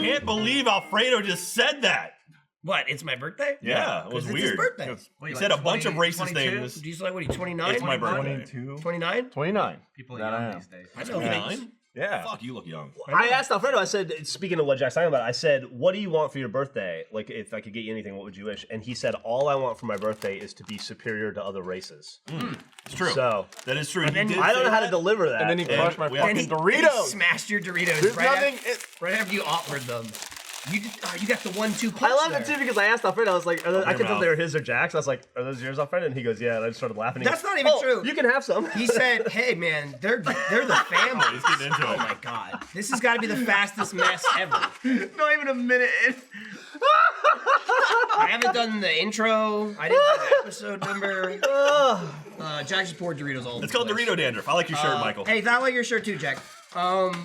can't believe Alfredo just said that. What? It's my birthday? Yeah, it was it's weird. His birthday. He said a bunch of racist things. Do you say what? Are you 29? It's my birthday. 29? 29. People are young these days. I know 29? Yeah. Fuck, you look young. I asked Alfredo, I said, speaking of what Jack's talking about, I said, what do you want for your birthday? Like, if I could get you anything, what would you wish? And he said, all I want for my birthday is to be superior to other races. It's true. So, that is true. I don't know how to deliver that. And then he crushed my fucking He Doritos. smashed your Doritos There's right, nothing. right after you offered them. You got the 1-2 punch I love there. it too because I asked Alfredo, I was like, I could tell mouth. they were his or Jack's. I was like, are those yours, Alfredo? And he goes, yeah. And I just started laughing. He That's goes, not even "Oh, true. You can have some. He said, hey man, they're the family. Let's get into Oh it. my god. This has got to be the fastest mess ever. Not even a minute in. I haven't done the intro. I didn't do the episode number. Jack just poured Doritos all over It's called the place. Dorito dandruff. I like your shirt, Michael. Hey, I like your shirt too, Jack.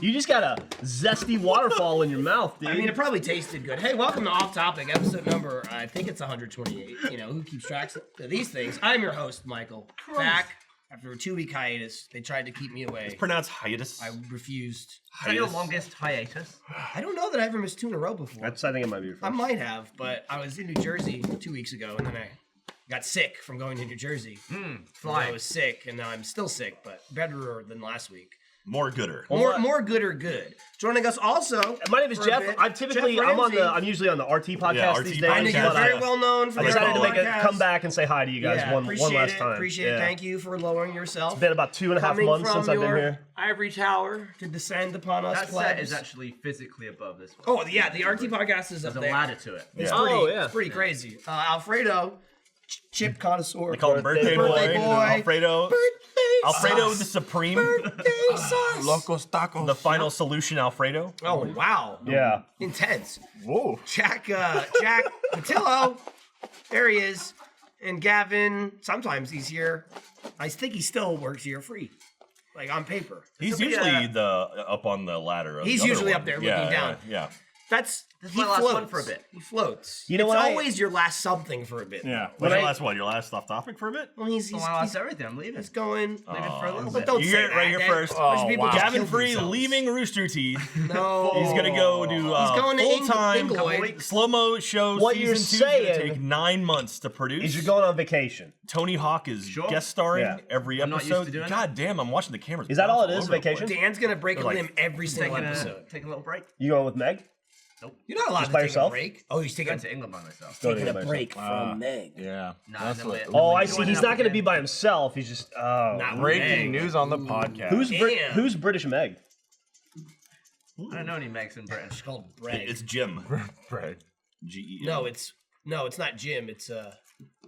You just got a zesty waterfall in your mouth, dude. I mean, it probably tasted good. Hey, welcome to Off Topic, episode number, I think it's 128. You know, who keeps track of these things? I'm your host, Michael. Back after a 2-week hiatus. They tried to keep me away. It's pronounced hiatus. I refused. Is that your longest hiatus? I don't know that I ever missed 2 in a row before. I think it might be your I first. might have, but I was in New Jersey 2 weeks ago, and then I got sick from going to New Jersey. I was sick, and now I'm still sick, but better than last week. More gooder. More good or good. Joining us also. My name is for a Jeff. bit, I'm typically Jeff I'm Ramsey. usually on the RT podcast Yeah, RT these podcast. I know days. you're but very well known for I your decided to make podcast. a come back and say hi to you guys one last time. Appreciate it. Thank you for lowering yourself. It's been about 2.5 Coming months from since I've been your here. Ivory tower to descend upon us. That set plebs. is actually physically above this one. Oh yeah, the RT podcast is up There's a there. ladder to it. It's Yeah. pretty, Oh, yeah. it's pretty crazy. Alfredo, chip connoisseur. They call him birthday boy. Birthday boy. Alfredo. Birthday Alfredo sauce. the Supreme. Birthday sauce. Locos Tacos. The final solution, Alfredo. Oh wow. Yeah. Intense. Whoa. Jack Patillo. There he is. And Gavin, sometimes he's here. I think he still works here free. Like on paper. He's usually the up on the ladder. Of He's the other usually one. up there Yeah, looking down. Yeah. That's This is he my last floats. one for a bit. He floats. You know it's what? always your last something for a bit. Yeah. What's your last one? Your last off topic for a bit? Well, he's Well, I lost everything. I'm leaving. he's going. Leaving for a little But bit. don't You say get it right that. here That- first. bunch of people just Gavin killed Free themselves. leaving Rooster Teeth. No. He's gonna go do going to full-time Inglewood. slow-mo show. What you're season 2's gonna saying take 9 months to produce. Is you're going on vacation. Tony Hawk is Sure. guest starring Yeah. every I'm not used episode. to doing God damn, I'm watching the cameras. Is that all it bounce is, over the place. vacation? Dan's gonna break a Like, limb every single Taking episode. take a little break. You going with Meg? You're not allowed Just to by take yourself? a break. Oh, he's taking Going to England by myself. taking a by break from Meg. Yeah. Nah, That's then what. we're- Oh, I Joining see. He's up not going to again. be by himself. He's just. Oh. Not Breaking Meg. news on the podcast. Damn. Who's British Meg? I don't know any Megs in Britain. It's called Breg. It's Jim. Right. G-E-M. No, it's not Jim. It's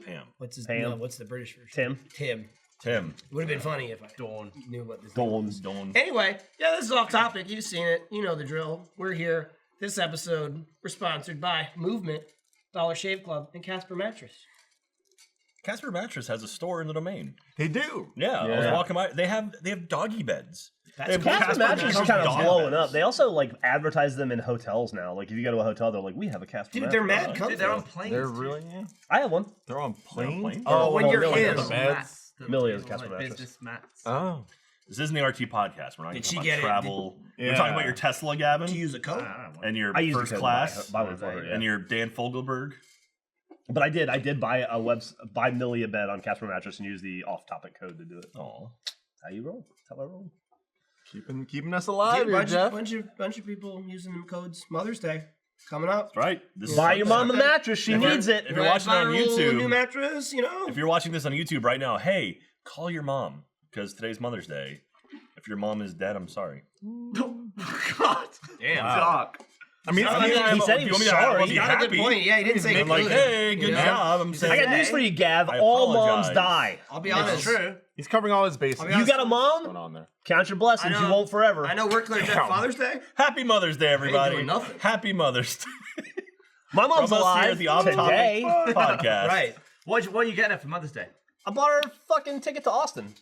Pam. what's his Pam. no, what's the British version? Tim. Tim. Would have been funny if I Dawn. knew what this Goins. Dawn. Anyway, yeah, this is off topic. You've seen it. You know the drill. We're here. This episode, we're sponsored by Movement, Dollar Shave Club, and Casper Mattress. Casper Mattress has a store in the domain. They do. Yeah, I was Yeah. walking by. They have doggy beds. That's They have cool. Casper Mattress is Mattress kind of dog blowing beds. up. They also like advertise them in hotels now. Like if you go to a hotel, they're like, "We have a Casper Dude, Mattress." they're mad Dude, comfy. they're on planes. They're too. really. Yeah. I have one. They're on planes. planes? Oh, when no, you're Millie in. has the them. beds. Mats, the Millie has little, Casper like, mattress. business mats. Oh. This isn't the RT podcast. We're not Did talking she about get it? travel. We're Yeah. talking about your Tesla, Gavin, To use a code. I don't know. and your I used first to class, buy one for her, yeah. and your Dan Fogelberg. But I did buy buy Millie a bed on Casper Mattress and use the off-topic code to do it. Oh, How you roll? How I roll. Keeping us alive here, Jeff. bunch of people using them codes. Mother's Day coming up. that's right. This Buy is- your mom a mattress. She If you're- needs it. if you're watching on Viral YouTube- new mattress. You know. If you're watching this on YouTube right now, hey, call your mom because today's Mother's Day. If your mom is dead, I'm sorry. God. Damn. Doc. I mean, He said he was sorry. He got a good point. Yeah, he didn't say I'm like, good. hey, good You know? job. I'm saying, I got news for you, Gav. I All moms apologize. die. I'll be honest. It's true. he's covering all his bases. I'll be You honest. got a What's going mom? on there? Count your blessings. I You know. won't forever. I know we're clear. Jeff, Father's Day. Happy Mother's Day, everybody. doing nothing. Happy Mother's Day. My mom's From us here alive at the Off today. Topic podcast. Right. What are you getting her for Mother's Day? I bought her a fucking ticket to Austin.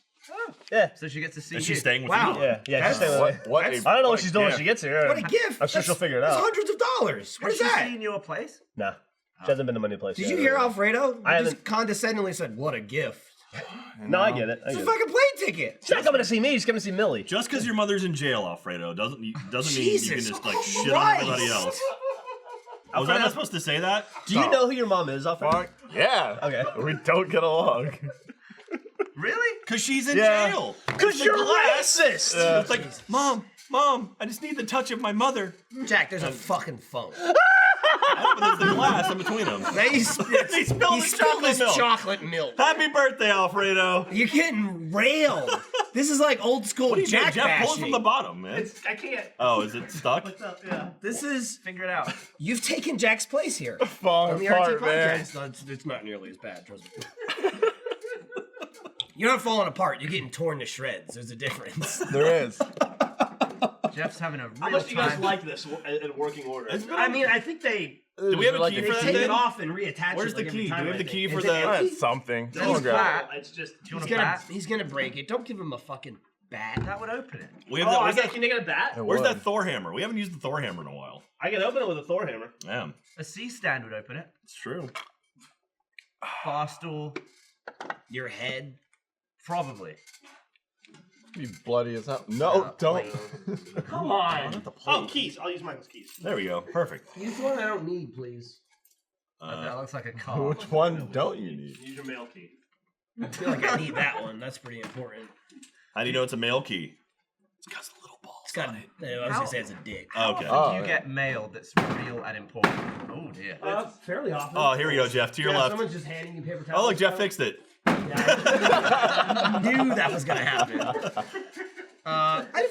Yeah. So she gets to see Is you. she staying with Wow. you? Yeah. She's staying with me. What? I don't know what she's doing when gift. she gets here. What a gift. I'm sure she'll figure it That's out. hundreds of dollars. What Has is she that? seen your place? Nah. She hasn't been to many places. Did you hear Alfredo? I He just haven't- condescendingly said, "What a gift." No, I get it. It's a fucking plane ticket. She's not coming to see me. She's coming to see Millie. Just because your mother's in jail, Alfredo, doesn't mean you Jesus can just like shit on Christ. everybody else. Was I not supposed to say that? Do you know who your mom is, Alfredo? Fuck. Yeah. Okay. We don't get along. Really? Because she's in Yeah. jail. Because you're racist. Yeah. It's like, Mom, I just need the touch of my mother. Jack, there's a fucking phone. But there's the glass in between them. Now he spilled his chocolate milk. chocolate milk. Happy birthday, Alfredo. You're getting railed. This is like old school What do you Jack do? Jeff, pull it bashing. from the bottom, man. I can't. Oh, is it stuck? What's up? Yeah. This is Figure it out. you've taken Jack's place here Falling on the RT apart, man. podcast. No, it's not nearly as bad. Trust me. You're not falling apart. You're getting torn to shreds. There's a difference. There is. Jeff's having a real How much do you guys time. like this in working order? I mean, I think they Do we have a key for that take it thing? off and reattach Where's it. the like every key? Do time, we have I the think. key for Is it the- empty? That's something. He's Someone grab fat. It's just. Do you want He's a gonna, bat? he's gonna break it. Don't give him a fucking bat. That would open it. We have Oh, where's can you get a bat? it. where's would. that Thor hammer? We haven't used the Thor hammer in a while. I can open it with a Thor hammer. Yeah, A C stand would open it. it's true. Bar stool, Your head. probably. Be bloody as hell. No, don't. Come on. Oh, keys. I'll use Michael's keys. There we go. Perfect. Use one I don't need, please. That looks like a car. Which one don't you need? Use your mail key. I feel like I need that one. That's pretty important. How do you know it's a male key? It's got the little balls. It's got. I was gonna say it's a dick. Okay. Oh, Do you yeah. get mail that's real and important? Oh dear. Fairly often. Oh, here we go, Jeff. To your left. Someone's just handing you paper towels. Oh, look, Jeff fixed it. I knew that was gonna happen. I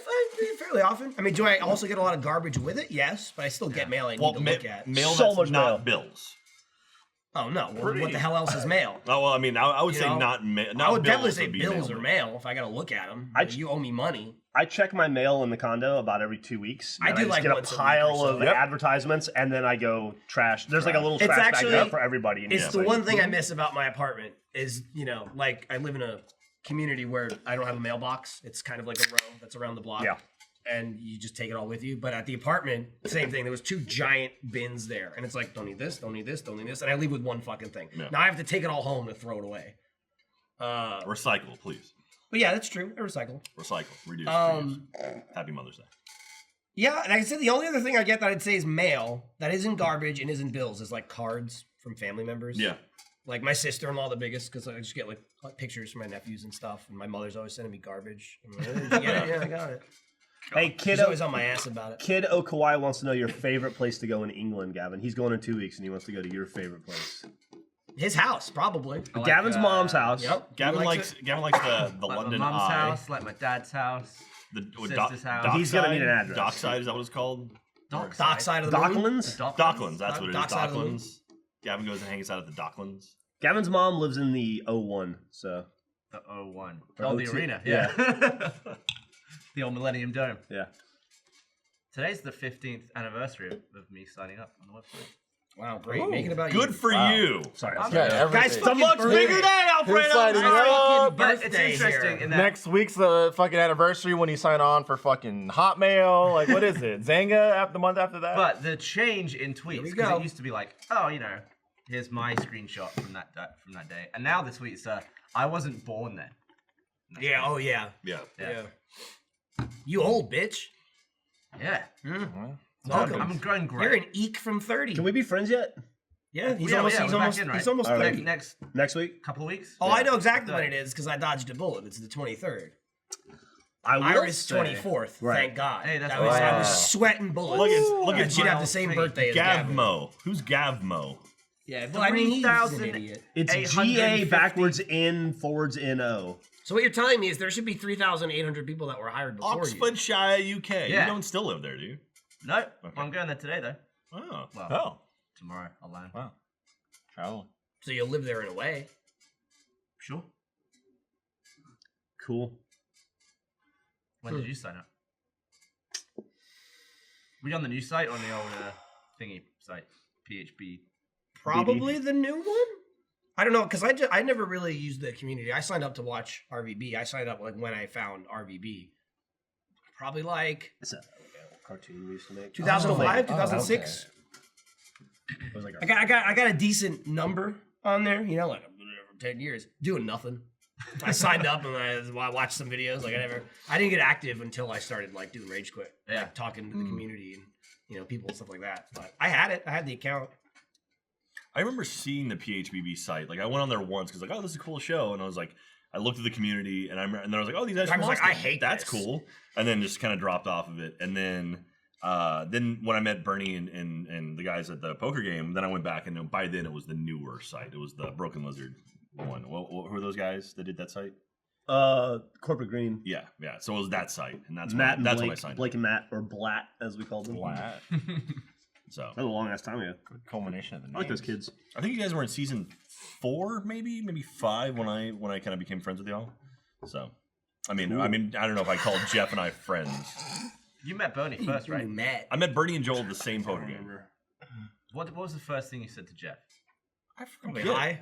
fairly often. I mean, do I also get a lot of garbage with it? Yes, but I still get mail I need to look at. mail So that's much not mail. bills. Oh no! Well, what the hell else is mail? Oh well, I mean, I would You say know, not mail. I would definitely say would be bills mail. or mail if I gotta look at them. I- You owe me money. I check my mail in the condo about every 2 weeks. I and do just like get a once a week or pile so. of Yep. advertisements, and then I go trash. There's like a little It's trash bag actually- there for everybody. It's Yeah, the but- one thing I miss about my apartment is, like I live in a community where I don't have a mailbox. It's kind of like a row that's around the block. Yeah. And you just take it all with you. But at the apartment, same thing. There was 2 giant bins there. And it's like, don't need this, don't need this, don't need this. And I leave with one fucking thing. Yeah. Now I have to take it all home to throw it away. Recycle, please. But yeah, that's true. I recycle. Recycle. Reduce. Um, reuse. Happy Mother's Day. Yeah, and like I said, the only other thing I get that I'd say is mail that isn't garbage and isn't bills is like cards from family members. Yeah. Like my sister-in-law, the biggest, because I just get like pictures from my nephews and stuff. And my mother's always sending me garbage. I'm like, "Oh, did you get it? Yeah, I got it. Hey, She's kid, always on my ass about it. Kid Okawai wants to know your favorite place to go in England, Gavin. He's going in 2 weeks, and he wants to go to your favorite place. His house, probably. Gavin's mom's house. Yep. Gavin He likes it. the Like London my mum's Eye. house, like my dad's house. The Sister's house. He's gonna need an address. Dockside, is that what it's called? Dockside. Dock side of the moon. Docklands? Docklands, that's what it is. Dockside of the moon. Docklands. Gavin goes and hangs out at the Docklands. Gavin's mom lives in the 01, so The 01. Or Oh, the 02. arena. Yeah. The old Millennium Dome. yeah. Today's the 15th anniversary of me signing up on the website. Wow, great. Make it about you. Good for Wow. you. Sorry. Yeah, Guys, everything. It's a much birthday. bigger day, Alfredo! Who's signing Guys, up? fucking It's birthday interesting here. in that Next week's the fucking anniversary when you sign on for fucking Hotmail. Like, what is it? Zanga the month after that? But the change in tweets, we because go. it used to be like, oh, here's my screenshot from that day, and now the tweets are, I wasn't born then. Yeah, oh yeah. Yeah. Yeah. You old bitch. Yeah. Welcome. I'm growing great. You're an eek from 30. Can we be friends yet? Yeah, he's Yeah, almost, yeah, he's we're back almost, in, right? he's almost All right. 30. Next Next week? couple of weeks. Oh, I know exactly Yeah. when it is because I dodged a bullet. It's the 23rd. I will Iris say- 24th. Right. Thank God. Hey, that's I was wow. sweating bullets. Look at And she'd have the same birthday as Gavin. Gavmo. Who's Gavmo? Yeah, well, I mean, he's an 3,000 idiot. It's 850. GA backwards in, forwards in O. So what you're telling me is there should be 3,800 people that were hired before you. Oxfordshire, UK. Yeah. You don't still live there, do you? No, Okay. I'm going there today though. Oh. Well, Oh, tomorrow I'll land. wow. Traveling. So you'll live there in a way. Sure. Cool. When did you sign up? Were you on the new site or on the old thingy site? PHP. Probably the new one. I don't know because I never really used the community. I signed up to watch RVB. I signed up like when I found RVB. Probably like It's a cartoon we used to make. 2005, Oh, 2006. It was like I got a decent number on there. Like I've been there for 10 years, doing nothing. I signed up and I watched some videos. Like I didn't get active until I started like doing Rage Quit, like talking to the community and people and stuff like that. But I had it. I had the account. I remember seeing the PHBB site. Like I went on there once because like, oh, this is a cool show, and I was like, I looked at the community, and then I was like, oh, these guys. I was like, I hate that's this. cool, and then just kind of dropped off of it. And then when I met Bernie and the guys at the poker game, then I went back, and by then it was the newer site. It was the Broken Lizard one. Who were those guys that did that site? Corporate Green. Yeah. So it was that site, and that's Matt when, and when I Blake, signed Blake up. and Matt, or Blatt as we called them. Blatt. So That was a long ass time ago. Good culmination of the names. I like those kids. I think you guys were in season 4, maybe 5 when I kind of became friends with y'all. So, I mean, I don't know if I called Jeff and I friends. You met Bernie first, right? Matt. I met Bernie and Joel at the same poker game. What was the first thing you said to Jeff? I Probably forget. high.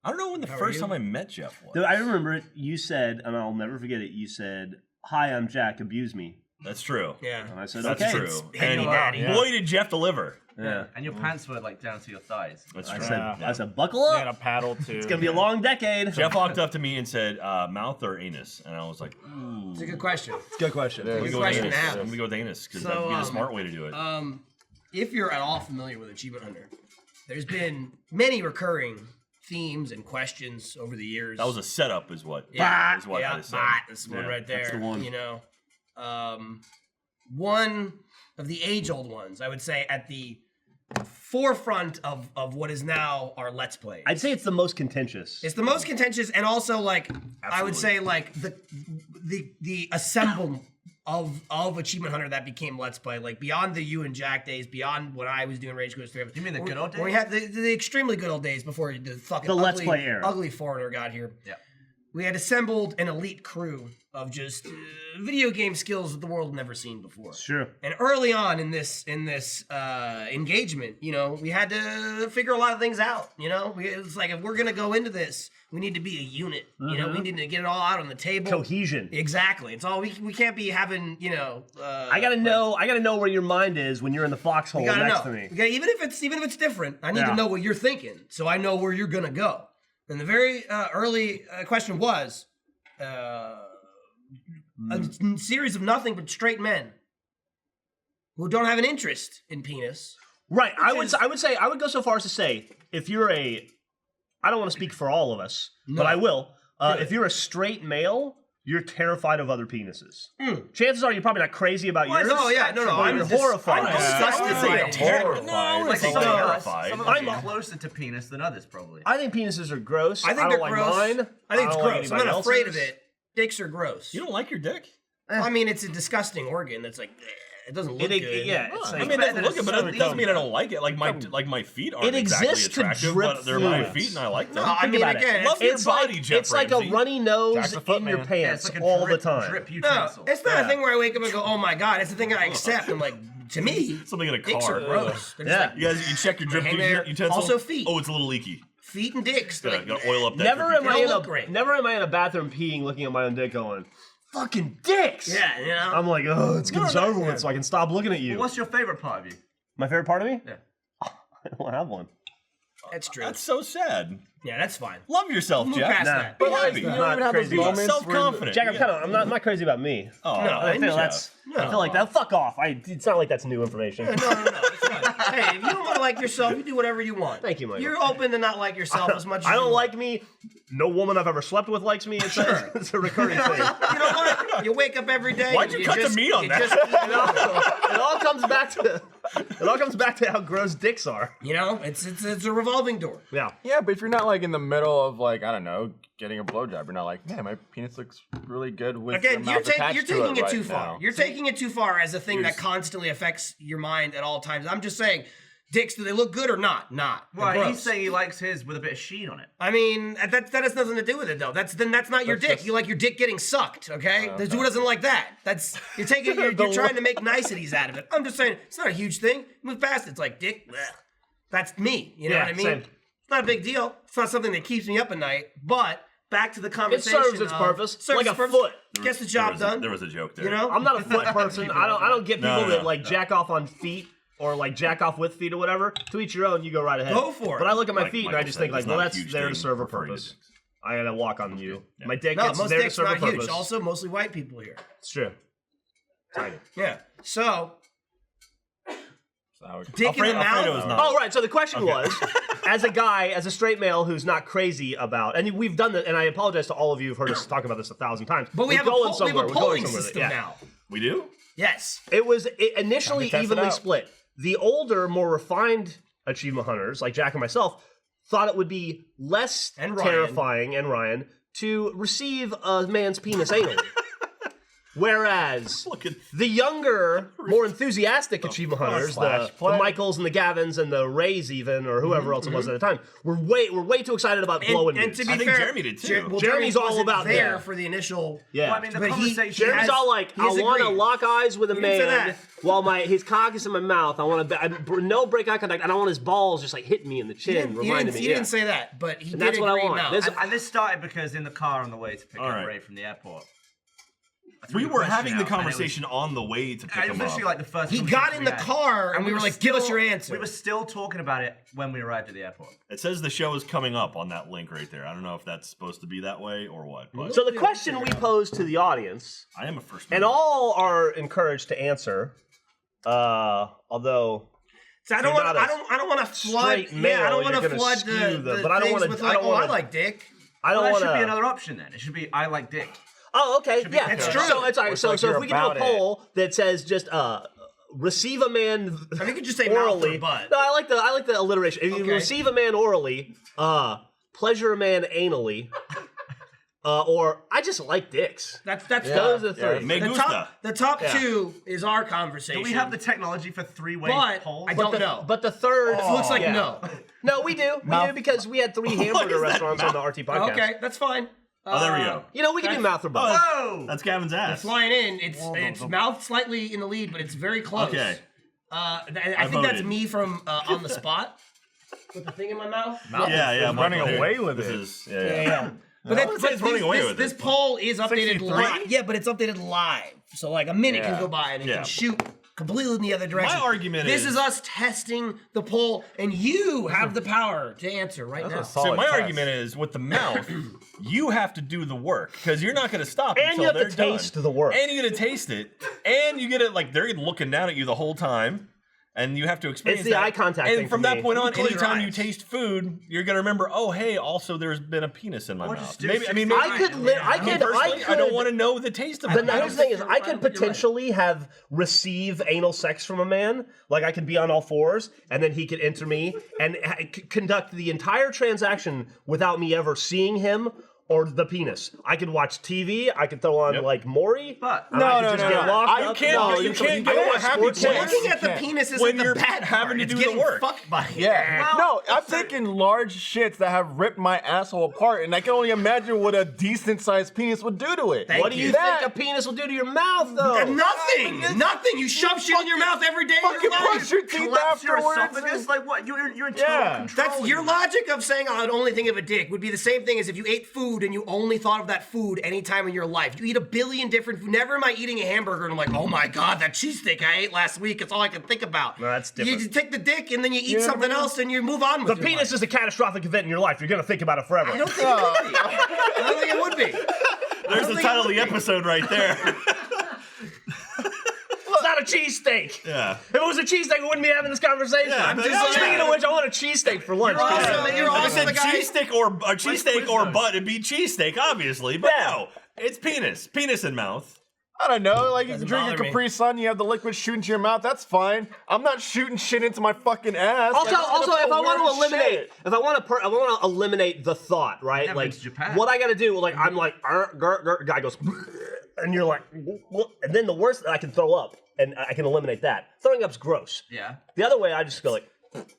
I don't know when the How are first you? time I met Jeff was. Dude, I remember it. You said, and I'll never forget it. You said, "Hi, I'm Jack. Abuse me." That's true. Yeah. And I said, That's "Okay." true. Hey, And Daddy. boy, did Jeff deliver. Yeah. And your pants were like down to your thighs. That's I true. said, Yeah. "I said, buckle They up. had a paddle too. It's gonna be a long decade." Jeff walked up to me and said, "Mouth or anus?" And I was like, "Ooh, It's a good question. Good question. It I'm is. gonna go with question anus. now. I'm gonna go with anus because So, that'd be the smart way to do it." If you're at all familiar with Achievement Hunter, there's been many recurring themes and questions over the years. That was a setup, is what. Yeah, is what yeah, I said. this one Yeah, right there. that's the one. You know, one of the age-old ones, I would say, at the forefront of what is now our Let's Play. I'd say it's the most contentious. It's the most contentious, and also like I would Absolutely. say like the assemble of Achievement Hunter that became Let's Play, like beyond the you and Jack days, beyond when I was doing Rage Quit 3. You mean the good old When we days? had the extremely good old days before the fucking The ugly, Let's Play era. ugly foreigner got here. Yeah. We had assembled an elite crew of just video game skills that the world had never seen before. Sure. And early on in this engagement, you know, we had to figure a lot of things out. You know, it's like if we're gonna go into this, we need to be a unit. You know, we need to get it all out on the table. Cohesion. Exactly. It's all we can't be having. You know, I gotta know where your mind is when you're in the foxhole we gotta next know. to me. We gotta, even if it's different, I need Yeah. to know what you're thinking, so I know where you're gonna go. And the very early question was a series of nothing but straight men who don't have an interest in penis. Right. I Which would go so far as to say, if you're I don't want to speak for all of us, No. but I will. Good. If you're a straight male, you're terrified of other penises. Chances are you're probably not crazy about yours. No, yeah, no, but I'm you're just- horrified. I'm disgusted Yeah. by Yeah. it. Horrified. No, I wouldn't Like say some of us. horrified. Some of us are closer to penis than others, probably. I think penises are gross. I think don't they're like gross. mine. I think it's don't like gross. I'm anybody not afraid of else's. it. Dicks are gross. You don't like your dick? I mean, it's a disgusting organ. That's like, it doesn't look good. Yeah, it's I like, mean, it doesn't look it's good, but so it doesn't mean I don't like it. Like my feet aren't It exactly exists to attractive, drip but they're my fluids. feet and I like them. No, I think mean, about it. again, Love your it's body, like, Jeff it's like Ramsey. a runny nose Jack's a in foot your man. Yeah, pants it's like a all drip, the time. drip no, utensil. it's not Yeah. a thing where I wake up and go, "Oh my god!" It's a thing I accept. I'm like, to me, Something in a dicks car. are gross. They're Yeah. just You guys, you check your drip Hang there. utensil. Also feet. Oh, it's a little leaky. like feet and dicks. Gotta, Like, gotta oil up that. Never drip am I They in don't a look great. never am I in a bathroom peeing, looking at my own dick, going, "Fucking dicks." yeah, you know. I'm like, oh, it's getting over with, so I can stop looking at you. What's your favorite part of you? My favorite part of me? Yeah. I don't have one. That's true. That's so sad. Yeah, that's fine. Love yourself, Move Jeff. past Nah. that. Be But like, happy. you I'm don't not even have those crazy. moments where Self-confident. Jack, I'm not crazy about me. Oh, No, I feel Jeff. that's. I feel like that. Fuck off. It's not like that's new information. No, it's fine. Hey, if you don't want to like yourself, you do whatever you want. Thank you, Michael. You're open to not like yourself as much as I don't you like me. No woman I've ever slept with likes me. It's a recurring thing. want. You know what? You wake up every day. Why'd and you cut to me on you that? Just keep it up. It all comes back to how gross dicks are. You know, it's a revolving door. Yeah. Yeah, but if you're not like in the middle of like, I don't know, getting a blowjob, you're not like, man, my penis looks really good with Again, your you're, mouth attached you're to taking it right too far. now. You're taking it too far as a thing that Here's- constantly affects your mind at all times. I'm just saying, dicks, do they look good or not? Not. They're Right, gross. he's saying he likes his with a bit of sheen on it. I mean, that has nothing to do with it though. That's not your dick. You like your dick getting sucked, okay? Who doesn't like that? That's you're taking you're trying to make niceties out of it. I'm just saying it's not a huge thing. Move past it. It's like dick. Bleh. That's me. You know Yeah, what I mean? same. It's not a big deal. It's not something that keeps me up at night. But back to the conversation. serves its of- purpose, serves like its a purpose, foot. Gets the job done. There was a joke there. You know? I'm not a foot person. I don't get people No, that like no. jack off on feet or like jack off with feet or whatever. To each your own. You go right ahead. Go for it. But I look at my Like feet and I Michael just said, think like, it's well, not a that's huge there to thing serve a for furry purpose. dicks. I gotta walk on you. My dick No, gets most there to dicks serve a not purpose. huge. Also, mostly white people here. It's true. Tiny. Yeah. So, Sour. dick in the Alfredo mouth. is not. Oh, right. So the question was, as a guy, as a straight male who's not crazy about, and we've done that, and I apologize to all of you who've heard us talk about this 1,000 times. But we We're have a going we have somewhere. a We're going polling somewhere. system Yeah. now. We do? Yes. It was initially Time to test it evenly out. split. The older, more refined achievement hunters, like Jack and myself, thought it would be less And Ryan. terrifying, and Ryan, to receive a man's penis anally. Whereas Look at the younger, more enthusiastic achievement hunters, slash the play. Michaels and the Gavins and the Rays even, or whoever else it was at the time, were way too excited about blowing and dudes. to be I think fair, Jeremy did too. Well, Jeremy's Jeremy all wasn't about there that. for the initial. Yeah. Well, I mean, the But conversation. Jeremy's has- all like, he has I want to agreed. lock eyes with a He didn't say man that. while his cock is in my mouth. I want to no break eye contact, and I want his balls just like hitting me in the chin, reminding me. He didn't say that, but he And did that's what I agree want. now. This- And this started because in the car on the way to pick All up right. Ray from the airport. I threw We the were question having the out, and it was- conversation on the way to pick It him was up. literally like the first. He conversation got in the had. car, and we were like, "Give us your answer." We were still talking about it when we arrived at the airport. It says the show is coming up on that link right there. I don't know if that's supposed to be that way or what, but So the question we posed to the audience, I am a first. and all are encouraged to answer, although So I don't want. not a I don't want to flood. straight male, Yeah, I don't you're want to gonna flood skew the but I don't things wanna- with I like, don't oh, I wanna- like dick. I don't Well, that want should be to. another option then. It should be I like dick. Oh, okay, yeah, It's true. So it's all right. It's So, like so if you're we can do a about it. poll that says just receive a man I think you could just say mouth orally. or butt. No, I like the alliteration. If you Okay. receive a man orally, pleasure a man anally, or I just like dicks. That's Those are the Yeah. three. Me the gusta. top Yeah. two is our conversation. Do we have the technology for three-way But polls? I don't know. But the third It looks like yeah. no. No, we do. We do because we had 3 hamburger is that restaurants on the RT podcast. Okay, that's fine. Oh, there we go. You know, we can do mouth or butt. Whoa! That's Gavin's ass. Flying in, it's mouth slightly in the lead, but it's very close. Okay. I think that's voted. me from on the spot with the thing in my mouth. Yeah, It's running Michael, away with this it. is- yeah. But, wouldn't say it's running away with this it, but- poll is updated 63? live. Yeah, but it's updated live. So like a minute can Yeah. go by and it Yeah. can shoot completely in the other direction. argument this is- is us testing the poll, and you have the power to answer right now. So my argument is with the mouth, you have to do the work because you're not going to stop And until you have to they're taste done. the work. And you get to taste it, and you get it like they're looking down at you the whole time, and you have to experience the that. eye contact And thing from for that me. point on, Close your anytime you eyes. taste food, you're going to remember. Oh, hey, also there's been a penis in my Or mouth. just do Maybe I mean, 69. I could live. I could. personally, I don't want to know the taste of The it. nice thing is, I could don't think you're potentially have receive anal sex from a man. Like I could be on all fours, and then he could enter me and conduct the entire transaction without me ever seeing him or the penis. I could watch TV. I could throw on Yep. like Maury. But and I could just get locked You up. can't- No, you can't I get don't watch happy sports place. channels. Looking at the can't. penis is When the you're bad having part. to It's do the getting work. fucked by it. Yeah. No, I've taken large shits that have ripped my asshole apart, and I can only imagine what a decent sized penis would do to it. What do you That- think a penis will do to your mouth, though? Nothing. Nothing. You shove shit in your mouth every day of Fucking your life. brush your teeth collapse your afterwards. esophagus? Like what? You're in total Yeah. control. That's your logic of saying I'd only think of a dick would be the same thing as if you ate food and you only thought of that food any time in your life. You eat a billion different food. Never am I eating a hamburger and I'm like, oh my god, that cheesesteak I ate last week. It's all I can think about. No, that's You different. just take the dick and then you eat Yeah, something but- else and you move on with The your penis life. is a catastrophic event in your life. You're gonna think about it forever. I don't think it would be. I don't think it would be. There's the title of the episode right there. It's not a cheesesteak. Yeah. If it was a cheesesteak, we wouldn't be having this conversation. Yeah, I'm but just yeah. speaking of which, I want a cheesesteak for lunch. You're also- today. you're If I also said the guy- cheesesteak or cheesesteak or butt, it'd be cheesesteak, obviously. But Yeah. no, it's penis in mouth. I don't know. Like, you Doesn't drink a bother me. Capri Sun, you have the liquid shooting to your mouth. That's fine. I'm not shooting shit into my fucking ass. Also, Like, also, that's if I want to weird eliminate, shit. if I want to eliminate the thought, right? Never Like, been to Japan. what I got to do, like, I'm like, guy goes, and you're like, and then the worst, I can throw up, and I can eliminate that. Throwing up's gross. Yeah. The other way, I just go like,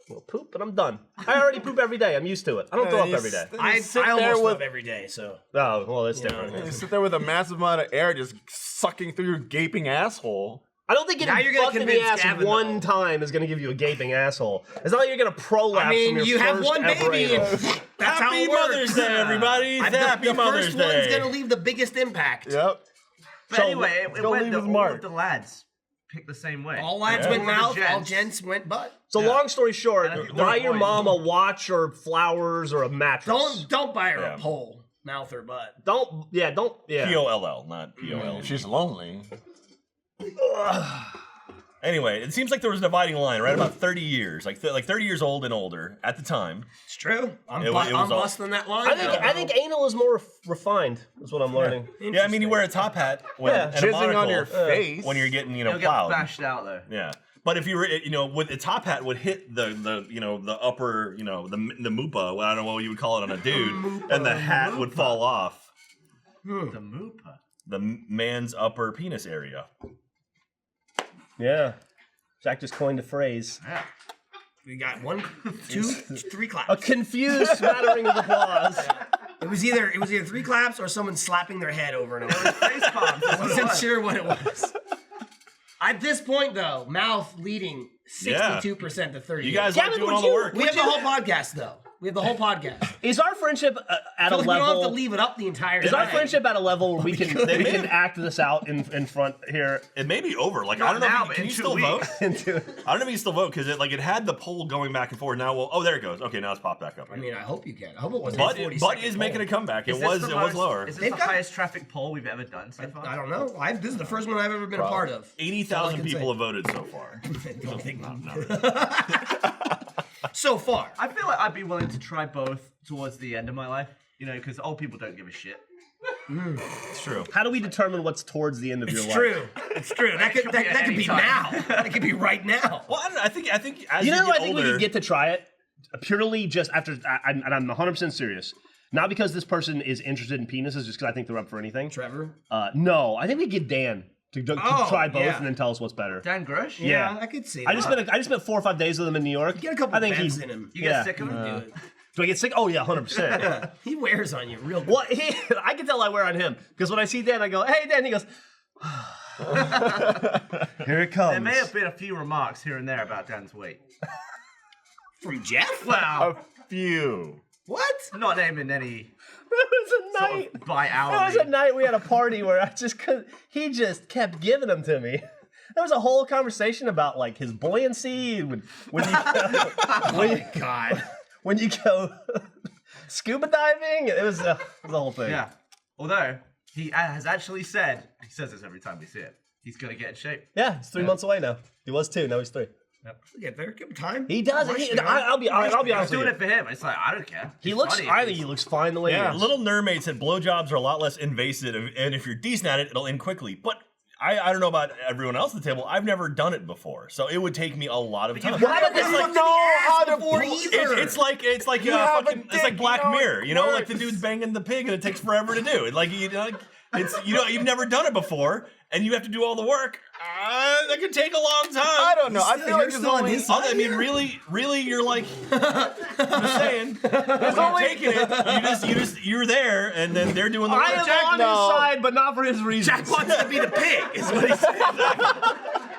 well, poop, and I'm done. I already poop every day. I'm used to it. I don't throw up every day. I sit almost there with love every day, so. Oh, well, that's different. you sit there with a massive amount of air just sucking through your gaping asshole. I don't think Now getting you're gonna fucked in the convince ass Gavin, one though. time is going to give you a gaping asshole. It's not like you're going to prolapse I mean, from your you have first one ever baby. anal. And that's how Happy it works. Mother's Day, everybody. Happy The Mother's first one's Day. gonna leave the biggest impact. Yep. But So, anyway, it go went leave that his all mark. of the lads picked the same way. All lads Yeah. went All the mouth, all gents. gents went butt. So long story short, And I think buy they're your boys. mom a watch or flowers or a mattress. Don't buy her Yeah. a pole. Mouth or butt. Don't. P-O-L-L, not P-O-L. She's lonely. Anyway, it seems like there was a dividing line right about 30 years, like 30 years old and older at the time. It's true. I'm It was all- busting that line. I think anal is more refined. Is what I'm learning. Yeah, I mean, you wear a top hat and a Jizzing monocle on your face. when you're getting, It'll get plowed. bashed out though. Yeah. But if you were, with the top hat would hit the upper, the mupa, well, I don't know what you would call it on a dude, and the hat would fall off The moopa. the man's upper penis area. Yeah. Jack just coined a phrase. Yeah. We got 1, 2, 3 claps. A confused smattering of applause. It was either 3 claps or someone slapping their head over and over. Face palms. I wasn't sure what it was. At this point, though, mouth leading 62% to 30. You guys Yeah, like but doing would all the you- work. We have the whole podcast, though. We have the whole podcast. Is our friendship at a We don't have level? to leave it up the entire Is time. our friendship at a level where we can act this out in front here? It may be over. Like, Not I don't know now, if but can in you 2 still vote? weeks. I don't know if you can still vote because it had the poll going back and forth. Now, there it goes. Okay, now it's popped back up. I mean, I hope you can. I hope it wasn't But a 40 Butt is making a comeback. It was lower. Is this They've the got- highest traffic poll we've ever done so far? I don't know. This is the first one I've ever been a part of. 80,000 can people say. have voted so far. Don't think Not really. so far. I feel like I'd be willing to try both towards the end of my life. Because old people don't give a shit. It's true. How do we determine what's towards the end of your It's life? true. It's true. That could be at be any time. now. That could be right now. Well, I don't know. I think as You know, get I think older, we could get to try it purely just after, and I'm 100% serious. Not because this person is interested in penises, just because I think they're up for anything. Trevor. No, I think we get Dan to try both yeah. and then tell us what's better. Dan Grush? Yeah. I could see that. I just spent 4 or 5 days with him in New York. Get a couple I think bends he's in him. You get Yeah. sick of him? Do I get sick? Oh yeah, 100%. He wears on you real good. Well, I can tell I wear on him because when I see Dan, I go, "Hey, Dan." He goes, "Here it comes." There may have been a few remarks here and there about Dan's weight. From Jeff? Wow. A few. What? Not naming any There was a sort night. of bi-hourly. There was a night we had a party where I just couldn't. He just kept giving them to me. There was a whole conversation about like his buoyancy when you go scuba diving. It was the whole thing. Yeah. Although, he has actually said, he says this every time we see it, he's going to get in shape. Yeah, he's 3 months away now. He was 2, now he's 3. We'll get there. Give him time. He does. I'll be honest He's with doing you. it for him. It's like, I don't care. He It's looks. funny. I think he looks fine the way he is. Little Nerdmate said blowjobs are a lot less invasive, and if you're decent at it, it'll end quickly. But I don't know about everyone else at the table. I've never done it before, so it would take me a lot of time. Why does Look know how to before pull- either. It's like have a it's like dick, Black you know Mirror, it you know, like the works. dude's banging the pig and it takes forever to do it. Like you've never done it before, and you have to do all the work. That could take a long time. I don't know. I feel like You're it's still on only. his side. I mean, really, you're like, I'm saying, you're taking it. You're there, and then they're doing the work. I am Jack, on no. his side, but not for his reasons. Jack wants to be the pig, is what he said.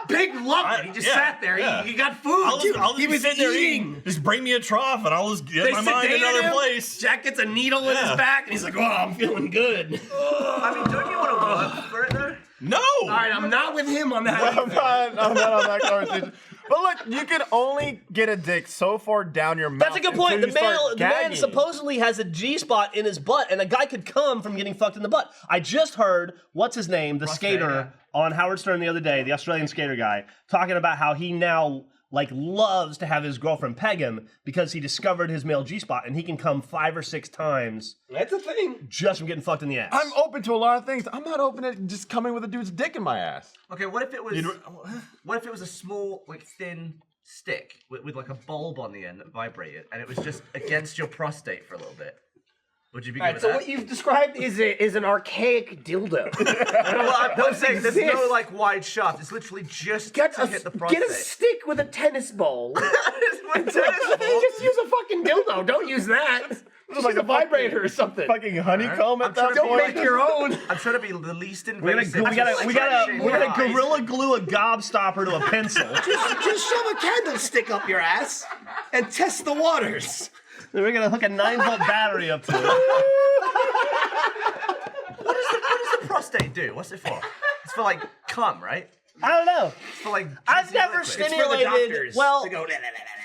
Pig loved it. He just Yeah, sat there. yeah. He got food. I'll just he be was sitting there eating. Just bring me a trough, and I'll just get They my mind in sedated another him. place. Jack gets a needle in Yeah. his back, and he's like, "Oh, I'm feeling good." I mean, don't you want to work for it though? No. All right, I'm not with him on that. I'm not on that conversation. But look, you can only get a dick so far down your mouth. That's a good point. until The you start man gagging. supposedly has a G spot in his butt, and a guy could come from getting fucked in the butt. I just heard what's his name, the skater on Howard Stern the other day, the Australian skater guy, talking about how he now like loves to have his girlfriend peg him because he discovered his male G spot, and he can come 5 or 6 times That's a thing. just from getting fucked in the ass. I'm open to a lot of things. I'm not open to just coming with a dude's dick in my ass. Okay, what if it was a small, like, thin stick with like a bulb on the end that vibrated, and it was just against your prostate for a little bit? Would you be good All right, with so that? what you've described is an archaic dildo. Well, I'm saying there's no exist. like wide shaft. It's literally just Get to hit the prostate. a stick with a tennis ball. It's my tennis ball. Just use a fucking dildo. Don't use that. Just like a vibrator or something. Fucking honeycomb I'm at that trying to point. Don't make your own. I'm trying to be the least we invasive. gotta gorilla glue a gobstopper to a pencil. Just shove a candlestick up your ass and test the waters. Then we're gonna hook a 9-volt battery up to it. What does the prostate do? What's it for? It's for like cum, right? I don't know. It's for like. I've juicy never liquid. It's for the stimulated. doctors Well, to go.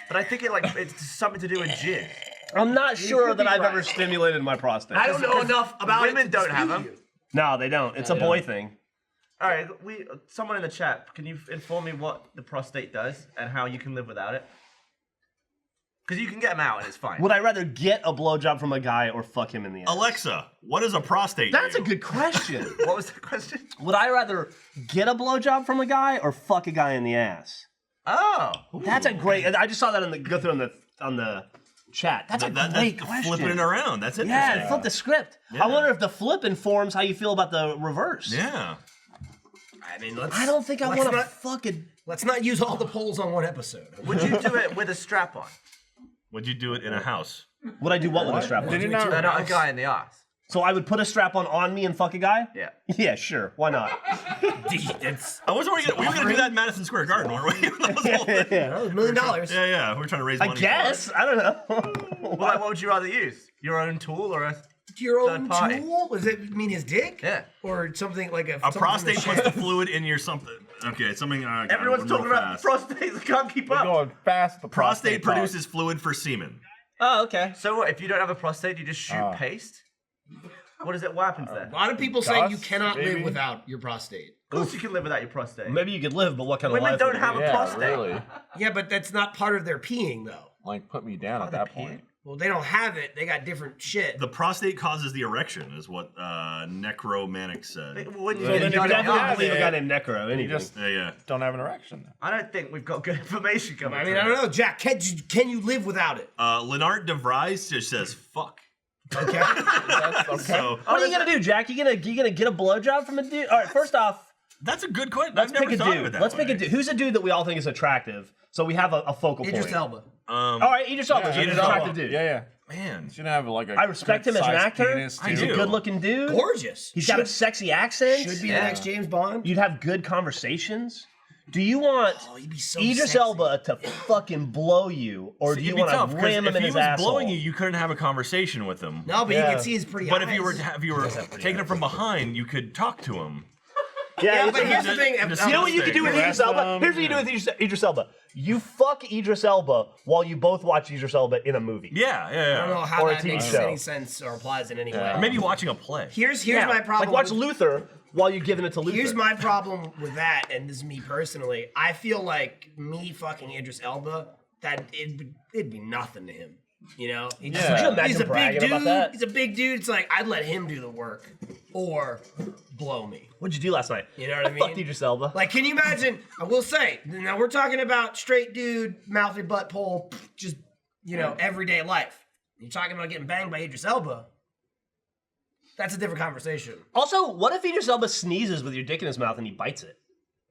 But I think it's something to do with jizz. I'm not sure that I've ever stimulated my prostate. I don't know enough about women it. don't have them. No, they don't. It's a boy thing. All right, someone in the chat, can you inform me what the prostate does and how you can live without it? Because you can get them out and it's fine. Would I rather get a blowjob from a guy or fuck him in the ass? Alexa, what is a prostate? That's a good question. What was the question? Would I rather get a blowjob from a guy or fuck a guy in the ass? Oh. That's a great. I just saw that go through on the chat. That's a great question. Flipping it around. That's interesting. Yeah, flip the script. Yeah. I wonder if the flip informs how you feel about the reverse. Yeah. I mean, I don't think I want to fucking. Let's not use all the polls on one episode. Would you do it with a strap on? Would you do it in a house? Would I do what with a strap on? Did you No, not? not a guy in the ass. So I would put a strap on me and fuck a guy? Yeah. Yeah, sure. Why not? It's I was worried we were going to do that in Madison Square Garden, weren't we? That was the whole thing. $1 million. Yeah, yeah. We're trying to raise I money. guess. I don't know. Well, like, what would you rather use? Your own tool or a Your own third party? tool? Does it mean his dick? Yeah. Or something like a A something prostate from puts the the fluid in your something. Okay, something. Everyone's talking about prostates. I can't keep We're up. going fast. The Prostate talk. produces fluid for semen. Oh, okay. So what, if you don't have a prostate, you just shoot paste? What is it? What happens there? A lot of people say you Dust, cannot live maybe? without your prostate. Of course you can live without your prostate. Maybe you could live, but what kind of Women life? don't would have you a live? prostate. Really? Yeah, but that's not part of their peeing, though. Like, put me down at that point. Well, they don't have it. They got different shit. The prostate causes the erection, is what Necromantic said. Wouldn't So you then get you it definitely done? believe a guy named Necro. Anything. just- Yeah, yeah. Don't have an erection. I don't think we've got good information coming. I mean, I don't know, Jack. Can you live without it? Lennart DeVries just says fuck. Okay. That's okay. So What are you gonna do, Jack? You gonna get a blowjob from a dude? All right, first off, that's a good question. let's I've never pick a thought of dude. it that Let's pick way. a dude. Who's a dude that we all think is attractive? So we have a focal point. Idris Elba. All right, Idris Elba. Yeah, He's an Idris Elba. attractive dude. Yeah. Man. Should have like a. I respect him as an good-sized actor. penis, I He's too. a do. good-looking dude. Gorgeous. He's got a sexy accent. Should be Yeah. the next James Bond. You'd have good conversations. Do you want Oh, he'd be so Idris sexy. Elba to fucking blow you, or do you It'd be want tough, to 'cause ram him if in he his was asshole? blowing you, you couldn't have a conversation with him. No, but Yeah. you can see his pretty But eyes. if you were taking it from behind, you could talk to him. Yeah, it's but a- here's the thing. Just- You know what you could do with Idris Elba? Arrest him. Here's what you do with Idris Elba. You fuck Idris Elba while you both watch Idris Elba in a movie. Yeah, yeah, I don't know yeah. how Or a that TV makes show. any sense or applies in any way. Or maybe watching a play. Here's Yeah, my problem. Like watch with- Luther while you're giving it to Luther. Here's my problem with that, and this is me personally. I feel like me fucking Idris Elba, that it'd be nothing to him. You know? He just, Could you imagine he's a big bragging dude. about that? He's a big dude. It's like I'd let him do the work or blow me. What'd you do last night? You know what I Fucked mean? Idris Elba. Like, can you imagine? I will say, now we're talking about straight dude, mouth or butt pole, just, everyday life. You're talking about getting banged by Idris Elba. That's a different conversation. Also, what if Idris Elba sneezes with your dick in his mouth and he bites it?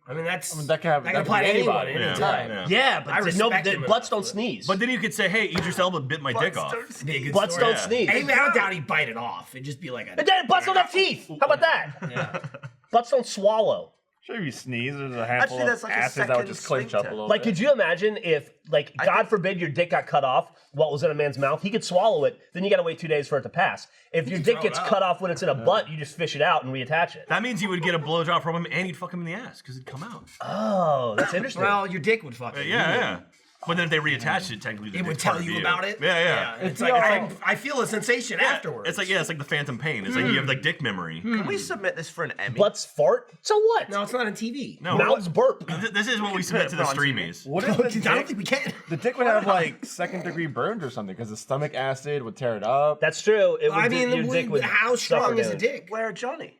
I mean, that that can apply to anyone, anybody. anytime. Yeah. Yeah, but I respect him butts enough. don't sneeze. But then you could say, hey, Idris Elba bit my dick off. It'd be a good butts story. don't sneeze. I doubt he'd bite it off. It'd just be like a. And then butts don't have teeth. How about that? Butts don't swallow. Sure, if you sneeze, there's a handful Actually, that's of like a asses that would second just clinch up a sphincter. little Like, bit. could you imagine if, like, God forbid your dick got cut off while it was in a man's mouth? He could swallow it, then you gotta wait 2 days for it to pass. If your dick throw it gets out. cut off when it's in a butt, you just fish it out and reattach it. That means you would get a blowjob from him and you'd fuck him in the ass because it'd come out. Oh, that's interesting. Well, your dick would fuck. Yeah, yeah. But then if they reattached it, technically the It would dick's tell part of you about it. Yeah, yeah. And it's If like you're- I feel a sensation afterwards. It's like the phantom pain. It's like you have like dick memory. Can we submit this for an Emmy? Butts fart? So what? No, it's not on TV. No, Mouths burp. this is what we submit to the Bronze streamies. What I if don't the think dick, we can. the dick would have like second-degree burns or something because the stomach acid would tear it up? That's true. It would I mean, your dick would how strong suffer is a damage. dick? Where are Johnny?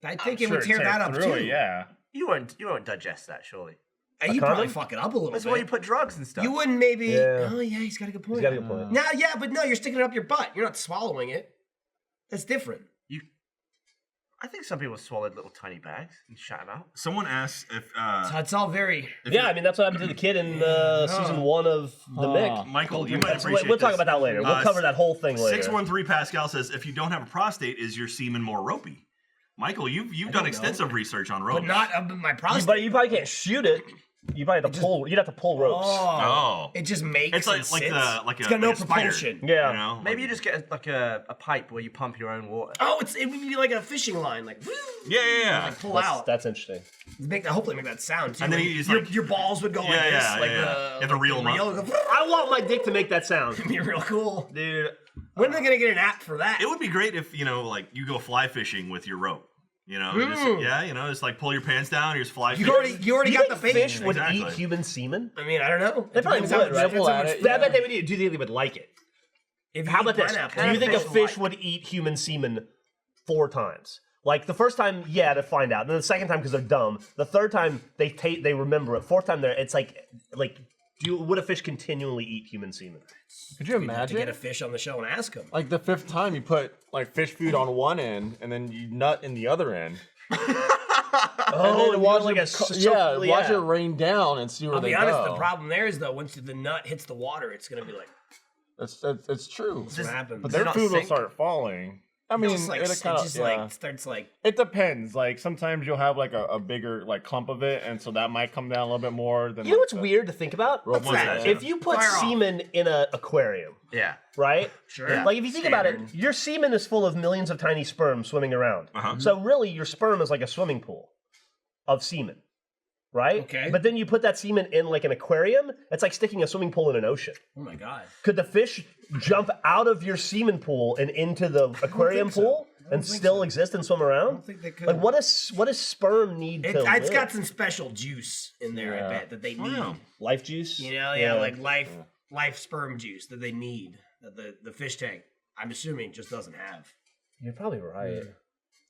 I think it Sure, would tear that up through too. it, yeah. You won't digest that, surely. You probably condom? fuck it up a little That's bit. why you put drugs and stuff. You wouldn't maybe. Yeah. Oh yeah, he's got a good point. He's got a good point. No, yeah, but no, you're sticking it up your butt. You're not swallowing it. That's different. I think some people swallowed little tiny bags and shut them out. Someone asked if So it's all very. Yeah, I mean, that's what happened to the kid in season 1 of The Mick. Michael, you might appreciate We'll talk this. about that later. We'll cover that whole thing later. 613 Pascal says, if you don't have a prostate, is your semen more ropey? Michael, you've done extensive research on ropes. But not my prostate. But you probably can't shoot it. You probably have to pull. You'd have to pull ropes. Oh. It just makes. It's like and like sits. the like It's a got no like a spider, propulsion. Yeah. You know? Maybe you just get a pipe where you pump your own water. Oh, it would be like a fishing line, like woo, Yeah. like pull out. That's interesting. Hopefully make that sound too. And then Like, you just, your, like- your balls would go like Yeah, this, yeah, like yeah. the. You have to reel 'em up. I want my dick to make that sound. It'd be real cool. Dude. When are they gonna get an app for that? It would be great if like you go fly fishing with your rope. Just like pull your pants down, you just fly fishing. You already You got think the bait. fish would Exactly. eat human semen? I mean, I don't know. They probably Depends how would, much- right? depends how At much- it. I bet they would. Do you think they would like it? If you How eat about this? pineapple, Do you think a fish fish like- would eat human semen 4 times? Like the first time, yeah, to find out. Then the second time because they're dumb. The third time they remember it. Fourth time it's like would a fish continually eat human semen? Could you We'd have to imagine? get a fish on the show and ask him. Like the 5th time you put like fish food on one end and then you nut in the other end. Oh, and watch like it, watch yeah. it rain down and see where I'll they be honest. go. The problem there is though, once the nut hits the water, it's gonna be like It's true. what happens. But Does it their not food will sink? start falling. I mean, Just like, it it kind of just like starts like. It depends. Like sometimes you'll have like a bigger like clump of it, and so that might come down a little bit more than. You know what's weird to think about? What's that? If you put Fire off. semen in an aquarium, Yeah. right? Sure. Yeah. Like if you think about it, your semen is full of millions of tiny sperm swimming around. Uh-huh. So really, your sperm is like a swimming pool of semen, right? Okay. But then you put that semen in like an aquarium. It's like sticking a swimming pool in an ocean. Oh my god. Could the fish jump out of your semen pool and into the aquarium so. pool I don't and think still so. exist and swim around? I don't think they could. Like what does sperm need to It's live? got some special juice in there, I Yeah. bet, that they need. Wow. Life juice? You know, like life sperm juice that they need that the fish tank, I'm assuming, just doesn't have. You're probably right.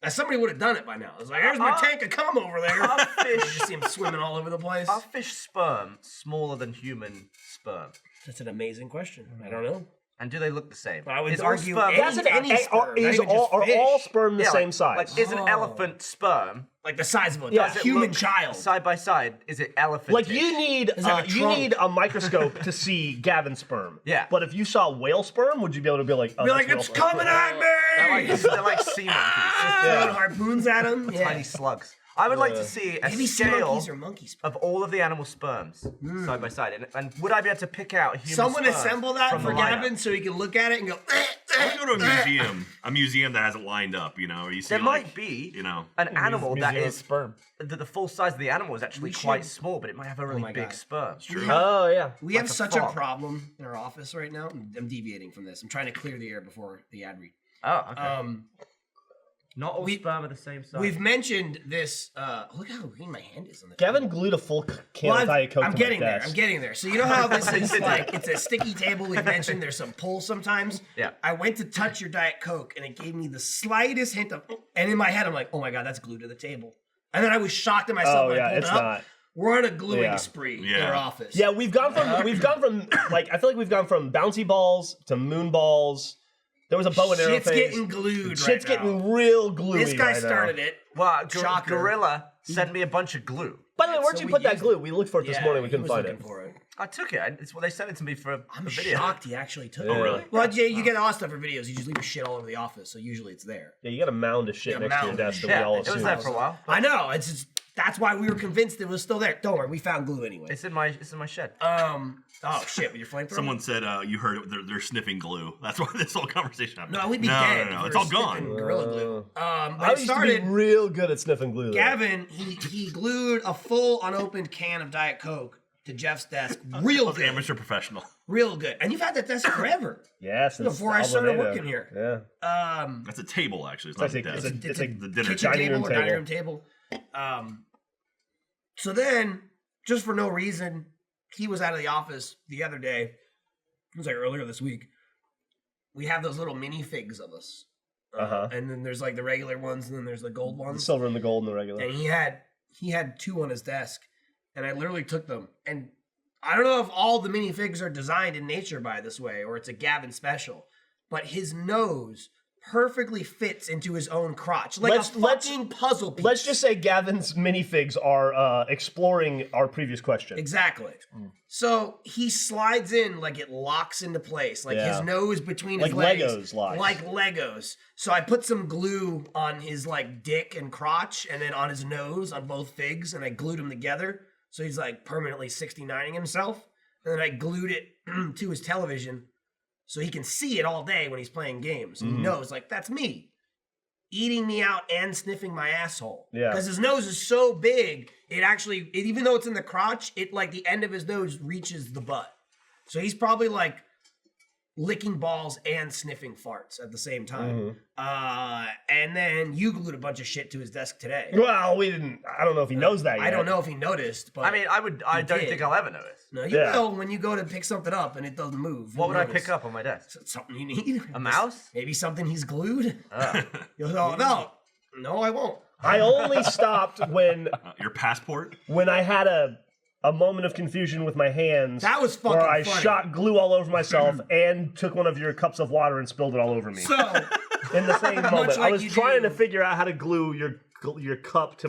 Now, somebody would have done it by now. It's like, there's my tank of cum over there. Are You fish just see them swimming all over the place. are fish sperm smaller than human sperm? That's an amazing question. I don't know. And do they look the same? I would Is all argue sperm- any- That's any sperm, not even just are fish. all sperm the Yeah, same like- size? Like, is an Oh. elephant sperm? Like the size of a Yeah. Does it human look child. side by side? Is it elephant? Like you need that a you trunk? need a microscope to see Gavin's sperm. Yeah. But if you saw whale sperm, would you be able to be like, oh, Be that's like, whale it's sperm? coming at me! They're like sea monkeys, Throwing harpoons at them. Yeah. tiny slugs. I would like to see a Maybe sea scale monkeys or monkey sperm. of all of the animal sperms side by side, and would I be able to pick out human Someone sperm assemble that from for the lineup? Gavin so he can look at it and go. I want to go to a museum that has it lined up. Where you see There like, might be an an animal that Museum of is sperm. the full size of the animal is actually We quite should- small, but it might have a really my big God. sperm. Oh yeah. We Like have a such a frog. problem in our office right now. I'm deviating from this. I'm trying to clear the air before the ad read. Oh, okay. Not all we- sperm are the same size. We've mentioned this. Look how green my hand is on the. Gavin glued a full can of Diet Coke I'm to getting my there. desk. I'm getting there. So you know how this is like it's a sticky table. We've mentioned there's some pull sometimes. Yeah. I went to touch your Diet Coke and it gave me the slightest hint of, and in my head I'm like, oh my god, that's glued to the table. And then I was shocked at myself Oh, when I yeah, pulled it's it up. not. We're on a gluing Yeah. spree in Yeah. our office. Yeah, we've gone from like I feel like we've gone from bouncy balls to moon balls. There was a bow and arrow Shit's phase. getting glued Shit's right now. getting real gluey. This guy right now. started it. well, Shocker. Gorilla sent me a bunch of glue. By the way, where'd So you we put that used glue? We looked for it this morning. We he couldn't was find looking it. for it. I took it. It's well, they sent it to me for I'm a video. shocked he actually took it. Oh, really? Well, Jay, you get a lot of stuff for videos. You just leave your shit all over the office, so usually it's there. Yeah, you got a mound of shit Yeah, next to your mound of desk that Yeah, we all it was assume. there for a while. I know. It's just, that's why we were convinced it was still there. Don't worry, we found glue anyway. It's in my shed. Oh shit, with your flamethrower. Someone said you heard it. They're sniffing glue. That's why this whole conversation happened. No, we'd be no, dead. No, if it's we all were sniffing gone. Gorilla glue. But I it used started. to be real good at sniffing glue. though. Gavin, he glued a full unopened can of Diet Coke to Jeff's desk. Real good. Amateur professional. Real good. And you've had that desk forever. Yeah, since Before I started Alvarado. working here. Yeah. That's a table actually. It's It's not a like- desk. it's a the dinner kitchen dining table room or dining table. room table. So then, just for no reason, he was out of the office the other day. It was like earlier this week. We have those little mini figs of us. Uh-huh. And then there's like the regular ones, and then there's the gold The ones. silver and the gold and the regular. And he had two on his desk, and I literally took them. And I don't know if all the minifigs are designed in nature by this way, or it's a Gavin special, but his nose perfectly fits into his own crotch, like Let's- a fucking puzzle piece. Let's just say Gavin's minifigs are exploring our previous question. Exactly. So he slides in like it locks into place, like Yeah. his nose between his Like legs, Legos locks. like Legos. So I put some glue on his like dick and crotch, and then on his nose on both figs, and I glued them together. So he's like permanently 69ing himself. and then I glued it to his television so he can see it all day when he's playing games. And he knows, like, that's me eating me out and sniffing my asshole. Yeah. Because his nose is so big, even though it's in the crotch, like the end of his nose reaches the butt. So he's probably like licking balls and sniffing farts at the same time. And then you glued a bunch of shit to his desk today. Well, we didn't. I don't know if he knows that yet. I don't know if he noticed, but I mean, I don't think I'll ever notice. no, you Yeah. will when you go to pick something up and it doesn't move. What You'll would I notice. pick up on my desk? Something you need. A mouse? Maybe something he's glued. Oh. You'll go, no, I won't. I only stopped when Your passport? I had a moment of confusion with my hands. That was fucking where I funny. shot glue all over myself and took one of your cups of water and spilled it all over me. So, In the same moment, I like was you trying do. to figure out how to glue your cup to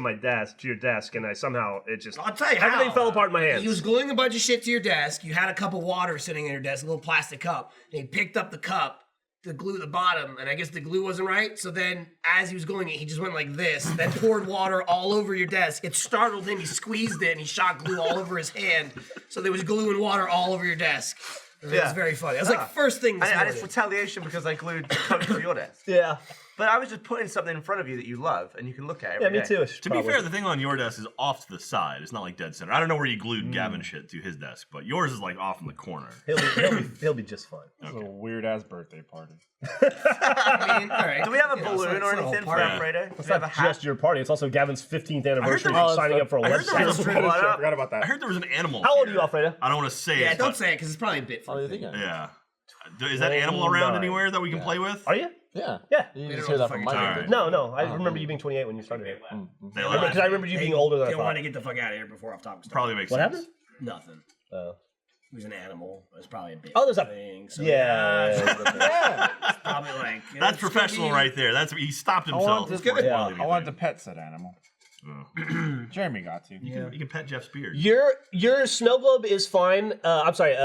your desk, and I somehow I'll tell you how. everything fell apart in my hands. He was gluing a bunch of shit to your desk. You had a cup of water sitting in your desk, a little plastic cup. And he picked up the cup to glue the bottom, and I guess the glue wasn't right. So then, as he was going it, he just went like this, then poured water all over your desk. It startled him. He squeezed it, and he shot glue all over his hand. So there was glue and water all over your desk. It was very funny. It was like first thing this And morning. it's retaliation because I glued the coat to your desk. Yeah. But I was just putting something in front of you that you love and you can look at every Yeah, me day. too. To be fair, the thing on your desk is off to the side. It's not like dead center. I don't know where you glued Gavin's shit to his desk, but yours is like off in the corner. He'll be just fine. This is a weird ass birthday party. I mean, all right. Do we have a You know, it's balloon not- or it's not a whole anything for party. Alfredo? Do It's we have a not hat? just your party. It's also Gavin's 15th anniversary there of was- signing up for a I heard there was website. a- I forgot about I that. heard there was an animal. How old are here. you, Alfredo? I don't want to say Yeah, it. don't but- say it because it's probably a bit. Oh, you think I Yeah. Is that animal around 29. anywhere that we can play with? Are you? Yeah. Yeah. You don't just know hear that what from the Mike. fuck you're didn't talking you? No, I remember you being 28 when you started here. They Because I remember you being older than I They want thought. to get the fuck out of here before off topic. Probably makes What sense. happened? Nothing. Oh. He was an animal. It was probably a bit. Oh, there's a- thing. So Yeah. it's probably like That's it's gonna professional be- right there. He stopped himself. wanted- before he Yeah. spoiled I wanted to anything. pet said animal. Jeremy got to. Yeah. You can pet Jeff's beard. Your snow globe is fine. I'm sorry.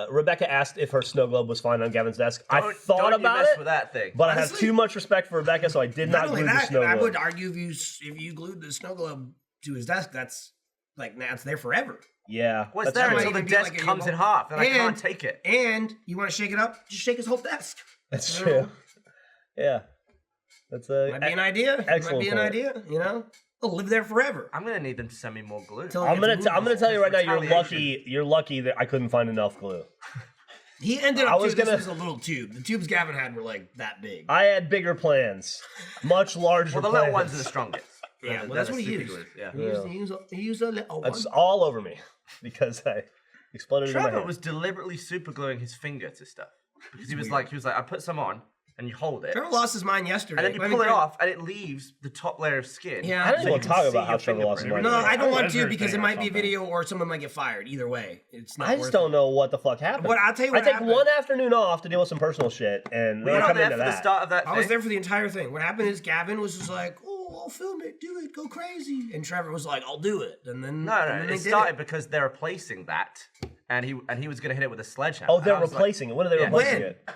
Rebecca asked if her snow globe was fine on Gavin's desk. I thought don't you about mess it, with that thing. but I have Honestly- too much respect for Rebecca, so I did Not not only glue the that, snow I globe. would argue if you glued the snow globe to his desk, that's like now it's there forever. Yeah. Well, it's that's there true. until the Might even be desk like a comes in evil- half and I can't And- take it. And you want to shake it up? Just shake his whole desk. That's You know? true. Yeah. That's a Might be an idea. Might excellent be an point. idea. You know, it'll live there forever. I'm gonna need them to send me more glue. Till I'm it gonna gets I'm gonna moved. tell you right now. Retaliation. You're lucky that I couldn't find enough glue. He ended I up. was This gonna- was a little tube. The tubes Gavin had were like that big. I had bigger plans, much larger. Well, the plans. little ones are the strongest. Yeah, They're well, that's the what he super used. glues, Yeah. He used a little one. That's all over me because I exploded in my Trevor hand. was deliberately super gluing his finger to stuff because he was like, I put some on and you hold it, Trevor lost his mind yesterday. and then you Let me pull it tell off and it leaves the top layer of skin. Yeah. I don't so even you want to can talk see about how your Trevor lost his mind. fingerprint. No, I don't want Treasure to because it thing or might be something. video or someone might get fired. Either way, it's not. I just worth don't know what the fuck happened. What- I'll tell you what I take happened. one afternoon off to deal with some personal shit, and Were you we're not coming there into for the that. start of that I was thing? there for the entire thing. What happened is Gavin was just like, "Oh, I'll film it, do it, go crazy," and Trevor was like, "I'll do it," and then No, and then it they started did because they're replacing that, and he was gonna hit it with a sledgehammer. Oh, And they're I was like- replacing it. When are they Yeah. replacing When? it?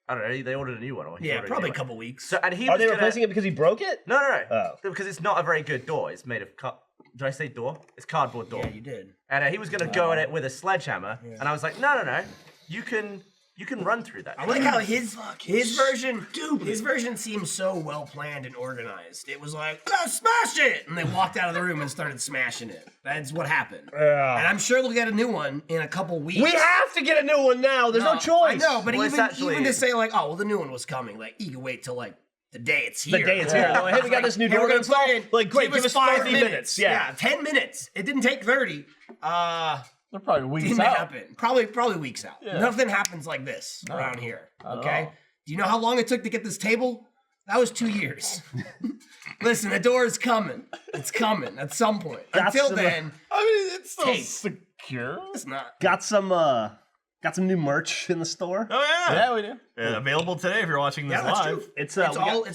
I don't know. They ordered a new one. Or he Yeah, ordered probably new a one. couple weeks. So and he Are was they gonna, replacing it because he broke it? No, Oh. because it's not a very good door. It's made of did I say door? It's cardboard door. Yeah, you did. And he was gonna go at it with a sledgehammer, and I was like, no, you can run through that. I like how his version seems so well planned and organized. It was like, "Let's smash it," and they walked out of the room and started smashing it. That's what happened. Yeah. And I'm sure they'll get a new one in a couple weeks. We have to get a new one now. There's no choice. I know, but Well, it's even actually- to say like, "Oh, well, the new one was coming," like you can wait till like the day it's here. The day it's here. They're like, hey, we got this new Hey, door we're gonna installed. play in. Like, great, give us 5 30 minutes. Yeah. 10 minutes. It didn't take 30. They're probably weeks Didn't out. happen. Probably weeks out. Yeah. Nothing happens like this around here. Not at Okay. all. Do you know how long it took to get this table? That was 2 years. Listen, the door is coming. It's coming at some point. That's Until the- then, I mean, it's so Tape. secure. it's not. Got some new merch in the store. Oh yeah. Yeah, we do. Available today if you're watching this Yeah, that's live. true. It's It's we got-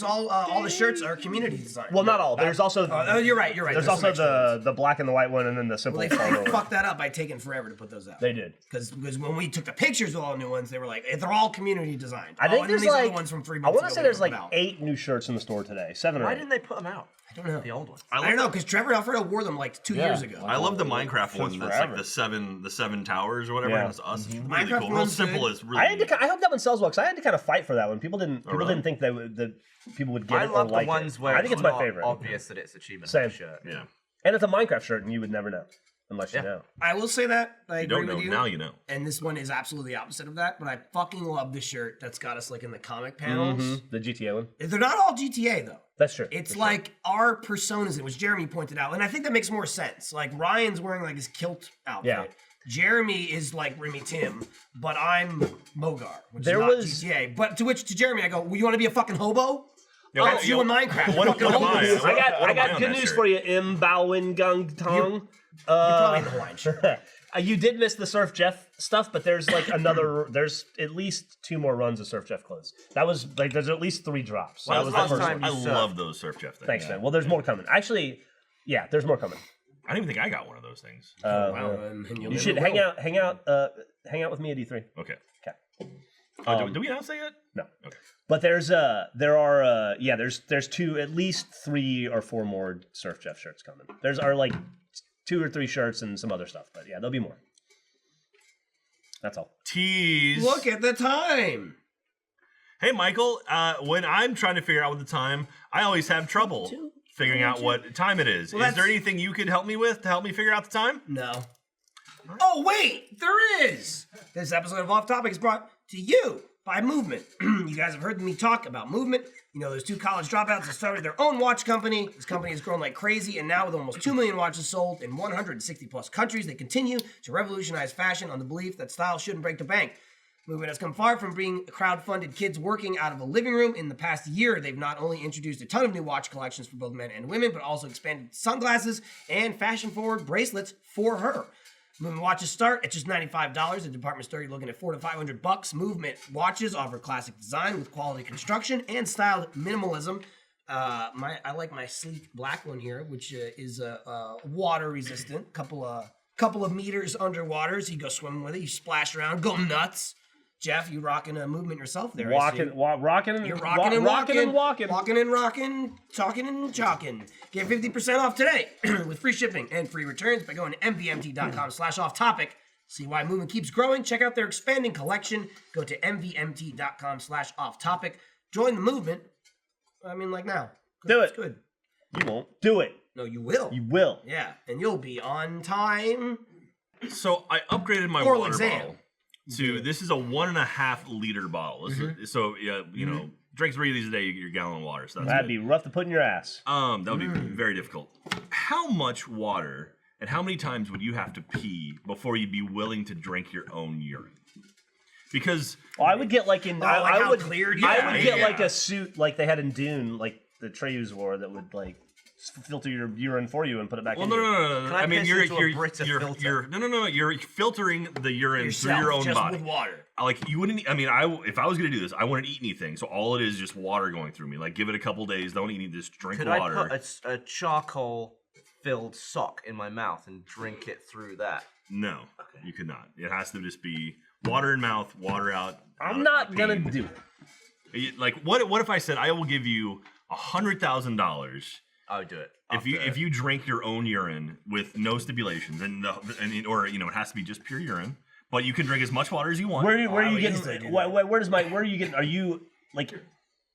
all the shirts are community designed. well, not all. There's also Oh, you're right. there's some also extra ones. the black and the white one, and then the simple. Well, they photo one. fucked that up by taking forever to put those out. They did. Because when we took the pictures with all the new ones, they were like, they're all community designed. I think and then there's these like other ones from 3 I months want to ago say we there's put like out. 8 new shirts in the store today. 7 or Why 8. didn't they put them out? I don't know. The old ones. I don't know because Trevor Alfredo wore them like 2 years ago. I love the Minecraft Since one. That's forever. like the seven towers or whatever. Yeah. And it's us. Really Minecraft cool. Real one's simple good. is really. I hope that one sells well because I had to kind of fight for that one. People didn't really? think that people would get I it or love like the ones it. where I think it's it's my not favorite. obvious that it's achievement Same. shirt. Yeah. And it's a Minecraft shirt, and you would never know unless you Yeah. know. I will say that. I You agree don't know with you. now. You know. And this one is absolutely the opposite of that. But I fucking love the shirt that's got us like in the comic panels. The GTA one. They're not all GTA though. That's true. It's That's like our personas, which Jeremy pointed out, and I think that makes more sense. Like Ryan's wearing like his kilt outfit. Yeah. Jeremy is like Remy Tim, but I'm Mogar, which There is not was- GTA. But to Jeremy, I go, well, you want to be a fucking hobo? Yeah, Oh, what- it's you in Minecraft. what- Fucking what am hobos. I? You're What- I what am got on good that news shirt? for you, Im Bowin Gung Tong. probably in the Hawaiian shirt. You did miss the Surf Jeff stuff, but there's like there's at least 2 more runs of Surf Jeff clothes. That was like, there's at least 3 drops. Well, that was last the first time one. I you love surfed. those Surf Jeff things. Thanks, man. Well, there's more coming. Actually, yeah, there's more coming. I don't even think I got one of those things. Wow, and you'll You never should will. hang out with me at E3. Okay. Okay. Do we announce that yet? No. Okay. But there's 2, at least 3 or 4 more Surf Jeff shirts coming. There's like 2 or 3 shirts and some other stuff, but yeah, there'll be more. That's all. Tease. Look at the time. Hey, Michael. When I'm trying to figure out what the time, I always have trouble figuring out what time it is. Well, Is there that's- anything you could help me with to help me figure out the time? No. Oh, wait, there is. This episode of Off Topic is brought to you by Movement. You guys have heard me talk about Movement. You know, those 2 college dropouts that started their own watch company. This company has grown like crazy, and now with almost 2 million watches sold in 160 plus countries, they continue to revolutionize fashion on the belief that style shouldn't break the bank. Movement has come far from being crowd-funded kids working out of a living room. In the past year, they've not only introduced a ton of new watch collections for both men and women, but also expanded sunglasses and fashion-forward bracelets for her. Movement watches start at just $95. The department store you're looking at $400 to $500. Movement watches offer classic design with quality construction and styled minimalism. I like my sleek black one here, which is water resistant. Couple of meters underwater, so you go swimming with it. You splash around, go nuts. Jeff, you rocking a Movement yourself there? I see. Rocking and You're rocking and walking. walking. Walking and rocking, talking and chalking. Get 50% off today with free shipping and free returns by going to mvmt.com/off-topic. See why Movement keeps growing? Check out their expanding collection. Go to mvmt.com/off-topic. Join the movement. I mean, like now. Do It's it. good. You won't do it. No, you will. You will. Yeah, and you'll be on time. So I upgraded my Oral water exam. bottle to this is a 1.5 liter bottle. This is, so yeah, you know, drink 3 of these a day, you get your gallon of water. So that's That'd good. be rough to put in your ass. That would be very difficult. How much water and how many times would you have to pee before you'd be willing to drink your own urine? Because I would get like in. like I how would. clear it is? I would get Yeah. like a suit like they had in Dune, like the Treyus wore, that would like filter your urine for you and put it back well, in. no. Can I I mean, piss you're into a Brita filter? no. You're filtering the urine Yourself, through your own just body. with water. Like you wouldn't. I mean, if I was gonna do this, I wouldn't eat anything. So all it is just water going through me. Like give it a couple days. Don't eat anything. Just drink Could water. I put a charcoal-filled sock in my mouth and drink it through that? No, you could not. It has to just be water in mouth, water out. I'm out- not out gonna peeing. do it. Like what if I said I will give you $100,000 I would do it. if you drink your own urine with no stipulations or you know it has to be just pure urine, but you can drink as much water as you want. Where are you would getting? easily do Where are you getting? Are you like?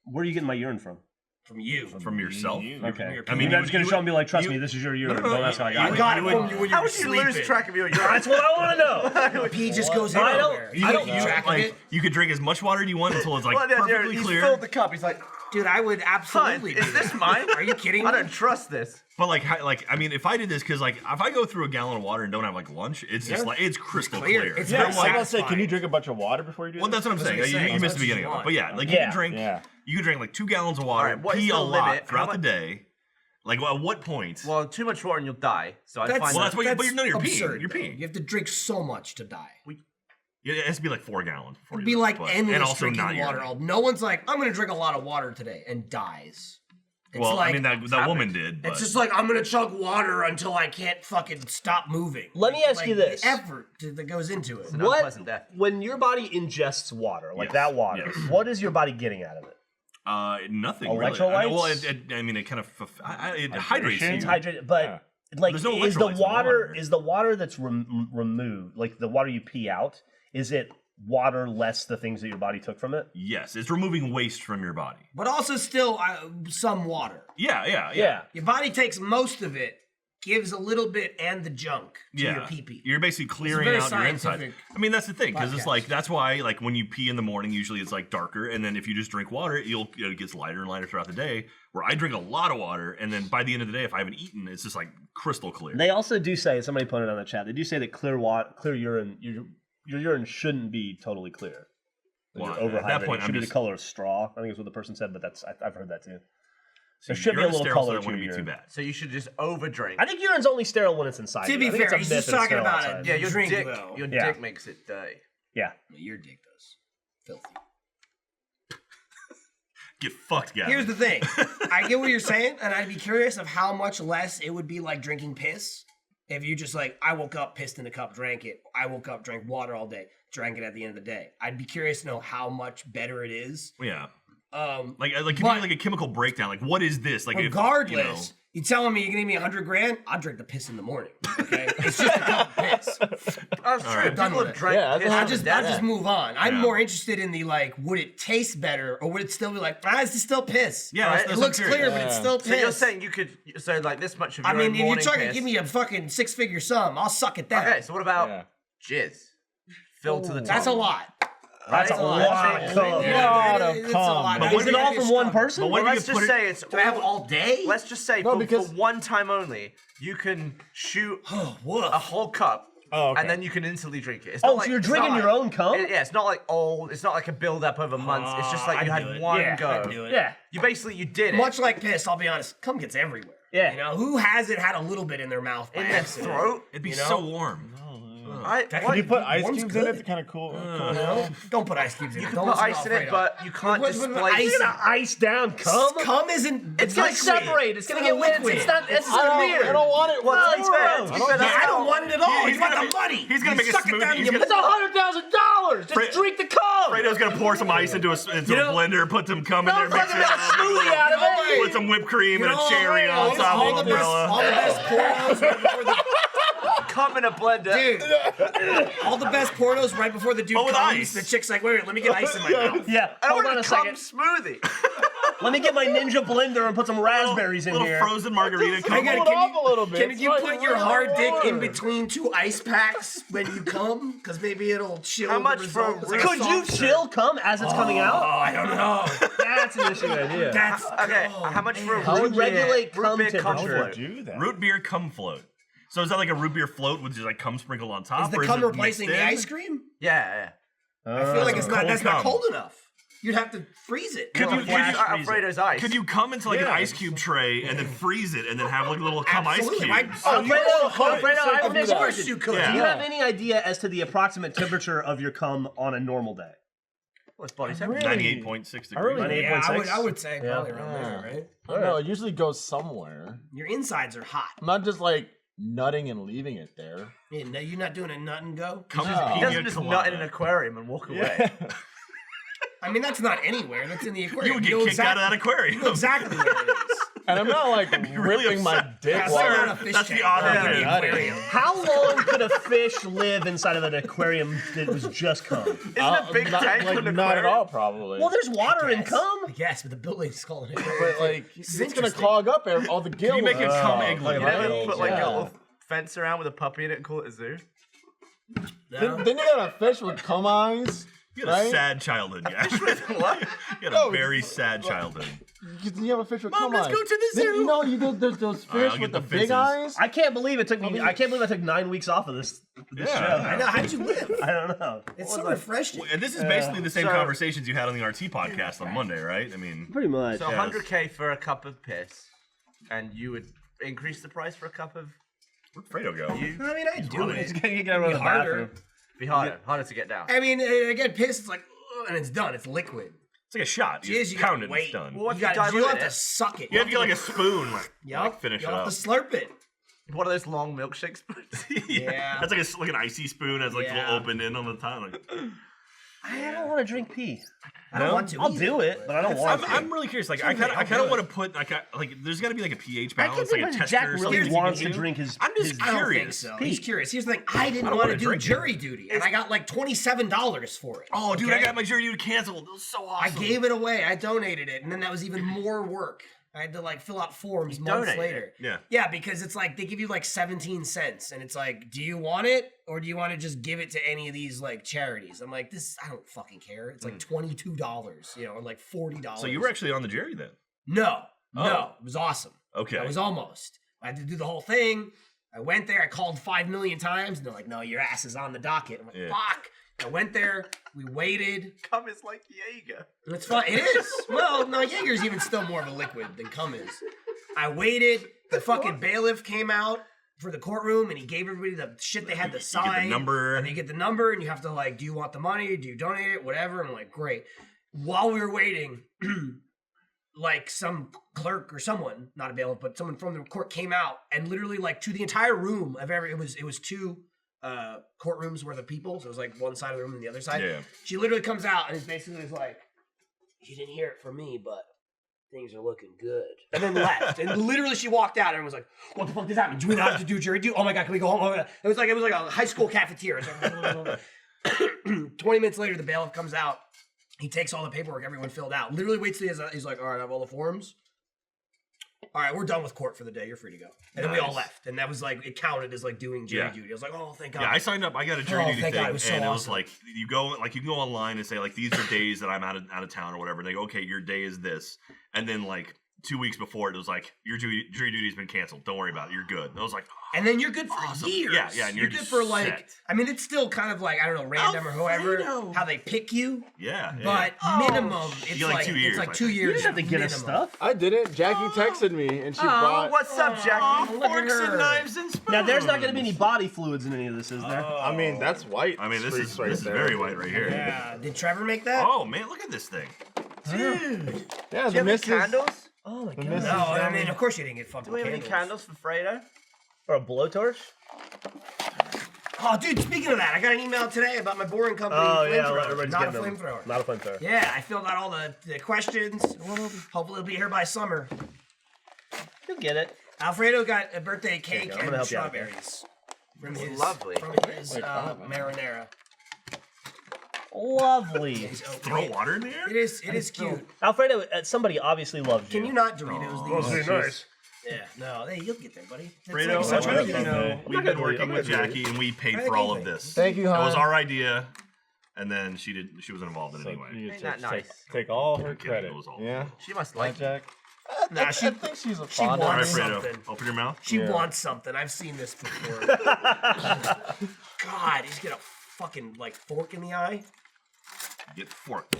Where are you getting my urine from? From you. from yourself. Okay. your I mean, you I'm just gonna would- show and be like, trust you- me, this is your urine. no, Don't ask how I got I it. got it you from would- you when you How were would you sleeping. lose track of your urine? That's what I want to know. Pee just goes I don't- everywhere. You, I don't- you, track of like, it. you could drink as much water as you want until it's like Well, yeah, perfectly he's clear. filled the cup. He's like, Dude, I would absolutely. is do this that. mine? Are you kidding me? I don't trust this. But like I mean, if I did this, because like if I go through a gallon of water and don't have like lunch, it's just Yeah. like it's crystal clear. clear. It's Yeah, very I was gonna say, satisfying. can you drink a bunch of water before you do Well, this? that's what I'm saying. what I'm saying. You missed As the much as beginning you of it. want. But yeah, like Yeah. you can drink. Yeah. You can drink like 2 gallons of water, All right, what pee is a the lot limit? throughout How the day. Like, at what point? Well, too much water and you'll die. So I That's, find Well, that's what you- but that's you're peeing. absurd, You're though. peeing. You have to drink so much to die. Yeah, it has to be like 4 gallons. Before It'd you be die, like but- endless and also drinking not water. urine. No one's like, I'm gonna drink a lot of water today and dies. It's Well, like, I mean that woman did. But it's just like I'm gonna chug water until I can't fucking stop moving. Let me ask you this. The effort that goes into it. an What unpleasant death. when your body ingests water, like Yes, that water, yes. what is your body getting out of it? Nothing. Electrolytes? Really. I mean, it kind of it hydrates you. It's hydrated, but like, There's no is the electrolytes in the water water. is the water that's removed, like the water you pee out, is it water less the things that your body took from it? Yes, it's removing waste from your body. But also still some water. Yeah. Your body takes most of it, gives a little bit and the junk to your pee-pee. You're basically clearing very out your inside. scientific I mean, that's the thing, because it's podcast. like, that's why, like, when you pee in the morning, usually it's like darker, and then if you just drink water, it gets lighter and lighter throughout the day. Where I drink a lot of water, and then by the end of the day, if I haven't eaten, it's just like crystal clear. They also do say, somebody pointed out in the chat, they do say that clear urine, your urine shouldn't be totally clear. Well, You're at that overhydrated. point, It should I'm be just the color of straw. I think is what the person said, but I've heard that too. There See, should be a urine's little sterile, so color that to wouldn't your be too urine. bad. So you should just overdrink. I think urine's only sterile when it's inside. To you. be I think fair, it's he's a just myth that it's talking sterile about outside. Yeah, your drink, dick. though. Your Yeah. dick makes it dirty. Yeah. Your dick does. Filthy. Get fucked, guys. Here's the thing. I get what you're saying, and I'd be curious of how much less it would be like drinking piss. If you just like, I woke up, pissed in a cup, drank it. I woke up, drank water all day, drank it at the end of the day. I'd be curious to know how much better it is. Yeah. Like, Like can you like a chemical breakdown? Like, what is this? Like, regardless, you telling me you're gonna give me $100,000? I'll drink the piss in the morning. Okay, it's just a cup of piss. That's true. right. Done People with have it. drank Yeah, piss that's I on just the I desk. just move on. I'm Yeah. more interested in the like, would it taste better, or would it still be like, is it still piss? Yeah, Right. that's It what I'm looks curious. clear, but it's still piss. So you're saying you could, so like this much of your I mean, own if you're morning trying to piss. give me a fucking 6-figure sum, I'll suck at that. Okay, so what about Yeah. jizz? Filled to the top. That's a lot. That's a Right? lot of cum. It's a cum. lot. But That Is it all maybe a from one struggle. person? But what Well, if let's you just put say it's. Do I have all day? Let's just say No, for because- one time only, you can shoot Woof. a whole cup. Oh, okay. And then you can instantly drink it. It's Oh, not so like, you're it's not drinking like- your own cum? Yeah, it's not like it's not like a build up over months. It's just like I'd you do had it. one Yeah, go. I'd do it. Yeah. You did it. Much like piss, I'll be honest, cum gets everywhere. Yeah. You know, who hasn't had a little bit in their mouth by in their accident? throat. It'd be You know? so warm. Can you put ice Warm's cubes in good. it to kind of cool? No, don't put ice cubes in it. You can Don't put get ice all in it, afraid of but you can't Put displace. ice You're gonna ice down cum? Cum isn't. It's gonna liquid. separate. It's gonna get not liquid. It's not. It's I weird. don't want it. Well, Well, to be fair, gross. to be fair, Yeah, that's I don't not- want it at all. He's You want gonna the money. he's gonna You make a suck it smoothie. down He's your gonna- It's $100,000. Just Fred- drink the cum. Fredo's gonna pour some ice into a blender, put some cum in there, mix fucking it make a smoothie out of it. put some whipped cream You and a know, cherry on all top of the the best, umbrella. all the best pornos right before the Come in a blender. dude. All the best pornos right before the dude But with comes. ice. The chick's like, wait, let me get ice in my mouth. Yeah. I don't Hold on want a a cum second. smoothie. Let me get my Ninja blender and put some raspberries in little here. frozen margarita I cum. gotta- Pull it off a little bit. Can It's you like put a your real hard dick in water. between 2 ice packs when you come? Because maybe it'll chill. How the much for result. a It's like Could you soft chill cum as it's coming Oh, out? I don't know. That's an interesting idea. That's Okay, how much for a How would root beer- regulate root cum beer cum temperature? float? Do that. Root beer cum float. So is that like a root beer float with just like cum sprinkled on top? Is the or cum it replacing mixed the in? ice cream? Yeah, I feel like it's not. cold That's not cum. cold enough. You'd have to freeze it. Could yeah. you- flash freeze it. Alfredo's ice. Could you come into like an Yeah. ice cube tray and then freeze it and then have like little cum ice Absolutely. cubes? Alfredo, Alfredo, I have Of next course question. you could. Yeah. Do you have any idea as to the approximate temperature of your cum on a normal day? What's body temperature? Really? 98.6 degrees. really- Yeah, 98.6? I would say probably Yeah. around there, right? I don't know. It usually goes somewhere. Your insides are hot. I'm not just like nutting and leaving it there. Yeah, no, you're not doing a nut and go. Cum is No. He pina doesn't just colada. nut in an aquarium and walk away. I mean, that's not anywhere. That's in the aquarium. You would get know kicked out of that aquarium. You know exactly where it is. And I'm not like really ripping my upset. dick Yeah, while sir. I'm a fish That's the tank. odd Yeah, thing. the aquarium. How long could a fish live inside of an aquarium that was just cum? Isn't a big not, tank like, an aquarium? not at all, probably. Well, there's water in Yes. cum. Yes, but the building's called an but aquarium. like This is it's gonna interesting. clog up all the gills. you make a cum igloo? You never put like Yeah. a little fence around with a puppy in it and call it a zoo? No? Then you got a fish with cum eyes. You had a Right? sad childhood, yeah. What? You had No, a very sad childhood. You have a fish with Mom, cum let's eyes. go to the Then, zoo. you know, you go there's those All right, I'll fish get with the the big fences. eyes. I can't believe it took me. I can't believe I took 9 weeks off of this Yeah. show. I know. How'd you live? I don't know. It's so refreshing. And this is basically the same So- conversations you had on the RT podcast on Monday, right? I mean, Pretty much. So 100K for a cup of piss, and you would increase the price for a cup of where'd Fredo go? you? I mean, I'd do It's it. gonna get out of the harder. bathroom. Be harder to get down. I mean, again, piss, it's like, ugh, and it's done. It's liquid. It's like a shot. You Jizz, just you pound gotta it and wait. it's done. Well, what You if you you'll have dilute to it? suck it. You have to get like a spoon, Yup. like finish it You'll up. have to slurp it. One of those long milkshake spoons. Yeah. That's like like an icy spoon has like a Yeah. little open end on the top. Like, I don't want to drink pee. I don't want to. I'll either, do it, but I don't want to. I'm really curious. Like, I kind of want to put like there's got to be like a pH I balance, can't like a believe tester Jack or really something. wants you to can drink his. I'm just his- I don't think curious. so. He's curious. Here's the thing. I didn't don't want to wanna do drink it. jury duty, and I got like $27 for it. Oh, dude, okay? I got my jury duty canceled. It was so I awesome. gave it away. I donated it, and then that was even more work. I had to like fill out forms months donated later. Yeah. Yeah, because it's like they give you like 17 cents, and it's like, do you want it or do you want to just give it to any of these like charities? I'm like, this. I don't fucking care. It's like $22, or like $40. So you were actually on the jury then? No, Oh. no, it was awesome. Okay. I was almost. I had to do the whole thing. I went there. I called 5 million times, and they're like, no, your ass is on the docket. I'm like, Yeah. fuck. I went there. We waited. Cum is like Jaeger. It's fine. It is. Well, no, Jaeger's even still more of a liquid than cum is. I waited. The fucking bailiff came out for the courtroom, and he gave everybody the shit they had to You sign. get the number. And you get the number, and you have to like, do you want the money? Do you donate it? Whatever. And I'm like, great. While we were waiting, like some clerk or someone, not a bailiff, but someone from the court came out and literally like to the entire room of it was two courtrooms worth of people, so it was like one side of the room and the other side. Yeah. She literally comes out and is basically like, you didn't hear it from me, but things are looking good. And then left. And literally she walked out and was like, what the fuck does that mean? Do we not have to do jury duty? Oh my god, can we go home? Oh my god. It was like a high school cafeteria. 20 minutes later, the bailiff comes out. He takes all the paperwork everyone filled out. Literally waits till he's like, all right, I have all the forms. All right, we're done with court for the day. You're free to go. And then we all Nice. left. And that was like, it counted as like doing jury Yeah. duty. I was like, oh, thank God. Yeah, I signed up. I got a jury Oh, duty thank thing, God, it was so and it was awesome. like you can go online and say like these are days that I'm out of town or whatever. And they go, okay, your day is this, and then like 2 weeks before it was like your jury duty's been canceled. Don't worry about it. You're good. And I was like, And then you're good for Awesome. years. Yeah, and you're you're good for like, set. I mean, it's still kind of like, I don't know, random or whoever, Alfredo. how they pick you. yeah. But minimum, it's You get, like, like 2 years, It's like I 2 think. years. You didn't have to get minimum. us stuff. I didn't. Jackie texted me and she Oh, brought. what's up, Jackie? Look at her. and spoons. Now, there's not going to be any body fluids in any of this, is there? I mean, that's white. I mean, this streaks is right this is there. very white right here. Yeah. Did Trevor make that? Oh man, look at this thing. Yeah, Do the you have any missus. candles? Oh my The god. missus. No, I mean, of course you didn't get fucking Do we have any candles for Fredo? Or a blowtorch? Oh, dude, speaking of that, I got an email today about my boring company Oh yeah, flamethrower. everybody's Not a getting them. flamethrower. Not a flamethrower. Yeah, I filled out all the questions. Hopefully it'll be here by summer. You'll get it. Alfredo got a birthday cake you go. I'm gonna and help you out, okay? strawberries. From his, Lovely. From his marinara. Lovely. Throw water in the air. It is cute. Alfredo, somebody obviously loves you. Can you not Doritos these? nice. Yeah, no, hey, you'll get there, buddy. That's Fredo, like such I a, like you that. know, We've been working with Jackie, and we paid I for all of think- this. Thank you, It hon. was our idea, and then she was involved in it anyway. You Ain't that just nice? take all her kidding, credit. it was all- Yeah, She must like like Jack. Nah, I think she's a she fond All right, wants of Fredo, something. open your mouth. She Yeah. wants something. I've seen this before. God, he's got a fucking like fork in the eye. Get forked.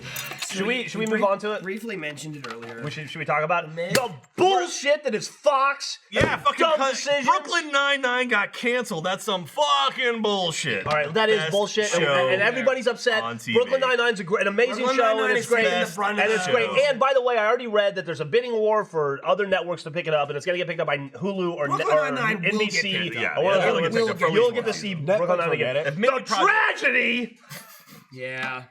Should we move on to it? Briefly mentioned it earlier. Should we talk about Mick? the bullshit that is Fox? Yeah, fucking dumb cut- decisions? Brooklyn Nine-Nine got canceled. That's some fucking bullshit. All right, that is Best bullshit, and, show and everybody's upset. on TV. Brooklyn Nine-Nine's an amazing Brooklyn show, Nine-Nine and it's is great, taking the brunt of and it's the great. show. And by the way, I already read that there's a bidding war for other networks to pick it up, and it's going to get picked up by Hulu or, Brooklyn or Nine-Nine will get NBC. picked up. or one of Yeah, the it'll other get picked ones. up for You'll at get to least see one. Brooklyn Netflix will Nine-Nine get again. it. The tragedy, Yeah.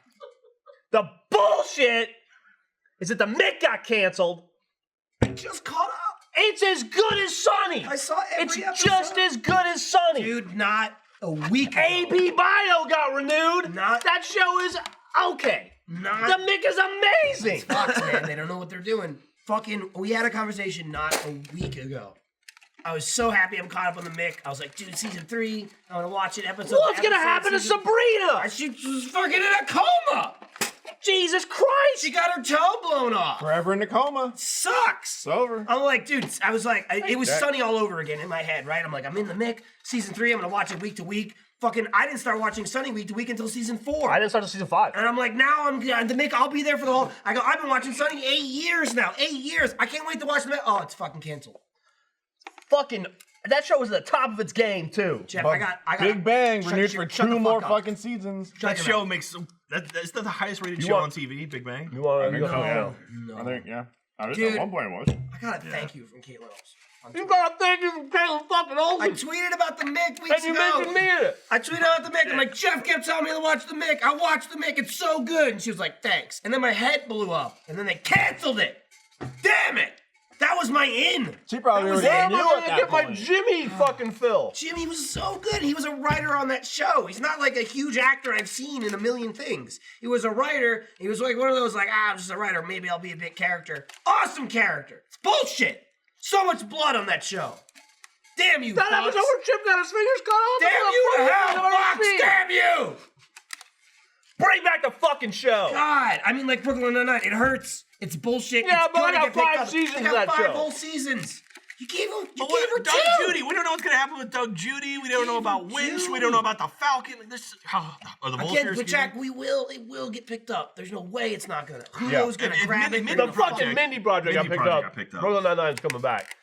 the bullshit, is that the Mick got canceled. I just caught up. It's as good as Sunny. I saw every It's episode. just as good as Sunny. Dude, not a week ago. AP Bio got renewed. Not- That show is okay. Not The Mick is amazing. Fox, man. They don't know what they're doing. Fucking, we had a conversation not a week ago. I was so happy I'm caught up on the Mick. I was like, dude, season 3, I want to watch it episode What's by gonna episode, happen to season- Sabrina? She was fucking in a coma. Jesus Christ! She got her toe blown off. forever in a coma. Sucks. It's over. I'm like, dude, I was like, it was Sunny all over again in my head, right? I'm like, I'm in the Mick. Season 3, I'm going to watch it week to week. Fucking, I didn't start watching Sunny week to week until season 4. I didn't start till season 5. And I'm like, now I'm the Mick. I'll be there for the whole. I go. I've been watching Sunny 8 years now. 8 years. I can't wait to watch the Mick. Oh, it's fucking canceled. Fucking, that show was at the top of its game too. Jeff, But I got Big Bang shut- renewed shut- for shut the 2 more fuck up. fucking seasons. Shut That your show mouth. makes that's the highest rated You show want- on TV. Big Bang. You want to think go? so, yeah. No. I think, yeah. I Dude. at one point it was. I got a thank you from Kate Reynolds. You gotta thank you for Caitlin fucking I Olsen. tweeted about the Mick weeks And you ago. mentioned me in it. I tweeted about the Mick. I'm like, Jeff kept telling me to watch the Mick. I watched the Mick. It's so good. And she was like, thanks. And then my head blew up. And then they canceled it. Damn it. That was my in. She probably was already it. knew Where at that get my Jimmy fucking fill. Jimmy was so good. He was a writer on that show. He's not like a huge actor I've seen in a million things. He was a writer. He was like one of those like, I'm just a writer. Maybe I'll be a big character. Awesome character. It's bullshit. So much blood on that show. Damn you, That Fox. episode where Chip got his fingers cut off. Damn you to hell, Fox. Damn you. Bring back the fucking show. God, I mean, like Brooklyn Nine-Nine, it hurts. It's bullshit. Yeah, it's but I gonna got get picked 5 up. seasons I of got that 5 show. whole seasons. You gave her But two. Doug Judy, we don't know what's gonna happen with Doug Judy. We don't know about Winch. We don't know about the Falcon. Like, this, or the Vulture. Again, but excuse Jack, me. it will get picked up. There's no way it's not gonna. Who Yeah. knows gonna And grab it? Mindy The Project. fucking Mindy Project Mindy got Project got picked picked up. up. Brooklyn Nine-Nine's coming back.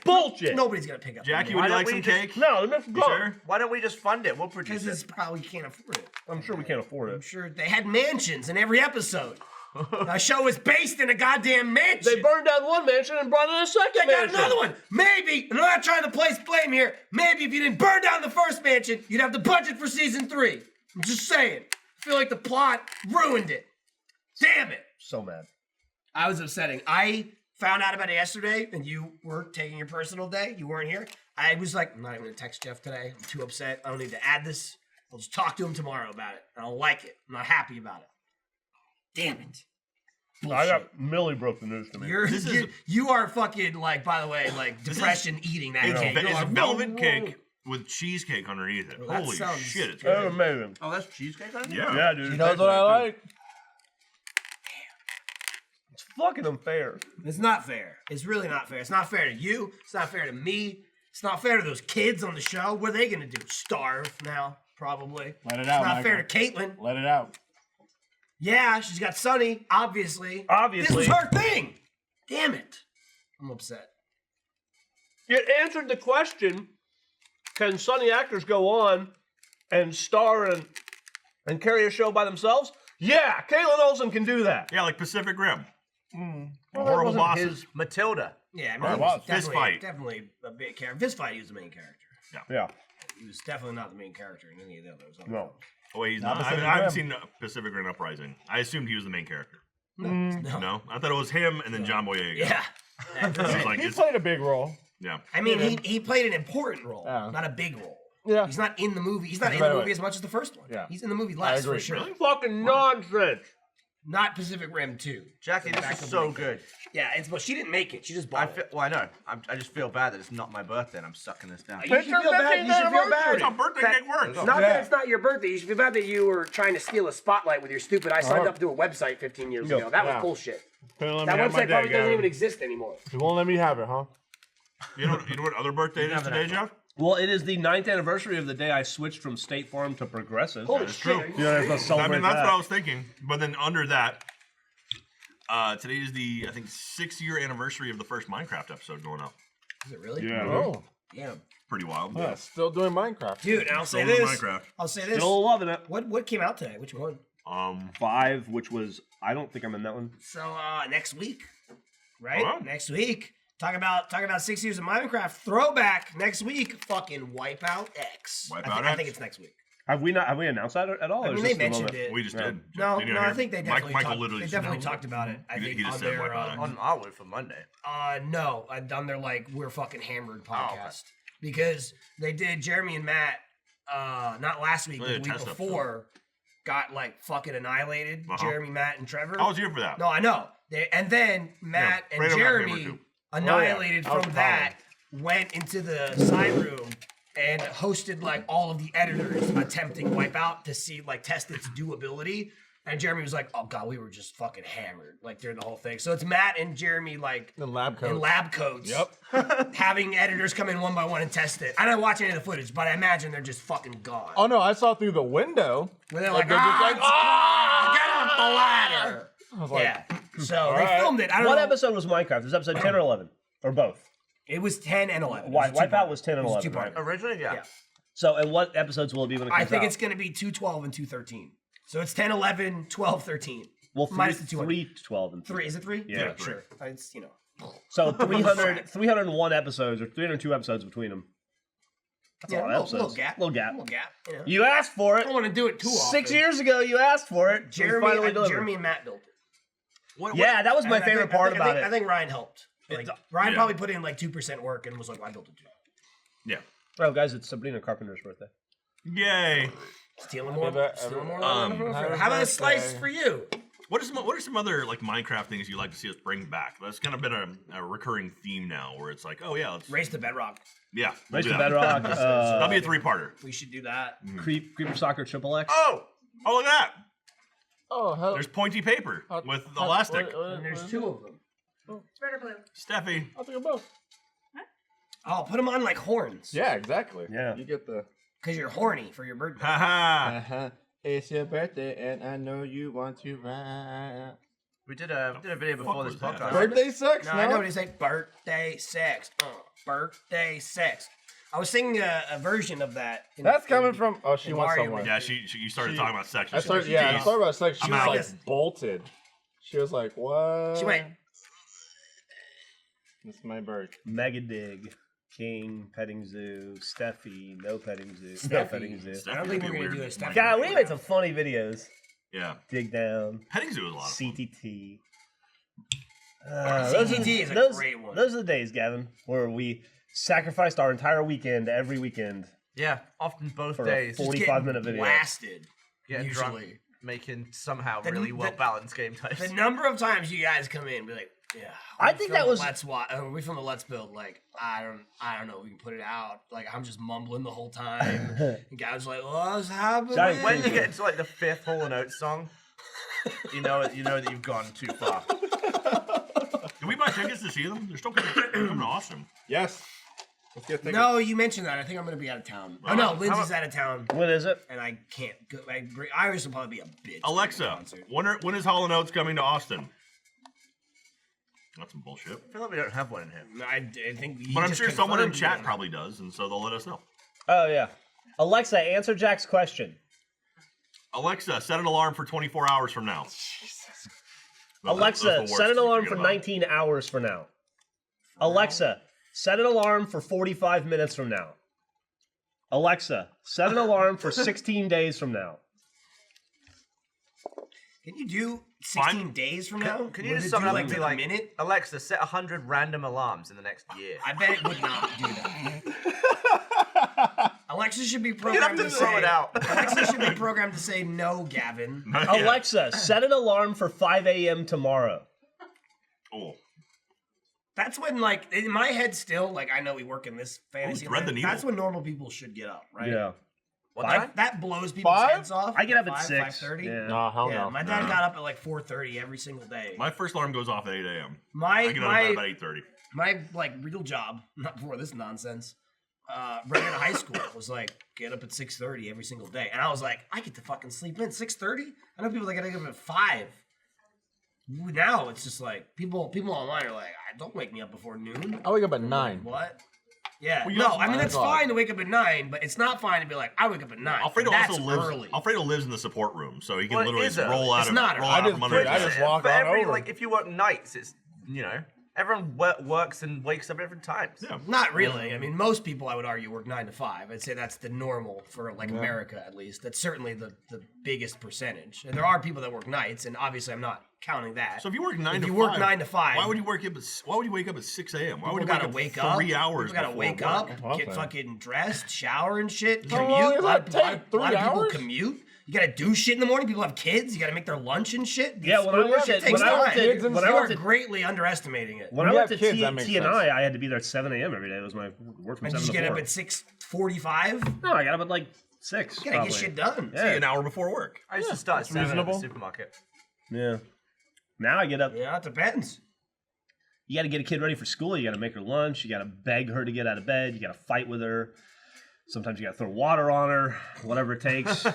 Bullshit. Nobody's gonna pick up. Jackie, Why would you don't like we some just- cake? No, let's You go. sure? Why don't we just fund it? We'll Because produce it's it. probably can't afford it. I'm sure we can't afford I'm it. sure they had mansions in every episode. The show was based in a goddamn mansion. They burned down one mansion and brought in a second They got mansion. another one. Maybe, and I'm not trying to place blame here, maybe if you didn't burn down the first mansion, you'd have the budget for season 3. I'm just saying. I feel like the plot ruined it. Damn it. So mad. I was upsetting. I found out about it yesterday, and you were taking your personal day. You weren't here. I was like, I'm not even going to text Jeff today. I'm too upset. I don't need to add this. I'll just talk to him tomorrow about it. I don't like it. I'm not happy about it. Damn it. I got Millie broke the news to me. You are fucking like, by the way, like depression eating that cake. You're It's like, velvet cake with cheesecake underneath it. Well, that Holy sounds shit, it's That's good. amazing. Oh, that's cheesecake on it? Yeah. Yeah, dude. She knows what I like. It's fucking unfair. It's not fair. It's really not fair. It's not fair to you. It's not fair to me. It's not fair to those kids on the show. What are they gonna do? Starve now, probably. Let it out, It's not fair to Michael. Caitlin. Let it out. Yeah, she's got Sonny, obviously. Obviously. This was her thing. Damn it. I'm upset. It answered the question, can Sunny actors go on and star and carry a show by themselves? Yeah, Caitlin Olsen can do that. Yeah, like Pacific Rim. Well, that Horrible wasn't bosses. Matilda. Yeah, I mean, Well, he it was was. Fist fight. definitely a big character. Fist fight, he was the main character. Yeah. He was definitely not the main character in any of the others. No. Oh, wait, he's Not not. Pacific I haven't Rim. seen Pacific Rim Uprising. I assumed he was the main character. No. No, I thought it was him and then John Boyega. Yeah. I was like, He it's- played a big role. yeah. I mean, he played an important role, Yeah. not a big role. Yeah. He's not in the movie. He's not in Right, the right. movie as much as the first one. Yeah. He's in the movie less agree. for sure. Really? Fucking nonsense. Not Pacific Rim 2. Jackie, this Back is to so Blake. good. Yeah, but she didn't make it. She just I bought feel, it. well, I know. I just feel bad that it's not my birthday and I'm sucking this down. You should feel bad. You should feel bad. It's a birthday cake works. Not that it's not your birthday. You should feel bad that you were trying to steal a spotlight with your stupid. I signed up to a website 15 years ago. That was Yeah. bullshit. Couldn't let That me have my website day, probably doesn't Gavin. even exist anymore. You won't let me have it, huh? You know what other birthday it is today, Jeff? Well, it is the 9th anniversary of the day I switched from State Farm to Progressive. Holy is shit! true. Are you Yeah, there's no serious? I celebrate mean, that's that. what I was thinking. But then under that, today is the, I think, 6-year anniversary of the first Minecraft episode going up. Is it really? Yeah. Oh, Yeah. Pretty wild. yeah, still doing Minecraft. Dude, and I'll say Still in this. Minecraft. I'll say this. Still loving it. What came out today? Which one? 5, which was, I don't think I'm in that one. So next week, right? Huh? Next week. Talk about 6 years of Minecraft throwback next week. Fucking Wipeout X. Wipeout I think X? it's next week. Have we announced that at all? I or mean, is they this the mentioned moment? it. We just Yeah. did. No, Did you no, hear I think they Mike- definitely Michael talked. literally They said definitely no. talked about it. I He think just on said their Wipeout X. On Artwood for Monday. no, on their like we're fucking hammered podcast okay. because they did Jeremy and Matt not last week, Oh, but yeah, the week test episode. before got like fucking annihilated. Uh-huh. Jeremy, Matt, and Trevor. I was here for that. No, I know. And then Matt Yeah, and Fredo got Jeremy hammered, too. annihilated Oh, yeah. That was from the that, went into the side room and hosted like all of the editors attempting Wipeout to see like test its doability. And Jeremy was like, "Oh god, we were just fucking hammered like during the whole thing." So it's Matt and Jeremy like In lab coats. in lab coats, Yep. having editors come in one by one and test it. I don't watch any of the footage, but I imagine they're just fucking gone. Oh no, I saw through the window. Where they're like, they're just like, get off the ladder. I was like, Yeah. So they right. filmed it. I don't What know. episode was Minecraft? Was episode 10 or 11? Or both? It was 10 and 11. Wipeout was 10 and It was 11, two-part. right? Originally, yeah. Yeah. So, and what episodes will it be when it comes I think out? it's going to be 212 and 213. So it's 10, 11, 12, 13. Well, minus 3, the 200. 3, 12, and 3. Is it 3? Yeah, sure. It's, you know. So 301 episodes or 302 episodes between them. That's a lot of episodes. Little gap. Little gap. You know. You asked for I it. don't want to do it too often. 6 years ago, you asked for it. Jeremy and Matt built it. Yeah, that was my And favorite part about it. I think Ryan helped. Like, Ryan probably put in like 2% work and was like, I built it too. Yeah. Oh, guys, it's Sabrina Carpenter's birthday. Yay. Stealing more. How about a slice for you? What are some other like Minecraft things you'd like to see us bring back? That's kind of been a recurring theme now, where it's like, oh yeah, let's Race to Bedrock. yeah, Race we'll to do that. Bedrock. That'll be a 3-parter. We should do that. Creeper Soccer Triple X. Oh, look at that! Oh, hell. There's pointy paper with elastic. And there's 2 of them. It's red or blue. Steffi, I'll take them both. Oh, put them on like horns. Yeah, exactly. Yeah. You get the. Because you're horny for your birthday. haha. It's your birthday, and I know you want to ride. We did a video before this was that? podcast. Birthday sex? No, I know what he's saying. Birthday sex. Birthday sex. I was singing a version of that. That's coming from. Oh, she in wants Mario someone. Yeah, you started talking about sex. I started. Yeah, I Jeez. thought about sex. She I'm was out. like bolted. She was like, "What?" She went. It's my bird. Mega Dig. King, Petting Zoo, Steffi, no Petting Zoo, no Petting Zoo. I don't think we're going to do a Steffi. God, we made some funny videos. Yeah. Dig Down, Petting Zoo was a lot of fun. CTT. CTT is a great one. Those are the days, Gavin, where we sacrificed our entire weekend every weekend Yeah, often both for days. a 45-minute video. Blasted. Getting usually. drunk, making somehow The- really the- well balanced game types. The number of times you guys come in and be like, yeah. I we think filmed that was- the Let's watch. We filmed the Let's Build. Like, I don't know. We can put it out. Like, I'm just mumbling the whole time. The guy was like, what's happening? Sorry, When you get into like the 5th Hall and Oates song, you know that you've gone too far. Can we buy tickets to see them? They're still coming to Austin. Yes. Let's get tickets. No, you mentioned that. I think I'm going to be out of town. Oh, no. Lindsay's out of town. When is it? And I can't go. Iris will probably be a bitch. Alexa, when is Hall & Oates coming to Austin? That's some bullshit. I feel like we don't have one in here. I think. But I'm sure someone in confirmed chat one. probably does, and so they'll let us know. Oh, yeah. Alexa, answer Jack's question. Alexa, set an alarm for 24 hours from now. Well, that's Alexa, the set worst an alarm to for forget about. 19 hours from now. Alexa, set an alarm for 45 minutes from now. Alexa, set an alarm for 16 days from now. Can you do 16 Fine. days from now? Can you Would just it sum do, it up like and be to like, the minute? Alexa, set 100 random alarms in the next year? I bet it would not do that. Alexa should be You'd have programmed to to throw say. it out. Alexa should be programmed to say no, Gavin. Yeah. Alexa, set an alarm for 5 a.m. tomorrow. Oh. That's when, like, in my head, still, like, I know we work in this fantasy thread the land. needle. That's when normal people should get up, right? Yeah. What Five? time? That blows people's 5? heads off. I get up at 5, 6. 5:30. Yeah. No, hell Yeah, no. my dad got up at like 4:30 every single day. My first alarm goes off at 8 a.m. My I get out of bed about 8:30. my like real job, not before this nonsense, right out of high school, was like get up at 6:30 every single day, and I was like, I get to fucking sleep in 6:30. I know people that gotta get up at 5. Now it's just like people online are like, don't wake me up before noon. I wake up at 9. What? Yeah, Well, you no, also- I mean 9 it's o'clock. fine to wake up at 9, but it's not fine to be like, I wake up at 9. Alfredo That's also lives. early. Alfredo lives in the support room, so he can Well, it literally is just early. roll out It's of not roll early. out I from just under. I just walk For on every, over. like, if you work nights, it's, you know, everyone works and wakes up at different times. Yeah. Not really. I mean, most people, I would argue, work 9 to 5. I'd say that's the normal for like America, at least. That's certainly the biggest percentage. And there are people that work nights, and obviously, I'm not counting that. So if you work 9 If to you 5, work 9 to 5, why would you wake up? Why would you wake up at 6 a.m.? Why would people you gotta wake wake up up. 3 hours? People gotta before wake work? up, That's get awesome. fucking dressed, shower and shit. How Commute. long A does lot that of take? a lot of 3 people hours? commute. You gotta do shit in the morning. People have kids. You gotta make their lunch and shit. Yeah, when I worked Shit at takes when I worked time. kids and at when I You are worked at greatly underestimating it. when When I you worked have at kids, that makes T and sense. I had to be there at 7 a.m. every day. It was my work from And 7 you to get 4. up at 6:45. No, I got up at like 6. You gotta probably. get shit done. Yeah. An hour before work. I used to start at 7 at the reasonable. supermarket. Yeah. Now I get up. Yeah, it depends. You got to get a kid ready for school. You got to make her lunch. You got to beg her to get out of bed. You got to fight with her. Sometimes you got to throw water on her. Whatever it takes.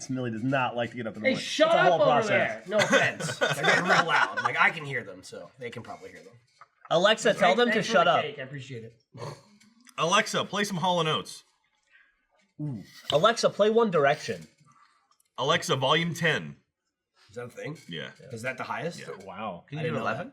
Millie does not like to get up in the Hey, morning. shut It's a up whole over process. there. No offense. They're getting real loud. Like, I can hear them, so they can probably hear them. Alexa, tell them to Thanks for shut the up. cake. I appreciate it. Alexa, play some Hall & Oates. Alexa, play One Direction. Alexa, volume 10. Is that a thing? Yeah. Is that the highest? Wow. Can I you do didn't know 11?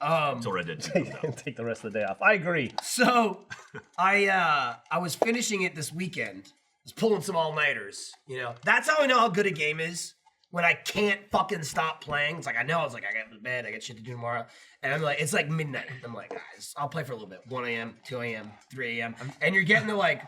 Until Red Dead 2 comes out. Take the rest of the day off. I agree. So I was finishing it this weekend. I was pulling some all-nighters, you know. That's how I know how good a game is. When I can't fucking stop playing. It's like I got to bed, I got shit to do tomorrow. And I'm like, it's like midnight. I'm like, guys, I'll play for a little bit. 1 a.m., 2 a.m., 3 a.m. And you're getting to like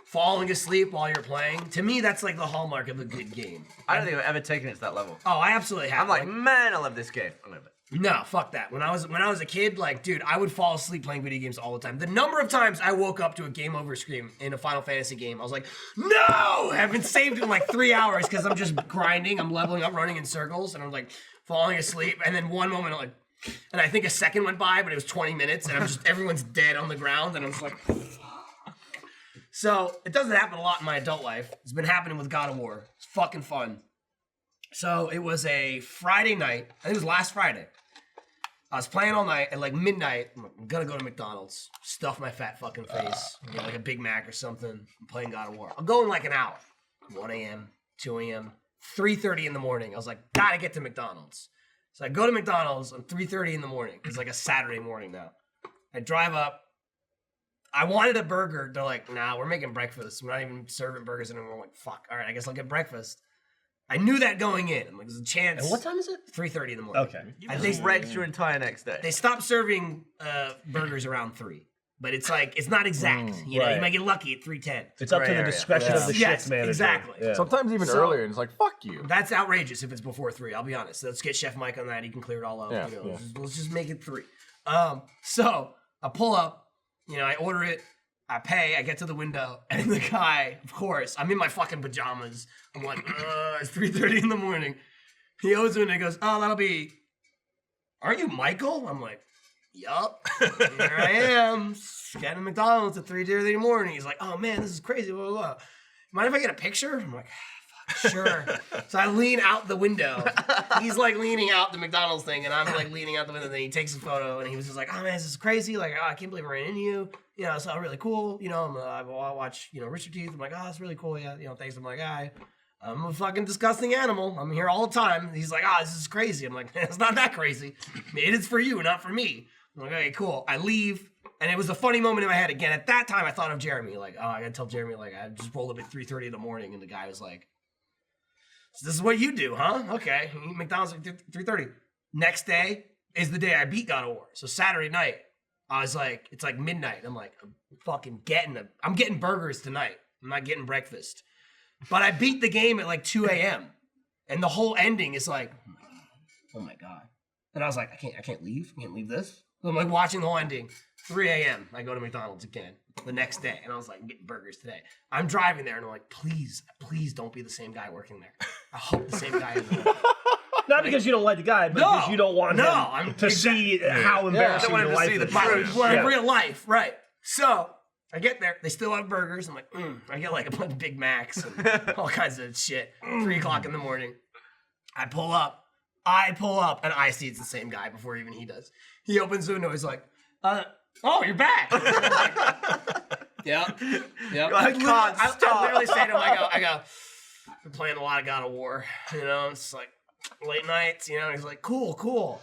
falling asleep while you're playing. To me, that's like the hallmark of a good game. I don't think I've ever taken it to that level. Oh, I absolutely have. I'm like, man, I love this game. I love it. No, fuck that. When I was a kid, like, dude, I would fall asleep playing video games all the time. The number of times I woke up to a game over scream in a Final Fantasy game, I was like, no! I've been saved in like 3 hours because I'm just grinding, I'm leveling up, running in circles, and I'm like falling asleep. And then one moment, like, and I think a second went by, but it was 20 minutes, and everyone's dead on the ground, and I'm just like, so it doesn't happen a lot in my adult life. It's been happening with God of War. It's fucking fun. So it was a Friday night. I think it was last Friday. I was playing all night. At like midnight, I'm gonna go to McDonald's, stuff my fat fucking face, get like a Big Mac or something. I'm playing God of War. I'll go in like an hour. 1 a.m., 2 a.m., 3:30 in the morning. I was like, gotta get to McDonald's. So I go to McDonald's on 3:30 in the morning. It's like a Saturday morning now. I drive up. I wanted a burger. They're like, nah, we're making breakfast. We're not even serving burgers anymore. I'm like, fuck. All right, I guess I'll get breakfast. I knew that going in. I'm like, there's a chance. And what time is it? 3:30 in the morning. Okay. You just wrecked your entire next day. They stopped serving burgers around 3. But it's like, it's not exact. You know, right. you might get lucky at 3:10. It's up to the area. discretion of the Yes, shift manager. exactly. Yeah. Sometimes even earlier, and it's like, fuck you. That's outrageous if it's before 3, I'll be honest. Let's get Chef Mike on that. He can clear it all up. Yeah, You know, yeah. let's just make it 3. So I pull up, you know, I order it. I pay, I get to the window, and the guy, of course, I'm in my fucking pajamas. I'm like, it's 3:30 in the morning. He opens it and he goes, oh, that'll be, aren't you Michael? I'm like, yup. Here I am, getting McDonald's at 3:30 in the morning. He's like, oh man, this is crazy, blah, blah, blah. Mind if I get a picture? I'm like, fuck, sure. So I lean out the window. He's like leaning out the McDonald's thing, and I'm like leaning out the window. Then he takes a photo, and he was just like, "Oh man, this is crazy! Like, oh, I can't believe I ran into you. You know, it's all really cool. You know, I watch, you know, Richard Teeth. I'm like, oh, that's really cool. Yeah, you know, thanks. I'm like, I'm a fucking disgusting animal. I'm here all the time. He's like, this is crazy. I'm like, it's not that crazy. It is for you, not for me. I'm like, okay, cool. I leave. And it was a funny moment in my head. Again, at that time, I thought of Jeremy. Like, oh, I gotta tell Jeremy, like, I just rolled up at 3:30 in the morning, and the guy was like, so this is what you do, huh? Okay. You eat McDonald's at 3:30. Next day is the day I beat God of War. So Saturday night, I was like, it's like midnight. I'm like, I'm getting burgers tonight. I'm not getting breakfast. But I beat the game at like 2 a.m. And the whole ending is like, oh my God. And I was like, I can't leave. I can't leave this. So I'm like watching the whole ending. 3 a.m. I go to McDonald's again the next day. And I was like, I'm getting burgers today. I'm driving there and I'm like, please don't be the same guy working there. I hope the same guy is there. Not because you don't like the guy, but because you don't want him to see how embarrassing I don't your want life him to is. see the truth. Like real life, right. So I get there. They still have burgers. I'm like, I get like a bunch of Big Macs and all kinds of shit. 3 o'clock in the morning. I pull up, and I see it's the same guy before even he does. He opens the window. He's like, oh, you're back. Yep. I can't stop. I literally say to him, I go, been playing a lot of God of War. You know, it's like late nights, you know. He's like, cool.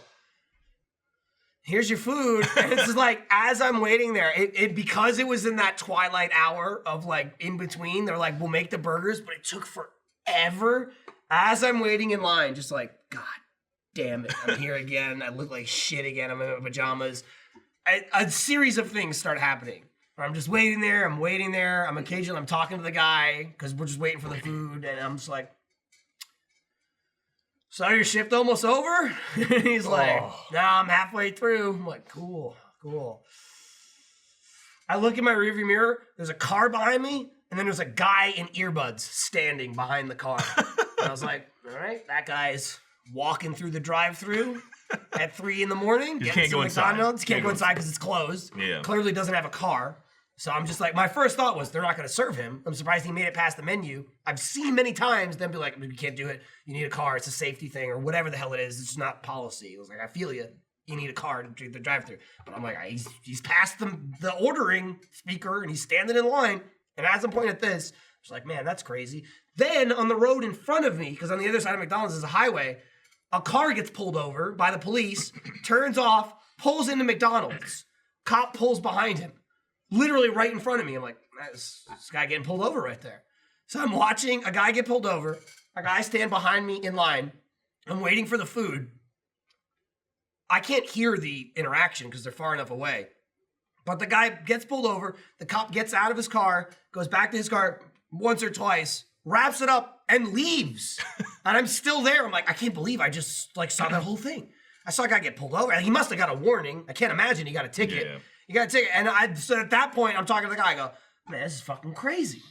Here's your food. And it's just like, as I'm waiting there, it because it was in that twilight hour of like in between, they're like, we'll make the burgers, but it took forever. As I'm waiting in line, just like, God damn it, I'm here again. I look like shit again. I'm in my pajamas. A series of things start happening. I'm just waiting there. I'm talking to the guy because we're just waiting for the food. And I'm just like, so your shift almost over? And he's like, no, I'm halfway through. I'm like, cool. I look in my rearview mirror. There's a car behind me. And then there's a guy in earbuds standing behind the car. And I was like, all right, that guy's walking through the drive-thru at 3 in the morning. You can't go inside. McDonald's. Can't go inside because it's closed. Yeah. Clearly doesn't have a car. So I'm just like, my first thought was they're not going to serve him. I'm surprised he made it past the menu. I've seen many times them be like, we can't do it. You need a car. It's a safety thing or whatever the hell it is. It's just not policy. It was like, I feel you. You need a car to do the drive-thru. But I'm like, he's past the ordering speaker and he's standing in line. And as I'm pointing at this, I was like, man, that's crazy. Then on the road in front of me, because on the other side of McDonald's is a highway, a car gets pulled over by the police, turns off, pulls into McDonald's. Cop pulls behind him, literally right in front of me. I'm like, this guy getting pulled over right there. So I'm watching a guy get pulled over. A guy stand behind me in line. I'm waiting for the food. I can't hear the interaction because they're far enough away. But the guy gets pulled over. The cop gets out of his car, goes back to his car once or twice, wraps it up, and leaves. And I'm still there. I'm like, I can't believe I just saw that whole thing. I saw a guy get pulled over. He must have got a warning. I can't imagine he got a ticket. Yeah. You got a ticket. And so at that point, I'm talking to the guy. I go, man, this is fucking crazy.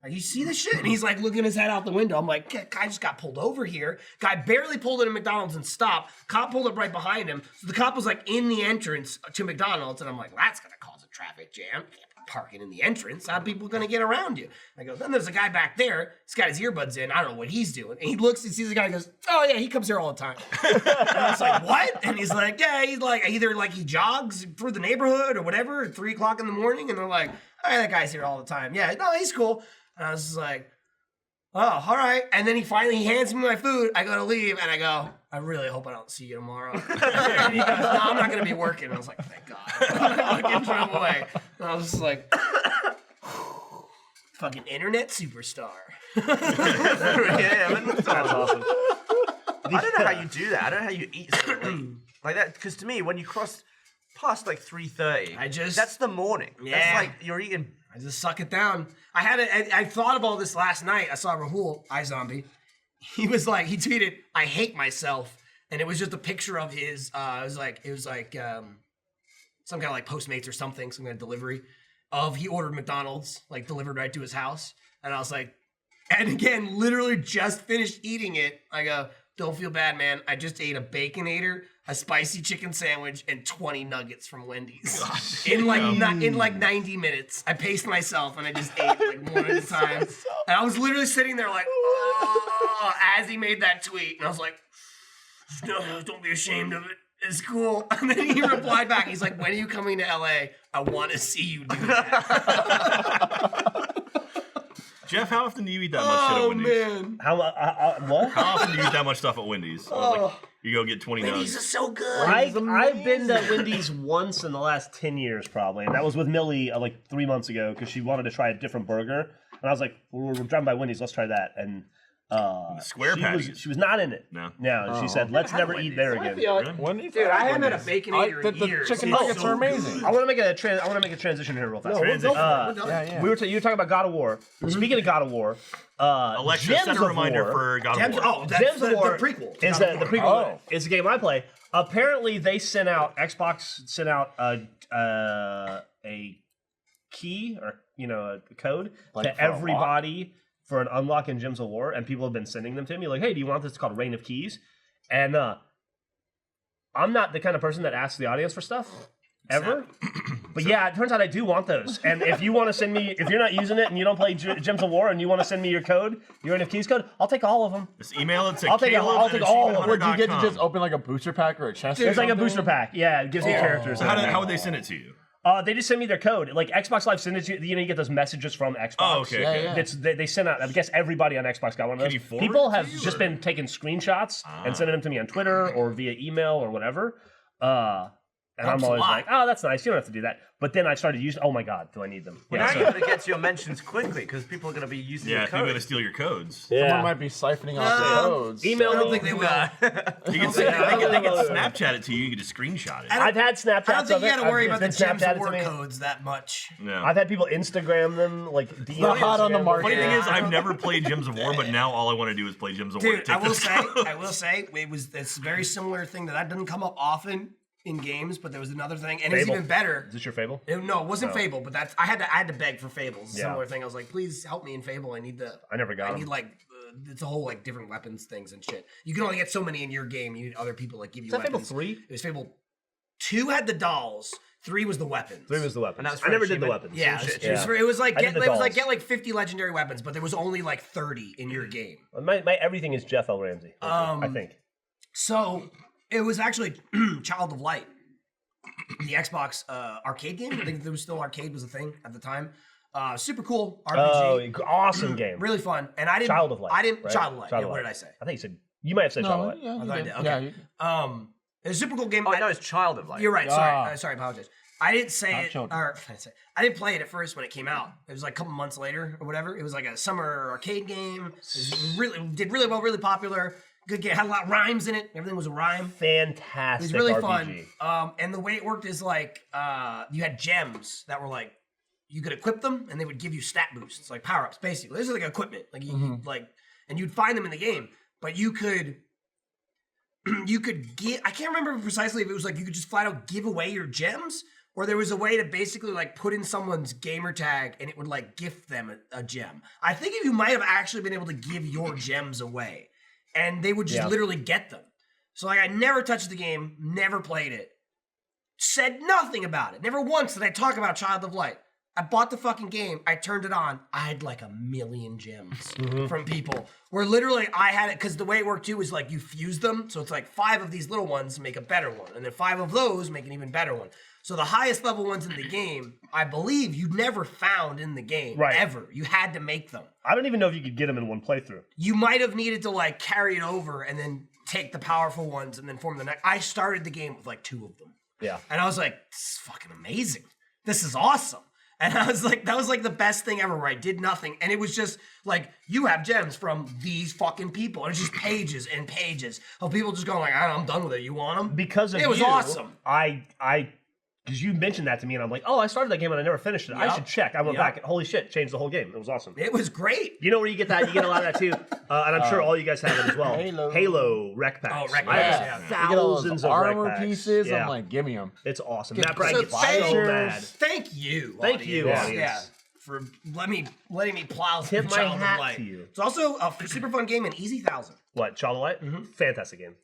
Like, you see this shit? And he's like looking his head out the window. I'm like, guy just got pulled over here. Guy barely pulled into McDonald's and stopped. Cop pulled up right behind him. So the cop was like in the entrance to McDonald's. And I'm like, that's going to cause a traffic jam. Can't be parking in the entrance. How are people going to get around you? I go, then there's a guy back there. He's got his earbuds in. I don't know what he's doing. And he looks and sees the guy and goes, oh yeah, he comes here all the time. And I was like, what? And he's like, yeah, he's like, either like he jogs through the neighborhood or whatever at 3 o'clock in the morning. And they're like, oh, yeah, that guy's here all the time. Yeah, no, he's cool. And I was just like, oh, all right. And then he hands me my food. I go to leave, and I go, I really hope I don't see you tomorrow. And he goes, no, I'm not going to be working. And I was like, thank God. I'll get drove away. And I was just like, fucking internet superstar. Yeah, That's awesome. I don't know how you do that. I don't know how you eat something like that. Because to me, when you cross past like 3:30, that's the morning. Yeah. That's like you're eating. I just suck it down. I thought of all this last night. I saw Rahul, iZombie. He was like, he tweeted, I hate myself. And it was just a picture of his, it was like some kind of like Postmates or something, some kind of delivery of he ordered McDonald's, like delivered right to his house. And I was like, and again, literally just finished eating it. I go, don't feel bad, man. I just ate a Baconator, a spicy chicken sandwich, and 20 nuggets from Wendy's. In like 90 minutes. I paced myself and I just ate like one at a time. And I was literally sitting there like, oh, as he made that tweet. And I was like, no, don't be ashamed of it. It's cool. And then he replied back. He's like, when are you coming to LA? I want to see you do that. Jeff, how often do you eat that much shit at Wendy's? Man. What? How often do you eat that much stuff at Wendy's? Like, you go get 20 Wendy's nugs. is so good. I've been to Wendy's once in the last 10 years, probably. And that was with Millie like 3 months ago because she wanted to try a different burger. And I was like, we're driving by Wendy's, let's try that. And Square patties. she was not in it. No. And she said, let's never eat there again. Dude, I haven't had a Baconator in years. The chicken It's nuggets so are amazing. I want to make a transition here real fast. Transition. Yeah. You were talking about God of War. Speaking of God of War, Alexa, Gems set a of reminder War- for God of Gems, War. that's Gems the of War prequel. is God of the War. prequel. Oh. It's the game I play. Apparently, Xbox sent out a key or a code Like to for a lock? everybody for an unlock in Gems of War, and people have been sending them to me like, "Hey, do you want this?" It's called Reign of Keys, and I'm not the kind of person that asks the audience for stuff ever. But yeah, it turns out I do want those. And if you want to send me, if you're not using it and you don't play Gems of War and you want to send me your code, your Reign of Keys code, I'll take all of them. Just email it to I'll take it- Caleb I'll at take all of them. Would you get to achievemethunter.com. just open like a booster pack or a chest? It's like a booster pack. Yeah, it gives me characters. So how would they send it to you? They just send me their code. Like Xbox Live sends it to you. You get those messages from Xbox. Oh, okay. Yeah, okay. yeah. They send out. I guess everybody on Xbox got one of those. you forward People it to have you, just or- been taking screenshots and sending them to me on Twitter or via email or whatever. And Helps I'm a always lot. like, oh, that's nice. You don't have to do that. But then I started using. Oh my God, do I need them? Now you got to get to your mentions quickly because people are going to be using Yeah, your if you're going to code. steal your codes. Someone might be siphoning off the codes. Email I don't me. think they will. You can say, they can Snapchat it to you. You can just screenshot it. I've had Snapchats I don't think of you it. got to worry It's about the been Gems of Snapchatted War to me. codes that much. No. I've had people Instagram them like DM. not hot on the market. Funny thing is, I've never played Gems of War, but now all I want to do is play Gems of War. to Dude, take I will those say, codes. it's a very similar thing that doesn't come up often in games, but there was another thing, and it was Fable. even better. Is this your Fable? No, it wasn't Fable, but I had to beg for Fable. It's a Yeah. similar thing. I was like, please help me in Fable. I need I never got I them. need like it's a whole like different weapons things and shit. You can only get so many in your game. You need other people like give you Is that Fable weapons. 3? It was Fable 2 had the dolls. 3 was the weapons. 3 was the weapons. And that's I for never did the achievement? weapons. Yeah, Shit, it was like I did the it was like dolls. get like 50 legendary weapons, but there was only like 30 in your game. My everything is Jeff L. Ramsey. I think. So it was actually Child of Light, the Xbox arcade game. I think there was still arcade was a thing at the time. Super cool RPG, Oh, awesome game. really fun. And I didn't Child of Light. I didn't right? Child of Light. Child yeah, of what Light. did I say? I think you said. You might have said Child of No, Light. yeah, I you thought I did. did, Yeah, okay. you- It's a super cool game. Oh, no, it's Child of Light. You're right. Sorry, apologize. I didn't say Not it, children. or I didn't play it at first when it came out. It was like a couple months later or whatever. It was like a summer arcade game. It was did really well, really popular. Good game. Had a lot of rhymes in it. Everything was a rhyme. Fantastic. It was really RPG. fun. And the way it worked is like you had gems that were like you could equip them and they would give you stat boosts, like power ups. Basically, this is like equipment. Like you like, and you'd find them in the game, but you could get. I can't remember precisely if it was like you could just flat out give away your gems, or there was a way to basically like put in someone's gamer tag and it would like gift them a gem. I think you might have actually been able to give your gems away, and they would just literally get them. So like I never touched the game, never played it, said nothing about it. Never once did I talk about Child of Light. I bought the fucking game. I turned it on. I had like 1 million gems from people. Where literally I had it, because the way it worked too is like you fuse them. So it's like 5 of these little ones make a better one. And then 5 of those make an even better one. So the highest level ones in the game, I believe you never found in the game. Right. Ever. You had to make them. I don't even know if you could get them in one playthrough. You might have needed to like carry it over and then take the powerful ones and then form the next. I started the game with like 2 of them. Yeah. And I was like, this is fucking amazing. This is awesome. And I was like, that was like the best thing ever where I did nothing. And it was just like, you have gems from these fucking people. And it's just pages and pages of people just going like, I'm done with it. You want them? Because of it was you, awesome. Because you mentioned that to me, and I'm like, oh, I started that game and I never finished it. I should check. I went back. Holy shit, changed the whole game. It was awesome. It was great. You know where you get that? You get a lot of that too. And I'm sure all you guys have it as well. Halo. Rec packs. Oh, rec I have packs, You get all those thousands of rec armor packs. pieces. Yeah. I'm like, give me them. It's awesome. Get Matt Bragg so gets thank so you. mad. Thank you. Thank you, audience. Yeah. For letting me plow through Tip my Child of hat Light. to you. It's also a super fun game, an easy 1,000. What, Child of Light? Fantastic game.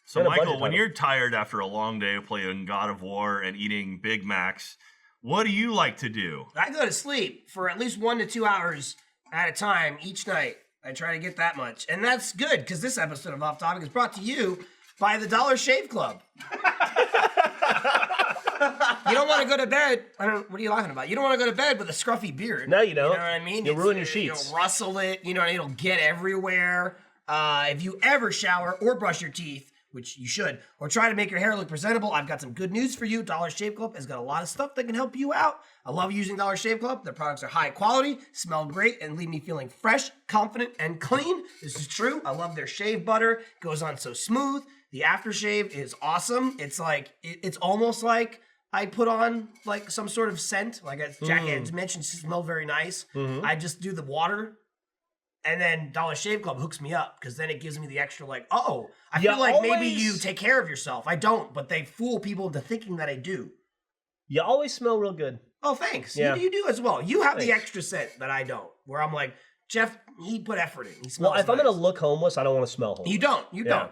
So, And a Michael, budget when title. you're tired after a long day of playing God of War and eating Big Macs, what do you like to do? I go to sleep for at least 1 to 2 hours at a time each night. I try to get that much. And that's good, because this episode of Off Topic is brought to you by the Dollar Shave Club. You don't want to go to bed. What are you laughing about? You don't want to go to bed with a scruffy beard. No, you don't. You know what I mean? You'll ruin your sheets. You'll rustle it. You know, it'll get everywhere. If you ever shower or brush your teeth, which you should, or try to make your hair look presentable, I've got some good news for you. Dollar Shave Club has got a lot of stuff that can help you out. I love using Dollar Shave Club. Their products are high quality, smell great, and leave me feeling fresh, confident, and clean. This is true. I love their shave butter. It goes on so smooth. The aftershave is awesome. It's like, it's almost like I put on like some sort of scent. Like Jack had mentioned, it smells very nice. I just do the water. And then Dollar Shave Club hooks me up because then it gives me the extra like, I feel like maybe you take care of yourself. I don't, but they fool people into thinking that I do. You always smell real good. Oh, thanks. Yeah. You do as well. You have the Thanks. extra scent that I don't. Where I'm like, Jeff, he put effort in. He smells Well, if I'm nice. going to look homeless, I don't want to smell homeless. You don't. You Yeah. don't.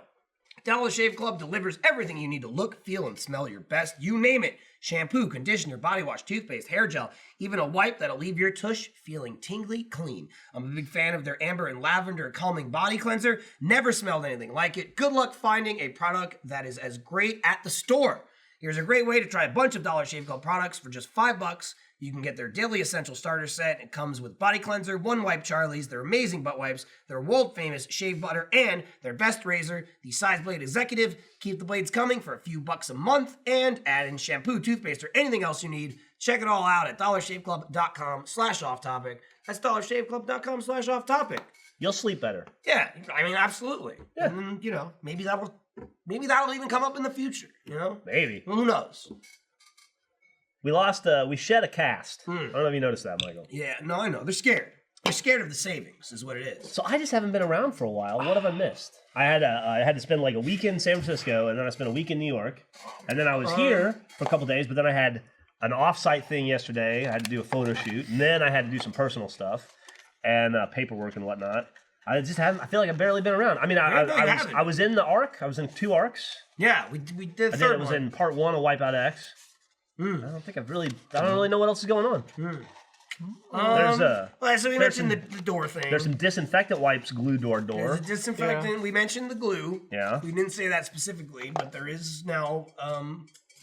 Dollar Shave Club delivers everything you need to look, feel, and smell your best. You name it. Shampoo, conditioner, body wash, toothpaste, hair gel, even a wipe that'll leave your tush feeling tingly clean. I'm a big fan of their amber and lavender calming body cleanser. Never smelled anything like it. Good luck finding a product that is as great at the store. Here's a great way to try a bunch of Dollar Shave Club products for just $5. You can get their Daily Essential Starter Set. It comes with body cleanser, one wipe Charlie's, their amazing butt wipes, their world famous shave butter, and their best razor, the Size Blade Executive. Keep the blades coming for a few bucks a month, and add in shampoo, toothpaste, or anything else you need. Check it all out at dollarshaveclub.com/offtopic. That's dollarshaveclub.com/offtopic. You'll sleep better. Yeah, I mean, absolutely. Yeah. And then, maybe that'll even come up in the future. Maybe. Well, who knows? We shed a cast. I don't know if you noticed that, Michael. Yeah, no, I know. They're scared. They're scared of the savings, is what it is. So I just haven't been around for a while. What have I missed? I had to spend like a week in San Francisco, and then I spent a week in New York, and then I was here for a couple days. But then I had an off-site thing yesterday. I had to do a photo shoot, and then I had to do some personal stuff and paperwork and whatnot. I just haven't. I feel like I've barely been around. I mean, I was in the arc. I was in 2 arcs. Yeah, we did the I third did. It was one. in part 1 of Wipeout X. I don't really know what else is going on. So we mentioned the door thing. There's some disinfectant wipes glued to our There's door. a disinfectant. We mentioned the glue. Yeah. We didn't say that specifically, but there is now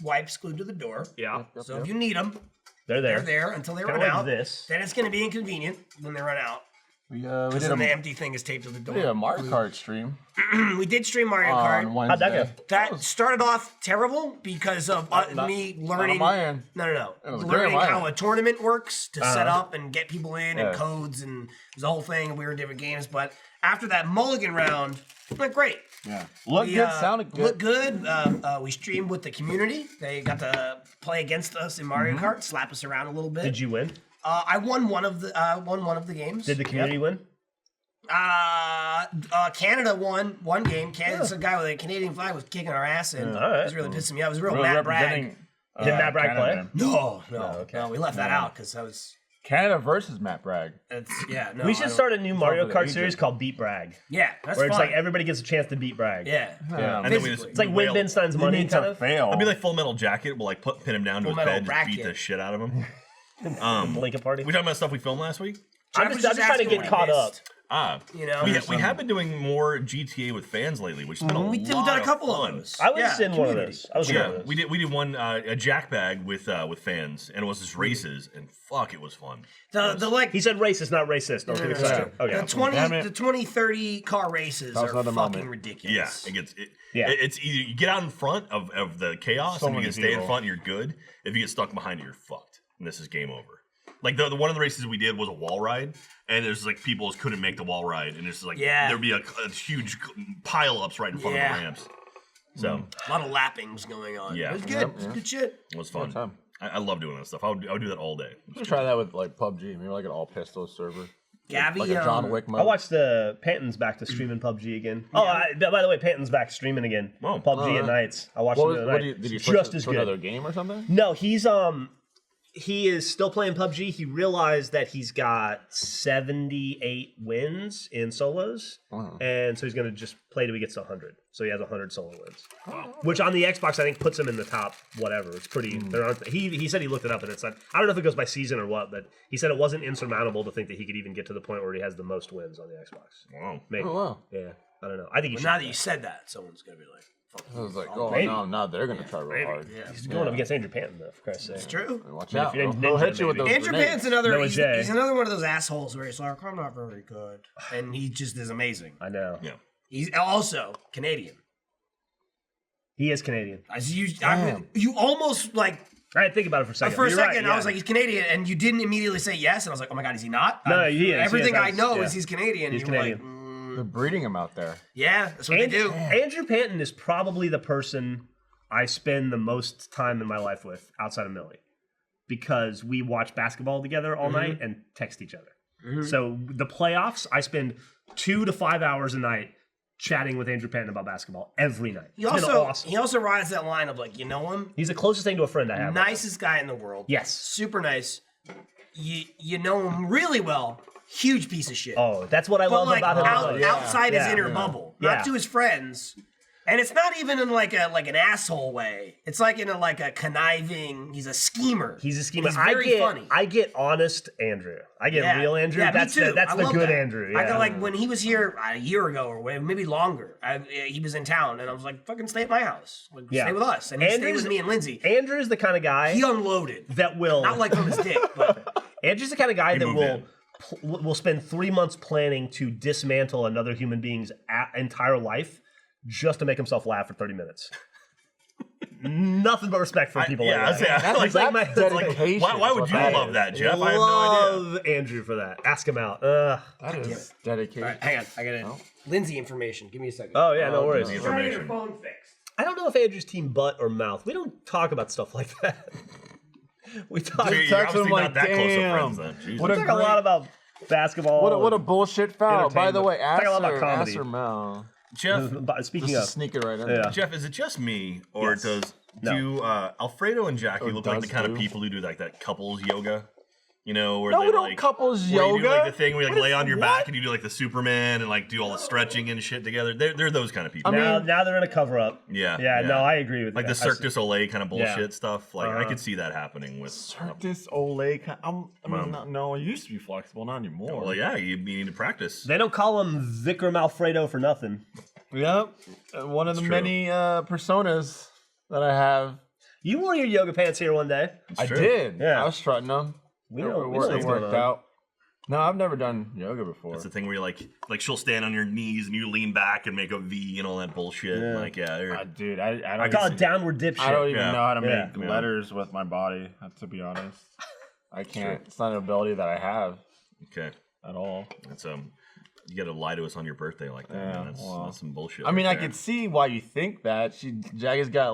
wipes glued to the door. Yeah. So if you need them, They're there. they're there until they Kinda run like out. this. Then it's going to be inconvenient when they run out. We Because did then the a empty thing is taped to the door. we did a Mario Kart stream We did stream Mario on Kart. Wednesday. How'd that go? That started off terrible because of me learning. Not on my end. No. It was great Learning on my how end. a tournament works to set up and get people in and Yeah. codes and there's a whole thing. We were in different games, but after that mulligan round, it went great. Yeah. Looked We, good, sounded good. Looked good. We streamed with the community. They got to play against us in Mario Kart, slap us around a little bit. Did you win? I won one of the games. Did the community win? Canada won one game. Canada's a guy with a Canadian flag was kicking our ass, and all right. it was really pissing me off. It was a real Really Matt Bragg. representing, Did Matt Bragg play? Canada. No, okay. no, we left that out because I was. Canada versus Matt Bragg. No. We should start a new Mario for the Kart ages. series called Beat Bragg, Yeah, that's where it's fun. like everybody gets a chance to beat Bragg. Yeah. Yeah. And then we just, It's like win Benstein's money, You need kind to of. fail. It'd be like Full Metal Jacket. We'll like pin him down to Full his Metal bed, just beat Bracket. the shit out of him. Lincoln Party. We talking about stuff we filmed last week? I'm just trying to get caught up. You know, We have been doing more GTA with fans lately, which has been a we've lot done a of couple fun. of those. I was Yeah, in one of community. those. I was in one Yeah, of those. we did one a jack bag with fans, and it was just races, and fuck, it was fun. The like He said racist, not racist. Don't get excited. Okay. the 2030 car races That was are another fucking moment. ridiculous. Yeah, Yeah. it's either you get out in front of the chaos So and you many can stay in people. front, you're good. If you get stuck behind it, you're fucked, and this is game over. Like the one of the races we did was a wall ride, and there's like people just couldn't make the wall ride, and it's like there'd be a huge pile ups right in front of the ramps. So A lot of lappings going on. Yeah. It was good. It was good shit. it was fun. time. I love doing that stuff. I would do that all day. Let's try that with like PUBG. Maybe like an all pistol server. Gabby, Like a John Wick mode. I watched the Panton's back to streaming PUBG again. Oh, by the way, Panton's back streaming again. Oh. PUBG at nights. I watched What it was, the other what night. did you It's switch just to as good. another game or something? No, he is still playing PUBG. He realized that he's got 78 wins in solos, and so he's going to just play till he gets to 100. So he has 100 solo wins, which on the Xbox I think puts him in the top whatever. It's pretty. There aren't. He said he looked it up and it's like I don't know if it goes by season or what, but he said it wasn't insurmountable to think that he could even get to the point where he has the most wins on the Xbox. Wow. Maybe. Oh, wow. Yeah, I don't know. I think he But should. now that you said that, someone's gonna be like, fuck, I was like, oh Maybe. no, now they're gonna try real hard. He's going up against Andrew Panton though, for Christ's sake. it's true. Watch I mean, out. if you're He'll hit you with those maybe. Andrew grenades. Pan's another. Noah He's, J. he's another one of those assholes where he's like, I'm not very good, and he just is amazing. I know. Yeah. He's also Canadian. He is Canadian. You almost like I had to think about it for a second. for a You're second, right, I was like, he's Canadian, and you didn't immediately say yes, and I was like, oh my god, is he not? No, he is. Everything He is. I know Yeah. is he's Canadian. He's and you were Canadian. like, They're breeding him out there. yeah, that's what they do. Andrew Panton is probably the person I spend the most time in my life with outside of Millie, because we watch basketball together all night and text each other. So the playoffs, I spend 2 to 5 hours a night chatting with Andrew Panton about basketball every night. He It's been also awesome. he also rides that line of like, you know him, He's the closest thing to a friend I have. nicest guy in the world. Yes. super nice. You know him really well. Huge piece of shit. Oh, that's what I but love like about him. outside his Yeah. inner bubble, not Yeah. to his friends. And it's not even in like an asshole way. It's like in a conniving. He's a schemer. He's a schemer. He's very funny. I get honest Andrew. I get real Andrew. Yeah, that's me too. that's I the love good that. Andrew. I Yeah. got like when he was here a year ago or whatever, maybe longer. He was in town, and I was like, "Fucking stay at my house. Like, Yeah. stay with us." And he stayed Andrew's- with me and Lindsay. Andrew's the kind of guy He unloaded, that will not like from his dick, but Andrew's the kind of guy that moved will spend 3 months planning to dismantle another human being's entire life just to make himself laugh for 30 minutes. Nothing but respect for people yeah, like that. I It's like my- That's dedication. Why is would what you that love is. that, Jeff? I have no idea. Love Andrew for that. Ask him out. That is dedication. all right, hang on, I got it. Lindsay information. Give me a second. Oh, yeah, no worries. The Try to get your information. phone fixed. I don't know if Andrew's team butt or mouth. We don't talk about stuff like that. We talk, So we you're text him obviously like, not that close of damn. friends then. Jesus. What a talk a lot about basketball. What a bullshit foul. By the way, Talk a lot about ass comedy. or Mel? Jeff, Speaking Just of, to sneak it right in. Yeah. Jeff, is it just me, or Yes. do Alfredo and Jackie Or look like the does kind of do. people who do like that couples yoga? You know, where No, they we don't like couples where you do like yoga. the thing where you like What lay is- on your what? back and you do like the Superman and like do all the stretching and shit together. They're those kind of people. now they're in a cover up. yeah, No, I agree with like that. the Cirque du Soleil kind of bullshit Yeah. stuff. Like I could see that happening with. This Olay. No, it used to be flexible, not anymore. Well, yeah, you need to practice. They don't call him Vikram Alfredo for nothing. Yep. One of the true. many personas that I have. You wore your yoga pants here one day. I true. did. Yeah. I was strutting them. We It know worked, what's going worked on. out. No, I've never done yoga before. It's the thing where you like she'll stand on your knees and you lean back and make a V and all that bullshit. Yeah. Like, yeah, Dude, I don't. I call it downward dipshit. I don't even Yeah. know how to Yeah. make letters with my body. To be honest, I can't. It's not an ability that I have okay. at all. That's you got to lie to us on your birthday like that. Yeah, Man. That's well. some bullshit. I mean, right I there. could see why you think that. Jagga's got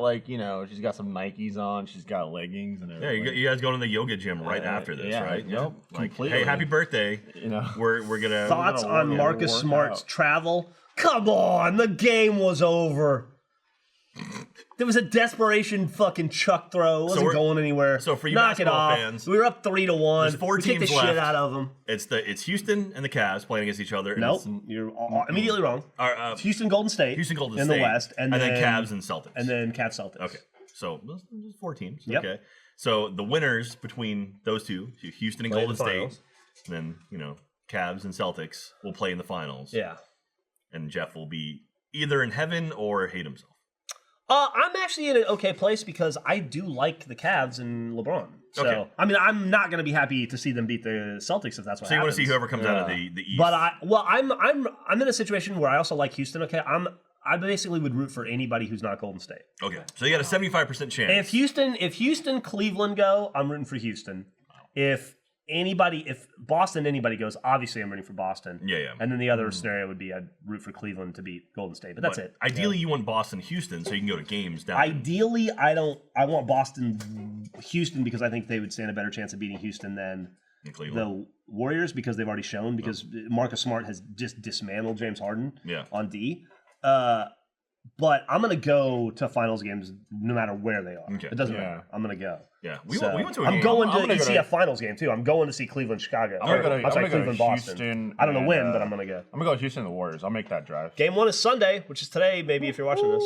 she's got some Nikes on. She's got leggings and Yeah, everything. you guys going to the yoga gym right after this, yeah, right? yep, Like, completely. hey, happy birthday. You know. We're gonna Thoughts We're gonna on work- Marcus work Smart's out. travel? Come on, the game was over. There was a desperation fucking chuck throw. It wasn't we're- going anywhere. so for you knock it basketball off. fans, We were up 3-1. there's 4 we kicked the teams shit left. out of them. It's Houston and the Cavs playing against each other. and Nope, it's- you're immediately wrong. It's Houston Golden State. Houston Golden in State the West, and then then Cavs and Celtics. and then Cavs Celtics. okay, so there's 4 teams. Yep. Okay, so the winners between those two, Houston and Play Golden the State, finals. and then Cavs and Celtics will play in the finals. Yeah. And Jeff will be either in heaven or hate himself. I'm actually in an okay place because I do like the Cavs and LeBron. So Okay. I mean, I'm not going to be happy to see them beat the Celtics if that's what So you want happens. to see whoever comes out of the East. But I'm in a situation where I also like Houston. Okay, I basically would root for anybody who's not Golden State. okay, so you got a 75% chance. If Houston, Cleveland go, I'm rooting for Houston. If Boston, anybody goes, obviously I'm rooting for Boston. Yeah. And then the other scenario would be I'd root for Cleveland to beat Golden State. But that's it. Ideally, you want Boston, Houston, so you can go to games down. Ideally, I want Boston, Houston because I think they would stand a better chance of beating Houston than in Cleveland. the Warriors because they've already shown because Marcus Smart has just dismantled James Harden Yeah. on D. But I'm gonna go to finals games no matter where they are. Okay. It doesn't Yeah. matter. I'm gonna go. Yeah, we So, went to a I'm game. going I'm to gonna go ECF to- finals game too. I'm going to see Cleveland, Chicago. I'm gonna go to Cleveland, Boston. Houston. I don't know and, when, but I'm gonna go. I'm gonna go to Houston and the Warriors. I'll make that drive. Game 1 is Sunday, which is today. Maybe if you're watching this.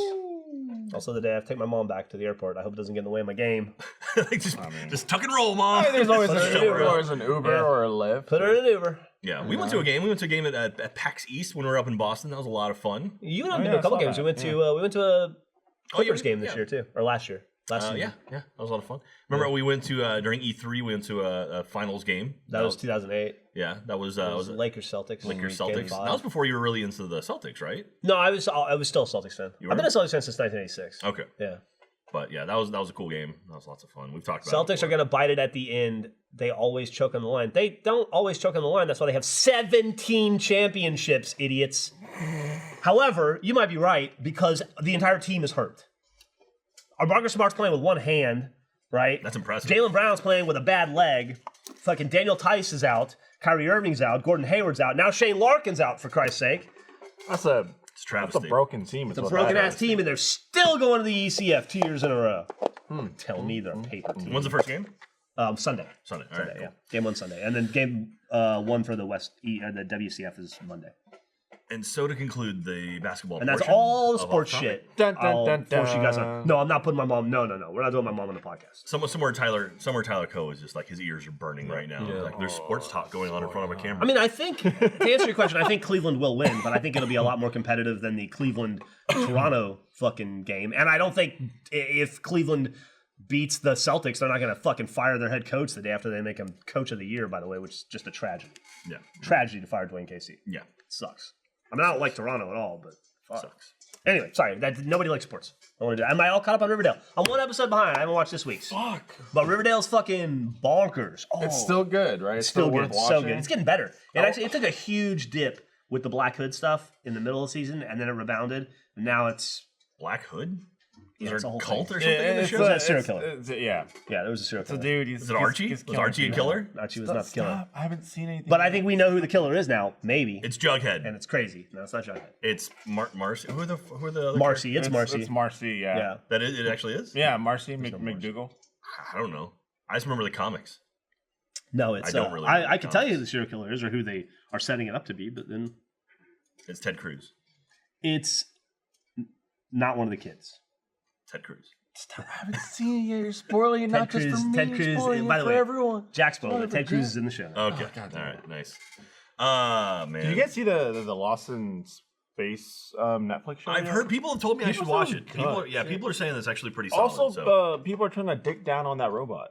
Also the day I have to take my mom back to the airport. I hope it doesn't get in the way of my game. Like, just tuck and roll, mom. There's always Let's an do it. Uber Yeah. or a Lyft. Put her in an Uber. Yeah, we went to a game. We went to a game at PAX East when we were up in Boston. That was a lot of fun. You and I've Oh, been yeah, to a couple I saw games. that. We went to a Clippers game this yeah. year too, or last year. Last season. Yeah, that was a lot of fun. Remember we went to during E3. We went to a finals game. That was 2008. Yeah, that was It was it Lakers Celtics. Lakers Game Celtics. 5. That was before you were really into the Celtics, right? No, I was still a Celtics fan. You I've been were? a Celtics fan since 1986. Okay, Yeah. but yeah, that was a cool game. That was lots of fun. We've talked about Celtics are going to bite it at the end. They always choke on the line. They don't always choke on the line. That's why they have 17 championships, idiots. However, you might be right because the entire team is hurt. Our Marcus Smart's playing with one hand, right? That's impressive. Jaylen Brown's playing with a bad leg. Fucking Daniel Tice is out. Kyrie Irving's out. Gordon Hayward's out. Now Shane Larkin's out, for Christ's sake. It's It's a travesty. broken team. It's a broken ass team, and they're still going to the ECF 2 years in a row. Tell me they're a paper team. When's the first game? Sunday. Sunday. All right. Sunday, Cool. yeah. Game 1 Sunday, and then game 1 for the the WCF is Monday. And so to conclude the basketball, And that's portion all the of sports Off Topic, shit. Dun, dun, I'll dun, force you guys dun. on. No, I'm not putting my mom. No. We're not doing my mom on the podcast. Somewhere Tyler Coe is just like his ears are burning right now. Like there's sports talk going on in front of a camera. I mean, I think to answer your question, I think Cleveland will win, but I think it'll be a lot more competitive than the Cleveland Toronto fucking game. And I don't think if Cleveland beats the Celtics, they're not going to fucking fire their head coach the day after they make him coach of the year. By the way, which is just a tragedy. yeah, Tragedy to fire Dwayne Casey. yeah, Sucks. I mean, I don't like Toronto at all, but fuck. sucks. Anyway, sorry. Nobody likes sports. I want to do. Am I all caught up on Riverdale? I'm one episode behind. I haven't watched this week's. Fuck. But Riverdale's fucking bonkers. Oh, It's still good, right? It's still worth good. So watching? good. It's getting better. It took a huge dip with the Black Hood stuff in the middle of the season, and then it rebounded. And now it's Black Hood? Is it's a there whole a cult thing. or something in the It's show? a serial killer. Yeah. yeah, there was a serial It's a killer. dude. Is it Archie? Was Archie a killer? Archie was not the killer. Stop. I haven't seen anything. But I think we know who the killer is now. Maybe. It's Jughead. And it's crazy. No, it's not Jughead. It's Marcy. Who are the other Marcy. It's Marcy. It's Marcy. Yeah. Yeah. That it actually is? Yeah, Marcy no Marcy. McDougal. I don't know. I just remember the comics. No, it's. I don't really I know can tell you comics. who the serial killer is or who they are setting it up to be, but then It's Ted Cruz. it's not one of the kids. Ted Cruz. Stop. I haven't seen it yet. You're spoiling it, not just for me. Ted you're Cruz. spoiling By it the for way, everyone. Jack spoiled Son it. of a Ted Cruz bitch. is in the show. Okay. God All damn right. Nice. Man. Did you guys see the Lost in Space Netflix show? I've yet? heard people have told me I should People watch say it. it's People good. people are saying that's actually pretty solid. Also, so. people are trying to dick down on that robot.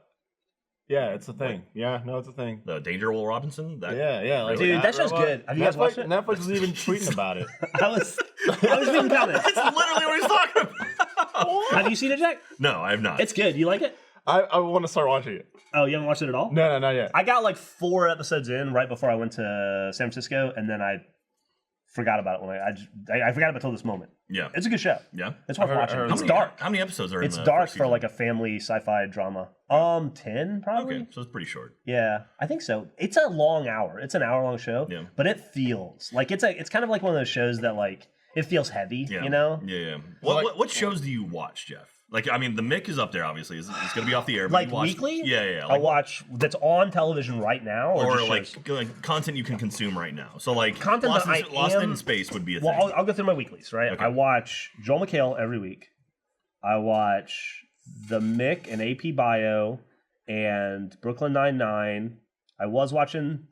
Yeah, it's a thing. Yeah, no, it's a thing. The Danger Will Robinson. That, Yeah. Like Dude, that show's good. Have you guys watched it? Netflix was even tweeting about it. I was reading comments. That's literally what he's talking about. Have you seen it, Jack? No, I have not. It's good. You like it? I want to start watching it. Oh, you haven't watched it at all? No, not yet. I got like 4 episodes in right before I went to San Francisco, and then I forgot about it when I forgot about it till this moment. Yeah. It's a good show. Yeah. It's worth watching. heard It's of it. dark. How many episodes are in It's the dark first for season? like a family sci-fi drama. 10 probably. Okay, so it's pretty short. Yeah, I think so. It's a long hour. It's an hour-long show. Yeah. But it feels like it's kind of like one of those shows that like it feels heavy. Yeah. You know. Yeah. What shows do you watch, Jeff? Like, I mean, the Mick is up there. Obviously, it's going to be off the air. But Like you watch, weekly? Yeah. I watch that's on television right now, or just like, shows? like content you can consume right now. So like Content Lost, that I Lost am- in Space would be a Well, thing. I'll go through my weeklies, right? Okay. I watch Joel McHale every week. I watch The Mick and AP Bio and Brooklyn Nine-Nine. I was watching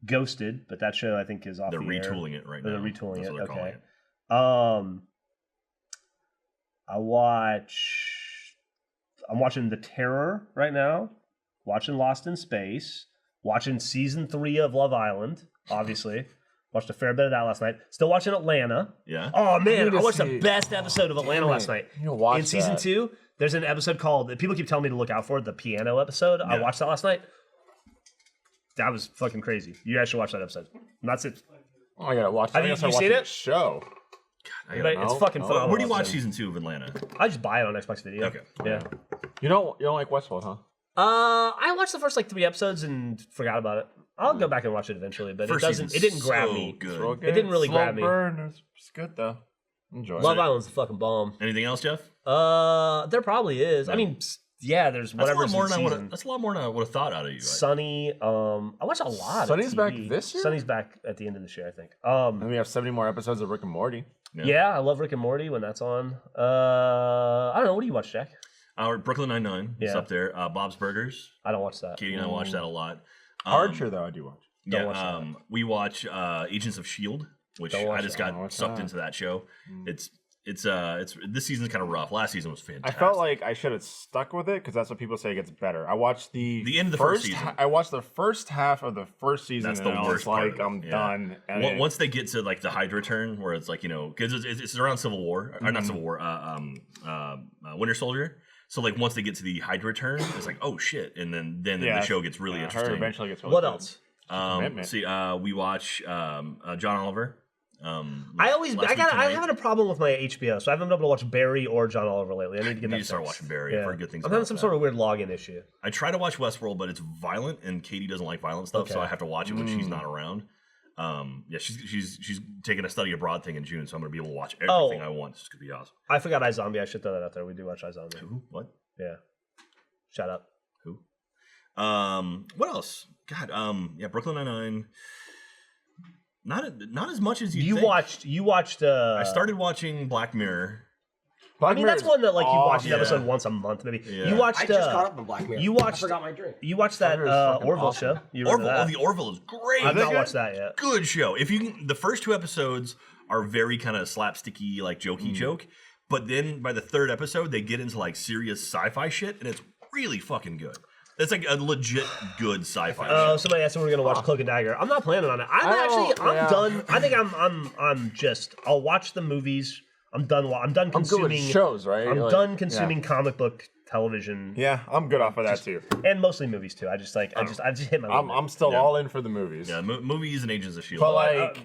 Ghosted, but that show I think is off They're the air. retooling it right now. They're retooling That's it. what they're calling Okay. it. I'm watching The Terror right now. Watching Lost in Space. Watching season 3 of Love Island, obviously. Watched a fair bit of that last night. Still watching Atlanta. Yeah. Oh man, need to I watched see the it. best episode of Atlanta last night. You need to watch In season that. 2, there's an episode called, people keep telling me to look out for it, the piano episode. I Yeah. watched that last night. That was fucking crazy. You guys should watch that episode. And that's it. Oh, I gotta watch. Have I you gotta start seen watching it? the show. But it's fucking phenomenal. Where do you watch So- season 2 of Atlanta? I just buy it on Xbox Video. Okay. Yeah. You don't like Westworld, huh? I watched the first like 3 episodes and forgot about it. I'll go back and watch it eventually, but First it doesn't. season's It didn't grab so me. good. It's real It didn't really Slow grab me. burn. It's good though. Enjoy Love it. Island's a fucking bomb. Anything else, Jeff? There probably is. I mean, yeah, there's That's a whatever's lot more in than I would season. have. That's a lot more than I would have thought out of you. Sunny. I watch a lot. Sunny's of back TV. this year? Sunny's back at the end of this year, I think. And we have 70 more episodes of Rick and Morty. Yeah, I love Rick and Morty when that's on. I don't know. What do you watch, Jack? Our Brooklyn Nine-Nine is Yeah. up there. Bob's Burgers. I don't watch that. Katie and I watch that a lot. Archer though, I do watch. Don't Yeah, watch that. we watch Agents of Shield, which Don't watch I just that. Don't got watch sucked that. into that show. It's this season's kind of rough. Last season was I fantastic. felt like I should have stuck with it because that's what people say gets better. I watched the end of the first season. I watched the first half of the first season, That's and the I was worst part like, of it. I'm Yeah. done. And it- Once they get to like the Hydra turn, where it's like because it's around Civil War, or not Civil War, Winter Soldier. So like once they get to the Hydra turn, it's like oh shit, and then the show gets really I heard interesting. eventually gets really What good. else? Commitment. See, we watch John Oliver. I always, last I week tonight. having a problem with my HBO, so I haven't been able to watch Barry or John Oliver lately. I need to get You that need to start fixed. watching Barry. I've heard good things I'm having about some that. sort of weird login issue. I try to watch Westworld, but it's violent, and Katie doesn't like violent stuff, so Okay. I have to watch it when she's not around. Yeah, she's taking a study abroad thing in June, so I'm gonna be able to watch everything I want. It's gonna be awesome. I forgot iZombie. I should throw that out there. We do watch iZombie. Who? What? Yeah. Shut up. Who? What else? God. Yeah, Brooklyn Nine-Nine. Not as much as You think. watched. I started watching Black Mirror. I mean, that's one that like you watch an yeah. episode once a month, maybe. Yeah. You watched. I just caught up on Black Mirror. You watched. I forgot my drink. You watched that Black Mirror is fucking Orville awesome. show. You remember Orville. Oh, that? the Orville is great. I've not watched that yet. Good show. If you can, the first 2 episodes are very kind of slapsticky, like jokey joke, but then by the 3rd episode they get into like serious sci-fi shit, and it's really fucking good. It's like a legit good sci-fi. Oh, show. somebody asked if we were gonna watch Cloak and Dagger. I'm not planning on it. I'm done. I think I'm just. I'll watch the movies. I'm done. I'm done I'm good consuming with shows, right? I'm Like, done consuming comic book television Yeah, I'm good off of that too. and mostly movies too. I just hit my. limit. I'm still Yeah. all in for the movies. Yeah, movies and Agents of Shield. But like,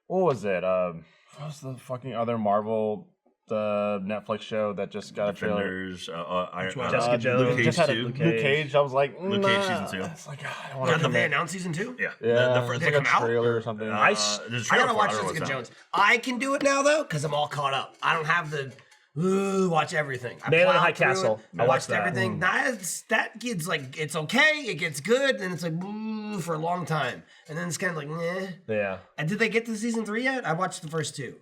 what was it? What was the fucking other Marvel, the Netflix show that just got a trailer? Defenders, Jessica Jones. Luke Cage just had a 2. Luke Cage. I was like, Luke Cage season 2. It's like, I don't want to Did they commit. announce season 2? Yeah, Yeah, the it's first, like a come out? trailer or something. there's a I trailer gotta for watch it. I don't know Jessica what's out. Jones. I can do it now though because I'm all caught up. I don't have the watch everything. I Man in the plowed High through Castle. it, I watched watched that. everything. That kid's like it's okay. It gets good, and it's like for a long time, and then it's kind of like meh. Yeah. And did they get to season 3 yet? I watched the first 2.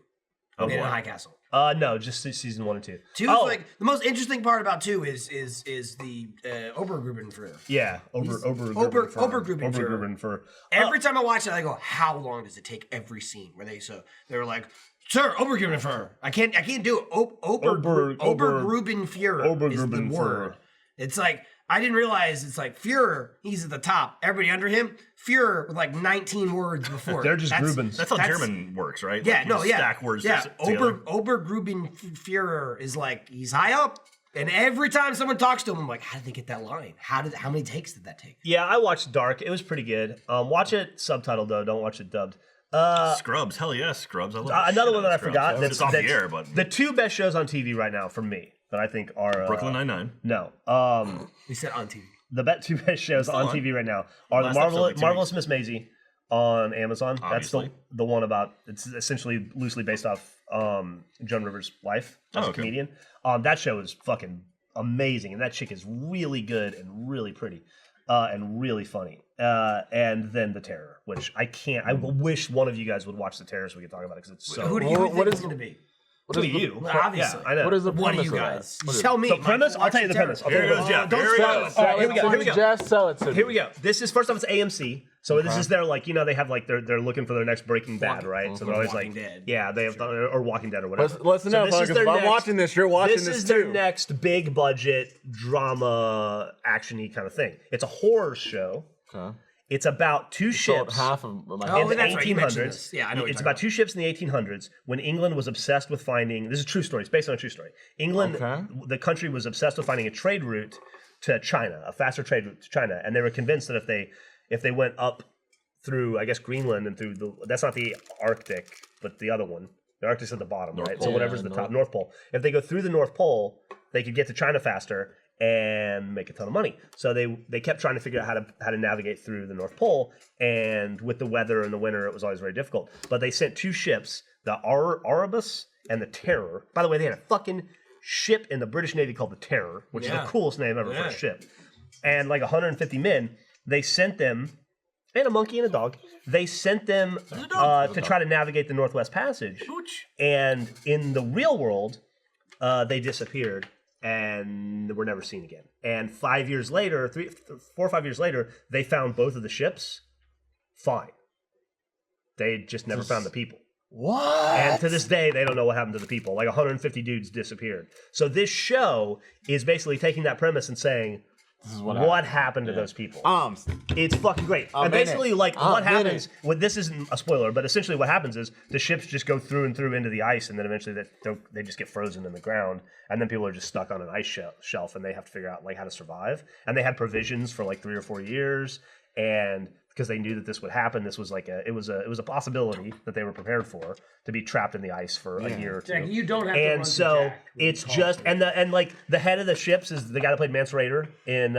Man in the boy. High Castle. No, just season 1 and 2. 2 is like the most interesting part about 2 is the Obergrubenführer. Yeah, Obergrubenführer. Every time I watch it, I go, "How long does it take every scene?" Where they were like, "Sir, Obergrubenführer." I can't do it. Obergrubenführer is the word. It's like I didn't realize it's like Führer. He's at the top. Everybody under him. Führer with like 19 words before. They're just Grubens. That's how German works, right? Yeah, Like, you just stack words together. Obergrubenführer is like he's high up, and every time someone talks to him, I'm like, how did they get that line? How many takes did that take? Yeah, I watched Dark. It was pretty good. Watch it subtitled though. Don't watch it dubbed. Scrubs, hell yeah, Scrubs. I love Another one that I Scrubs. forgot. It's off the air, but the two best shows on TV right now for me that I think are Brooklyn Nine-Nine. No, We said on TV. the two best shows on TV right now are the Last episode, like 2 Marvelous weeks. Miss Maisie on Amazon. Obviously. That's the one about. It's essentially loosely based off Joan Rivers' life as a comedian. That show is fucking amazing, and that chick is really good and really pretty. And really funny. And then The Terror, which I wish one of you guys would watch The Terror so we could talk about it because it's so. Who do you think it's going to be? What are you? Well, obviously. Yeah, I know. What is the What premise do you of that? guys? What is Tell me. The premise? I'll tell you the premise. Here goes Jeff. Here we go. Here we go. Here we go. Jeff, sell it to me. Here we go. This is first off, it's AMC. So this is their like they have like they're looking for their next Breaking Bad, right? So they're always Walking like Dead. yeah, they have or Walking Dead or whatever. Listen up, this is if their I'm next- watching this, you're watching this This is too. their next big budget drama action-y kind of thing. It's a horror show. Okay. It's about two Sold ships. half of my Oh, in the that's right, you mentioned 1800s. this. Yeah, I know what It's you're about talking two ships in the 1800s when England was obsessed with finding. This is a true story. It's based on a true story. England, Okay. the country, was obsessed with finding a trade route to China, a faster trade route to China, and they were convinced that if they went up through, I guess, Greenland and through that's not the Arctic, but the other one. The Arctic's at the bottom, right? Pole. So whatever's the top, North Pole. If they go through the North Pole, they could get to China faster and make a ton of money. So they kept trying to figure out how to navigate through the North Pole, and with the weather in the winter, it was always very difficult. But they sent two ships, the Erebus and the Terror. By the way, they had a fucking ship in the British Navy called the Terror, which is the coolest name ever for a ship. And like 150 men, they sent them, and a monkey and a dog. They sent them to try to navigate the Northwest Passage. And in the real world, they disappeared and were never seen again. And 5 years later, 4 or 5 years later, they found both of the ships fine. They just never found the people. What? And to this day, they don't know what happened to the people. Like 150 dudes disappeared. So this show is basically taking that premise and saying, This is what happened to those people? It's fucking great. I'm And in basically, it. like, I'm what in happens, it. well, this isn't a spoiler, but essentially what happens is the ships just go through and through into the ice, and then eventually they just get frozen in the ground, and then people are just stuck on an ice shelf, and they have to figure out, like, how to survive. And they had provisions for, like, 3 or 4 years, and because they knew that this would happen, this was like it was a possibility that they were prepared for, to be trapped in the ice for a year or two. Jack, you don't have to run And to so Jack. it's just and like the head of the ships is the guy that played Mance Rayder in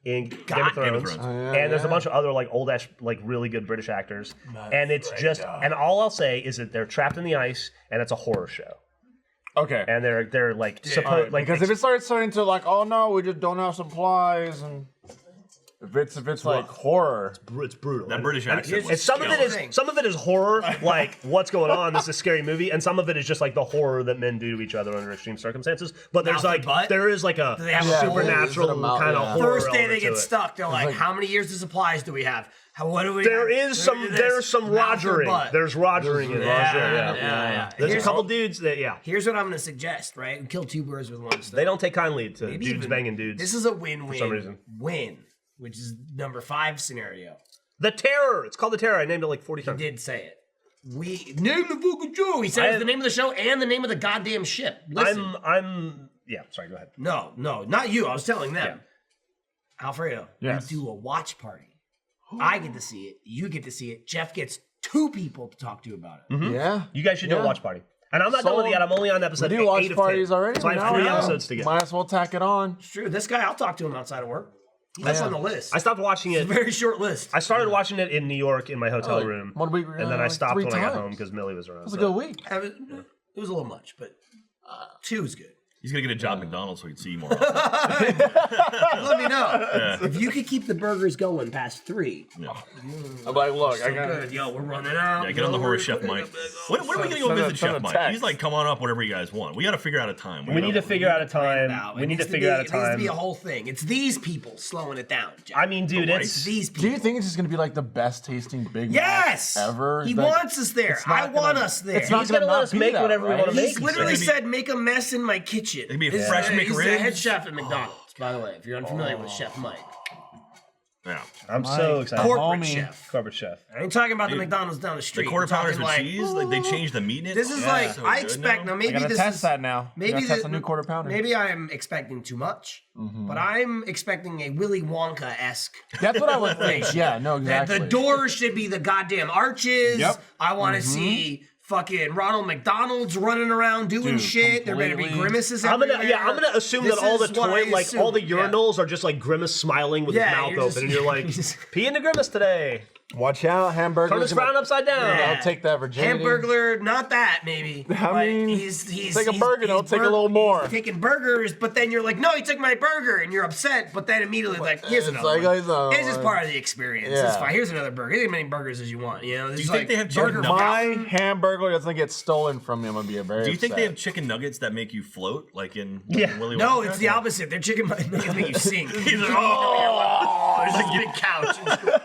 Game of Thrones. And there's a bunch of other like old ass, like really good British actors. And it's just, and all I'll say is that they're trapped in the ice, and it's a horror show. Okay. And they're like supposed like Because if it starts turning to like, oh no, we just don't have supplies, and if it's like horror, it's brutal. That British accent. And some of it is horror, like what's going on. This is a scary movie, and some of it is just like the horror that men do to each other under extreme circumstances. But there's Mouth and butt? there is like a they have a supernatural Is it a mouth? kind of Yeah. horror. First day they element to get it. stuck, they're like, how many years of supplies do we have? What do we There have? is some. Look at There's this. some Mouth or Rogering. butt? There's Rogering in it. Yeah. There's Here's- a couple dudes that Here's what I'm going to suggest, right? We kill two birds with one stone. they don't take kindly to Maybe dudes even- banging dudes. This is a win-win. for some reason. Win, which is number 5 scenario. The Terror. It's called The Terror. I named it like 40 He times. did say it. We name the fucking Joe. He said it was the name of the show and the name of the goddamn ship. Listen. Yeah. Sorry. Go ahead. No, not you. I was telling them. Alfredo, Yes. you do a watch party. I get to see it. You get to see it. Jeff gets 2 people to talk to about it. yeah. You guys should do a watch party. And I'm not done with it yet. I'm only on episode We 8 do watch of parties 10. already. So I have 3 episodes to get. Might as well tack it on. It's true. This guy, I'll talk to him outside of work. That's on the list. I stopped watching it. It's a very short list. I started watching it in New York in my hotel room. 1 week, And then I like stopped 3 when I got times. home because Millie was around. It was a good week. It was a little much, but 2 is good. He's gonna get a job at McDonald's so he can see you more. Let me know. If you could keep the burgers going past 3. I'm like, look, So I got good. Yo, we're running out. Yeah, get on the horror chef Mike. When are we gonna go Send a- visit send Chef a Mike? text. He's like, come on up, whatever you guys want. We got to figure out a time. We need to figure out a time. It We need to needs figure out a It needs to be a time. whole thing. It's these people slowing it down, Jack. I mean, dude, it's. these Do people. you think it's just gonna be like the best tasting Big Mac Yes! ever? He Like, wants us there. it's not I want gonna- us there. It's not He's gonna gonna let not us be make that, whatever we right? wanna make. He's literally It's gonna said, make a mess in my kitchen. It'd be a He's fresh he's the McRib. head chef at McDonald's. By the way, if you're unfamiliar with Chef Mike, Yeah. I'm so excited. corporate homie. chef. Corporate chef. I ain't talking about the Dude, McDonald's down the The street. quarter I'm talking pounders with like, cheese, like they changed the meat in it. This is Oh, like so I good expect now. I Maybe gotta this test is that now. maybe Gotta test this- a new quarter pounder. Maybe I'm expecting too much, but I'm expecting a Willy Wonka-esque. That's what I would think. Yeah, no, exactly. The doors should be the goddamn arches. Yep. I want to see fucking Ronald McDonald's running around doing Dude, shit. There better be completely. grimaces I'm everywhere. gonna assume This that all the is what I assume. all the Yeah. urinals are just like Grimace smiling with Yeah, his mouth you're open, just- and you're like, pee in the Grimace today. Watch out, hamburger. Turn this frown upside down. Yeah. I'll take that virginity. Hamburglar, not that maybe. I Like, mean, he's take a burger, don't take a little more. He's taking burgers, but then you're like, no, he took my burger, and you're upset. But then immediately like, here's It's another like, one. here's another It's just one. part of the experience. It's Yeah. fine. Here's another burger. Here's as many burgers as you want. You know, Do you think they have chicken burger nuggets? My mountain. hamburger doesn't get stolen from me. I'm gonna be a very. Do you think upset. they have chicken nuggets that make you float, like in Yeah. Willy No, Wonka? it's the opposite. Their chicken nuggets make you sink. He's like, oh, There's a big couch.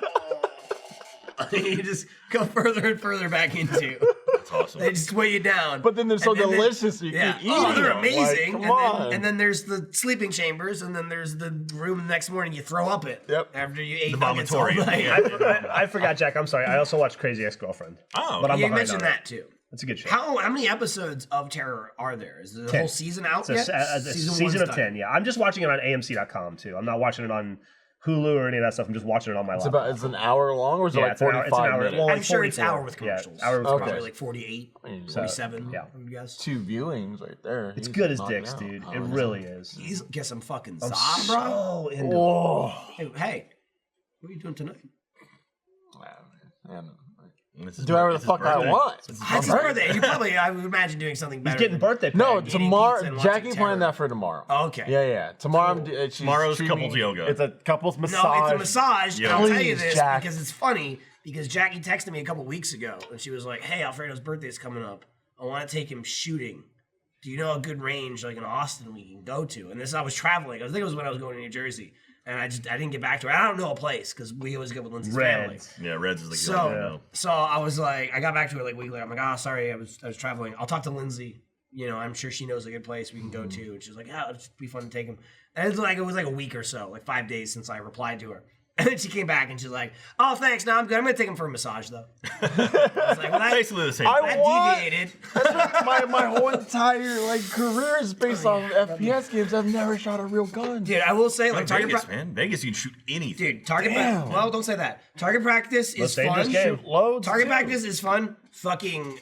You just go further and further back into. that's awesome. They just weigh you down. But then they're so And then delicious. You Yeah. keep eating. Oh, they're them. Like, amazing. come and, on. then, and then there's the sleeping chambers, and then there's the room the next morning you throw up it. Yep. After you ate The nuggets all vomitorium. night. Yeah. I forgot, Jack. I'm sorry. I also watched Crazy Ex-Girlfriend. Oh, But I'm You behind mentioned on it. that too. It's a good show. How many episodes of Terror are there? Is the 10. whole season out It's yet? a season one's of done. 10. Yeah, I'm just watching it on AMC.com too. I'm not watching it on Hulu or any of that stuff. I'm just watching it on my It's laptop. about. It's an hour long, or is it Yeah, like it's an hour- 45 it's an hour- minutes? well, I'm like sure it's 44. hour with Yeah, commercials. hour with Okay. Probably like 48, So, 47. yeah. I would guess. 2 viewings right there. It's He's good as knocking dicks, out. dude. Oh, It it's- really is. He's get some fucking I'm za, bro. so into it. Oh. Hey, what are you doing tonight? Man. This is Do whatever the it's his fuck I birthday. want. It's his That's his birthday. You probably, I would imagine, doing something better. He's getting than- birthday. No, prank. Eating tomorrow. pizza and watching Jackie Terror. planned that for tomorrow. Oh, okay. Yeah, yeah. Tomorrow, she's Tomorrow's treating couples me- yoga. It's a couples massage. No, it's a massage. Yeah. And I'll tell you Please, this Jack. because it's funny. Because Jackie texted me a couple weeks ago, and she was like, "Hey, Alfredo's birthday's coming up. I want to take him shooting. Do you know a good range like in Austin we can go to?" And this, I was traveling. I think it was when I was going to New Jersey, and I didn't get back to her. I don't know a place because we always go with Lindsay's family. Reds. Yeah, Reds is like So, no. so I was like, I got back to her like a week later. I'm like, oh, sorry, I was traveling. I'll talk to Lindsay. You know, I'm sure she knows a good place we can go to. And she's like, yeah, it'd be fun to take him. And it was like a week or so, like 5 days since I replied to her. And then she came back and she's like, oh, thanks, no, I'm good. I'm going to take him for a massage, though. I was like, well, that, Basically the same. I thing. want- that deviated. my whole entire like career is based off of FPS games. I've never shot a real gun. Dude, I will say, Go like, to target Vegas, practice. man. Vegas, you can shoot anything. Dude, target practice. Well, don't say that. Target practice is Most dangerous fun. game. Loads. Target too. practice is fun. Fucking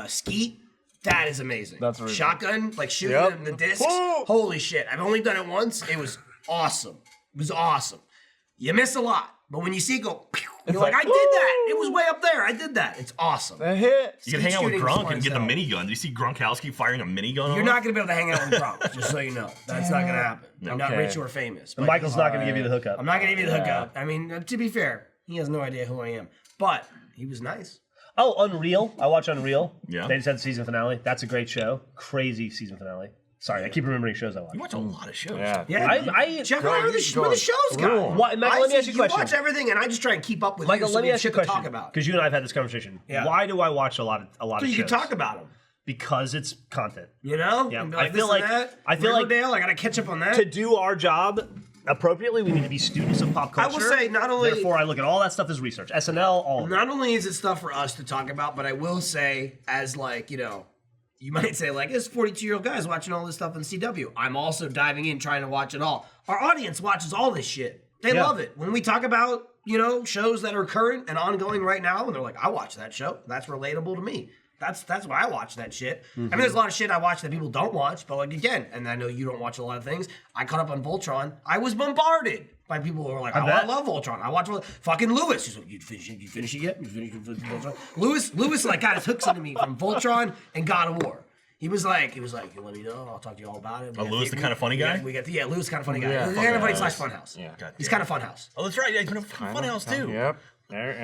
skeet. That is amazing. That's really Shotgun, like shooting Yep. the discs. Woo! Holy shit. I've only done it once. It was awesome. It was awesome. You miss a lot. But when you see it go, pew, you're like, like, I did that. It was way up there. I did that. It's awesome. A hit. You can hang out with shooting is Gronk fun and as get the hell. minigun. Do you see Gronkowski firing a minigun? You're not going to be able to hang out with Gronk, just so you know. That's not going to happen. I'm not Okay. rich or famous. But Michael's not going to give you the hookup. I'm not going to give you the hookup. I mean, to be fair, he has no idea who I am. But he was nice. Oh, Unreal. I watch Unreal. Yeah. They just had the season finale. That's a great show. Crazy season finale. Sorry, I keep remembering shows I watch. You watch a lot of shows. Yeah. Yeah, I check out where the show's going. What, Michael, let me ask you a question. watch everything, and I just try and keep up with Michael, you. So let we me have ask you a shit to question. talk about. Because you and I have had this conversation. Yeah. Why do I watch a lot of So shows? you can talk about them. Because it's content. You know? Yeah, And be I like, feel this and like- that. I feel like- Riverdale, I gotta catch up on that. To do our job appropriately, we need to be students of pop I culture. will say, not only- Therefore, I look at all that stuff as research. SNL, all of it. Not only is it stuff for us to talk about, but I will say, as like, you know, you might say, like, this 42-year-old guy's watching all this stuff on CW. I'm also diving in, trying to watch it all. Our audience watches all this shit. They Yeah. love it. When we talk about, you know, shows that are current and ongoing right now, and they're like, I watch that show. That's relatable to me. That's why I watch that shit. I mean, there's a lot of shit I watch that people don't watch, but like, again, and I know you don't watch a lot of things. I caught up on Voltron. I was bombarded by people who were like, I love Voltron. I watch fucking Lewis. He's like, you finish it yet? You finish Voltron? Lewis like got his hooks into me from Voltron and God of War. He was like, you let me know. I'll talk to you all about it. Oh, Lewis, the kind of funny guy? Lewis, kind of funny guy. Yeah, He's kind of funny / Funhouse. Yeah. He's kind of Funhouse. Oh, that's right. Yeah, he's been a Funhouse too. Yep.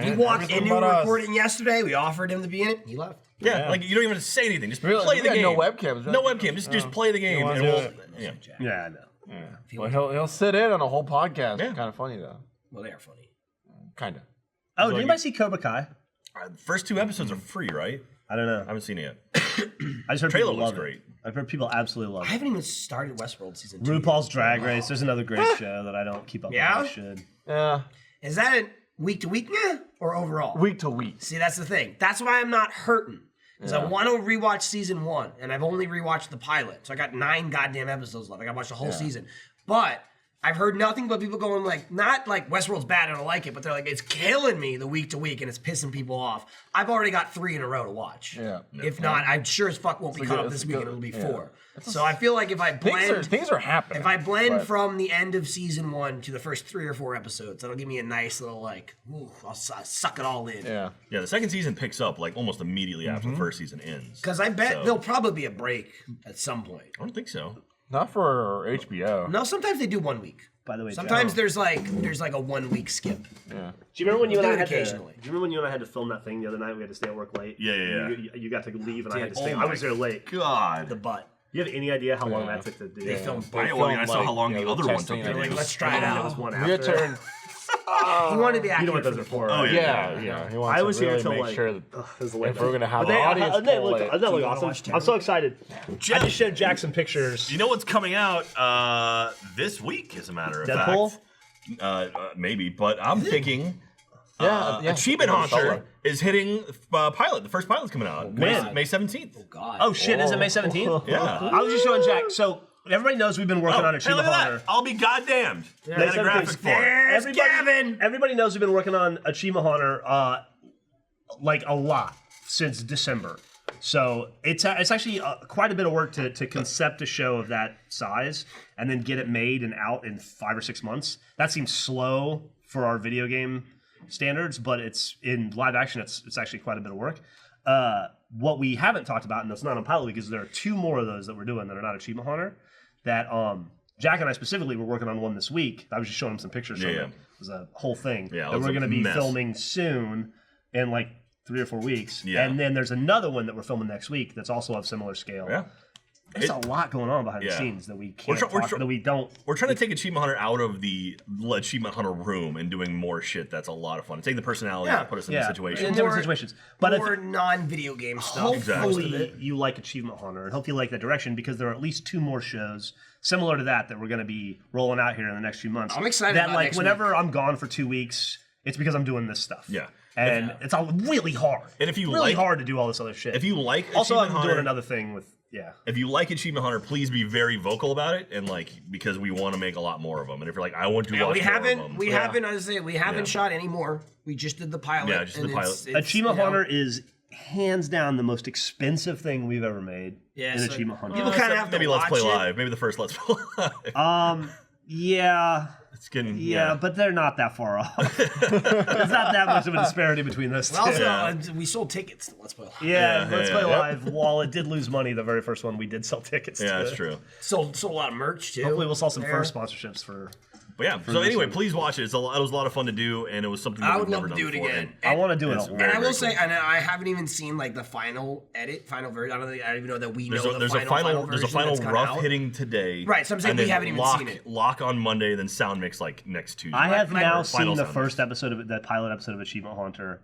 He walked in, we were recording yesterday. We offered him to be in it. He left. Yeah, like you don't even have to say anything. Just Really? play We the got game. no webcams, right? No webcam. Just play the game. wanna And do we'll, it? yeah. Yeah, I know. Well, he'll sit in on a whole podcast. Yeah. Kind of funny though. Well, they are funny. Kind of. Oh, did anybody see Cobra Kai? First 2 episodes are free, right? I don't know. I haven't seen it yet. I just heard Trailer people looks love it. great. I've heard people absolutely love I it. haven't even started Westworld season 2. RuPaul's Drag Race. There's another great show that I don't keep up Yeah? with. I should. Yeah. Is that a week to week or overall? Week to week. See, that's the thing. That's why I'm not hurting. Because I want to rewatch season 1, and I've only rewatched the pilot. So I got 9 goddamn episodes left. I got to watch the whole season. But I've heard nothing but people going like, not like Westworld's bad, I don't like it, but they're like, it's killing me the week to week, and it's pissing people off. I've already got 3 in a row to watch. Yeah. If not, I'm sure as fuck won't be caught up this week, and it'll be 4. So I feel like if I blend... Things are happening. If I blend but- from the end of season 1 to the first 3 or 4 episodes, that'll give me a nice little like, ooh, I'll suck it all in. Yeah. Yeah, the second season picks up like almost immediately after the first season ends. Because I bet So- there'll probably be a break at some point. I don't think so. Not for HBO. No, sometimes they do 1 week. By the way, Sometimes Joe, there's like a 1 week skip. Yeah. do you remember when you and do I it had to? Do occasionally. you remember when you and I had to film that thing the other night? We had to stay at work late. Yeah. You got to leave, and I had to Dude, stay. oh I was my there late. God. The butt. You have any idea how long that took to do? They filmed I, both. well, I saw how long the other one took testing to and do. Let's try it There out. was one We had after. turned. He wanted to be You know accurate what for those the are for? Oh, Yeah. He wants I was to here really till make like. sure that It was late. if we're gonna have But an audience doesn't that poll, look, it- doesn't that look wanna awesome? watch I'm so excited. I just showed Jack some pictures. You know what's coming out this week, as a matter of Deadpool? fact? Maybe, but I'm thinking Yeah, Achievement Solo. Hunter is hitting pilot. The first pilot's coming out. When? May 17th. God. Oh shit! Is it May 17th? Yeah. I was just showing Jack. So everybody knows we've been working on Hey, Achievement look at Hunter. that. I'll be goddamned. They had a 17th. graphic for it. There's Gavin. Everybody knows we've been working on Achievement Hunter like a lot since December. So it's actually quite a bit of work to concept a show of that size and then get it made and out in 5 or 6 months. That seems slow for our video game standards, but it's in live action. It's actually quite a bit of work. What we haven't talked about, and that's not on Pilot Week, is there are 2 more of those that we're doing that are not Achievement Hunter. That Jack and I specifically were working on one this week. I was just showing him some pictures from Yeah. it. It was a whole thing Yeah, it that was we're a going to be mess. filming soon in like 3 or 4 weeks. Yeah. And then there's another one that we're filming next week that's also of similar scale. Yeah. There's a lot going on behind the Yeah. scenes that we We're can't try- we're talk, try- that we don't. We're trying to take Achievement Hunter out of the Achievement Hunter room and doing more shit that's a lot of fun. Take the personality Yeah. and put us in Yeah, the in situation. different situations. But More non-video game stuff. hopefully you like Achievement Hunter and hope you like that direction because there are at least 2 more shows similar to that we're going to be rolling out here in the next few months. I'm excited that about like next whenever I'm gone for 2 weeks, it's because I'm doing this stuff. Yeah. And it's all really hard. And if you really like- hard to do all this other shit. If you like also Achievement I'm Hunter, doing another thing with if you like Achievement Hunter, please be very vocal about it, and like because we want to make a lot more of them. And if you're like, I want to watch We more haven't. of them, We haven't. I was saying we haven't Yeah. shot any more. We just did the pilot. Yeah, just did and the pilot. it's, Achievement you know, Hunter is hands down the most expensive thing we've ever made Yeah, in so Achievement Hunter. people kinda have to maybe Let's Play watch it. Live. Maybe the first Let's Play Live. Yeah, It's getting yeah, but they're not that far off. There's not that much of a disparity between those two. Also, Yeah. we sold tickets to Let's Play Live. Yeah, Let's Play yeah. Live. While it did lose money, the very first one we did sell tickets yeah, to. that's true. Sold a lot of merch too. Hopefully, we'll sell some there. first sponsorships for. But yeah. So anyway, please watch it. It was a lot of fun to do, and it was something that I we've would love never to done do it before. again. I want to do it. It's a lot. very, And I will very say, and I haven't even seen like the final version. I don't even know that we know There's the a final there's a version final that's kinda rough out. hitting today. Right, so I'm saying and we then haven't even lock, seen it. Lock on Monday, then sound mix like next Tuesday. I have my- now final seen the sound first episode of the pilot episode of Achievement Hunter.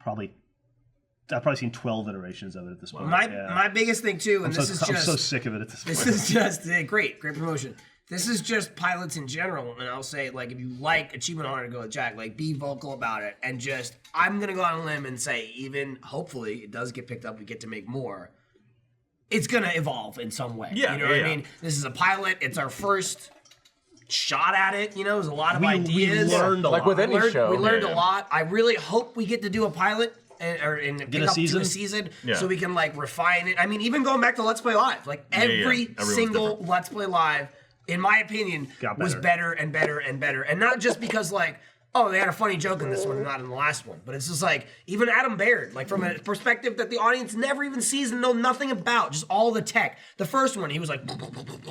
I've probably seen 12 iterations of it at this point. My biggest thing too, and I'm this is I'm just so sick of it at this point. this is just great promotion. This is just pilots in general, and I'll say like if you like Achievement Hunter, go with Jack. Like be vocal about it, and just I'm gonna go on a limb and say even hopefully it does get picked up, we get to make more. It's gonna evolve in some way. Yeah, you know what yeah. I mean. This is a pilot. It's our first shot at it. You know, there's a lot of we ideas. learned a Like lot. with any show. We learned Yeah. a lot. I really hope we get to do a pilot and pick a up season? to a season Yeah. so we can like refine it. I mean, even going back to Let's Play Live, like yeah. every Everyone's single different. Let's Play Live, in my opinion, Got was better. better and better and better. And not just because like, oh, they had a funny joke in this one and not in the last one. But it's just like, even Adam Baird, like from a perspective that the audience never even sees and know nothing about, just all the tech. The first one, he was like,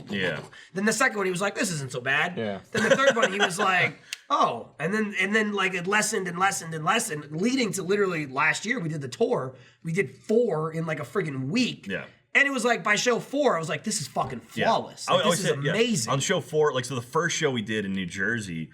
Yeah. then the second one, he was like, this isn't so bad. Yeah. Then the third one, he was like, oh. And then like it lessened and lessened and lessened, leading to literally last year, we did the tour. We did 4 in like a friggin' week. Yeah. And it was like by show 4, I was like, this is fucking flawless. I Like, always this is said, yeah, amazing. On show 4, like so the first show we did in New Jersey,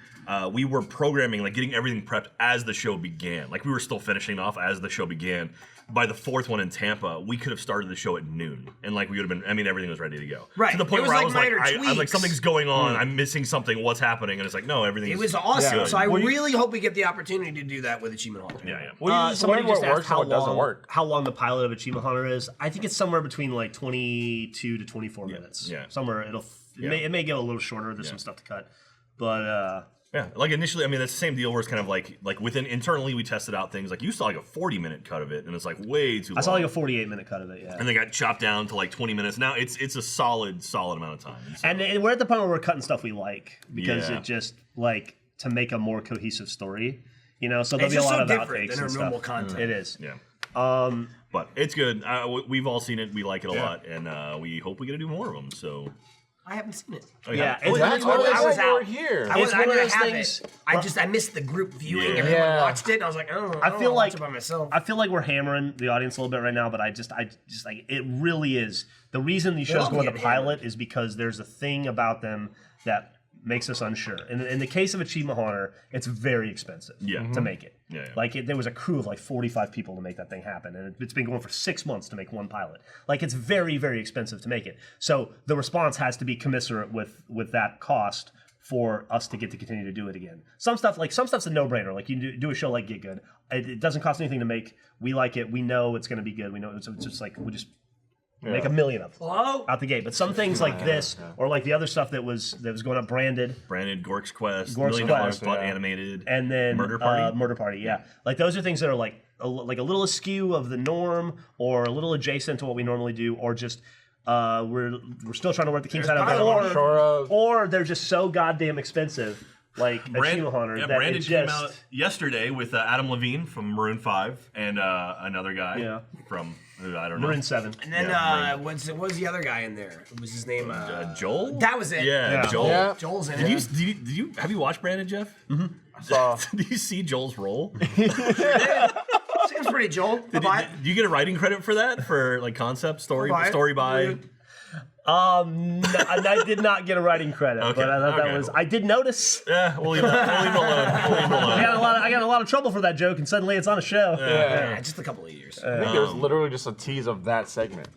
we were programming, like getting everything prepped as the show began. Like we were still finishing off as the show began. By the fourth one in Tampa, we could have started the show at noon, and like we would have been. I mean, everything was ready to go. Right. To the point It was where I like was like, minor I'm like, tweaks. something's going on. I'm missing something. What's happening? And it's like, no, everything's. It was awesome. good. So I really hope we get the opportunity to do that with Achievement Hunter. Yeah. Well, you just Somebody learn just what asked works and what doesn't work. how long the pilot of Achievement Hunter is. I think it's somewhere between like 22 to 24 minutes. Yeah. Somewhere it may go a little shorter. There's some stuff to cut, but Yeah, like initially, I mean, that's the same deal where it's kind of like within internally we tested out things like you saw like a 40-minute cut of it, and it's like way too long. I saw like a 48-minute cut of it. Yeah. and they got chopped down to like 20 minutes. Now it's a solid amount of time. So, And we're at the point where we're cutting stuff we like because Yeah. it just like to make a more cohesive story, you know. So there'll It's be a just lot so of different outtakes than our and normal stuff. content. It is. yeah, but it's good. We've all seen it. We like it a lot, and we hope we get to do more of them. So I haven't seen it. oh, Yeah, Oh, it's That's one why of I those- was out. out here. I It's one of those have things- it. I missed the group viewing. Yeah. Everyone Yeah. watched it, and I was like, oh, I feel like watch it by myself. I feel like we're hammering the audience a little bit right now, but I just like it really is. The reason these shows all go into get pilot is because there's a thing about them that makes us unsure. In the case of Achievement Hunter, it's very expensive to make it. Yeah, yeah. Like there was a crew of like 45 people to make that thing happen, and it's been going for 6 months to make one pilot. Like it's very, very expensive to make it. So the response has to be commensurate with that cost for us to get to continue to do it again. Some stuff's a no-brainer. Like you do a show like Get Good. It doesn't cost anything to make. We like it. We know it's going to be good. We know it's just like we just make 1 million of them Hello? out the gate. But some things like this, or like the other stuff that was going up branded, Gork's Quest, Gork's $1 million Quest, but yeah. animated, and then Murder Party. Murder Party, yeah. Like those are things that are like a little askew of the norm, or a little adjacent to what we normally do, or just we're still trying to work the kinks out of it, or they're just so goddamn expensive, like Achievement Hunter. Yeah, that Brandon it came just, out yesterday with Adam Levine from Maroon 5 and another guy Yeah. from who I don't know. Maroon 7. And then Yeah, what was the other guy in there? What was his name? Joel? That was it. Yeah, Yeah. Joel. Yeah. Joel's in Did it. you have you watched Brandon, Jeff? So, Did you see Joel's role? Seems pretty Joel. Do you get a writing credit for that? For like concept story by? No, I did not get a writing credit, Okay, but I thought okay. that was. I did notice. Yeah, we'll leave it alone. I got a lot of trouble for that joke, and suddenly it's on a show. Yeah, just a couple of years. I think it was literally just a tease of that segment.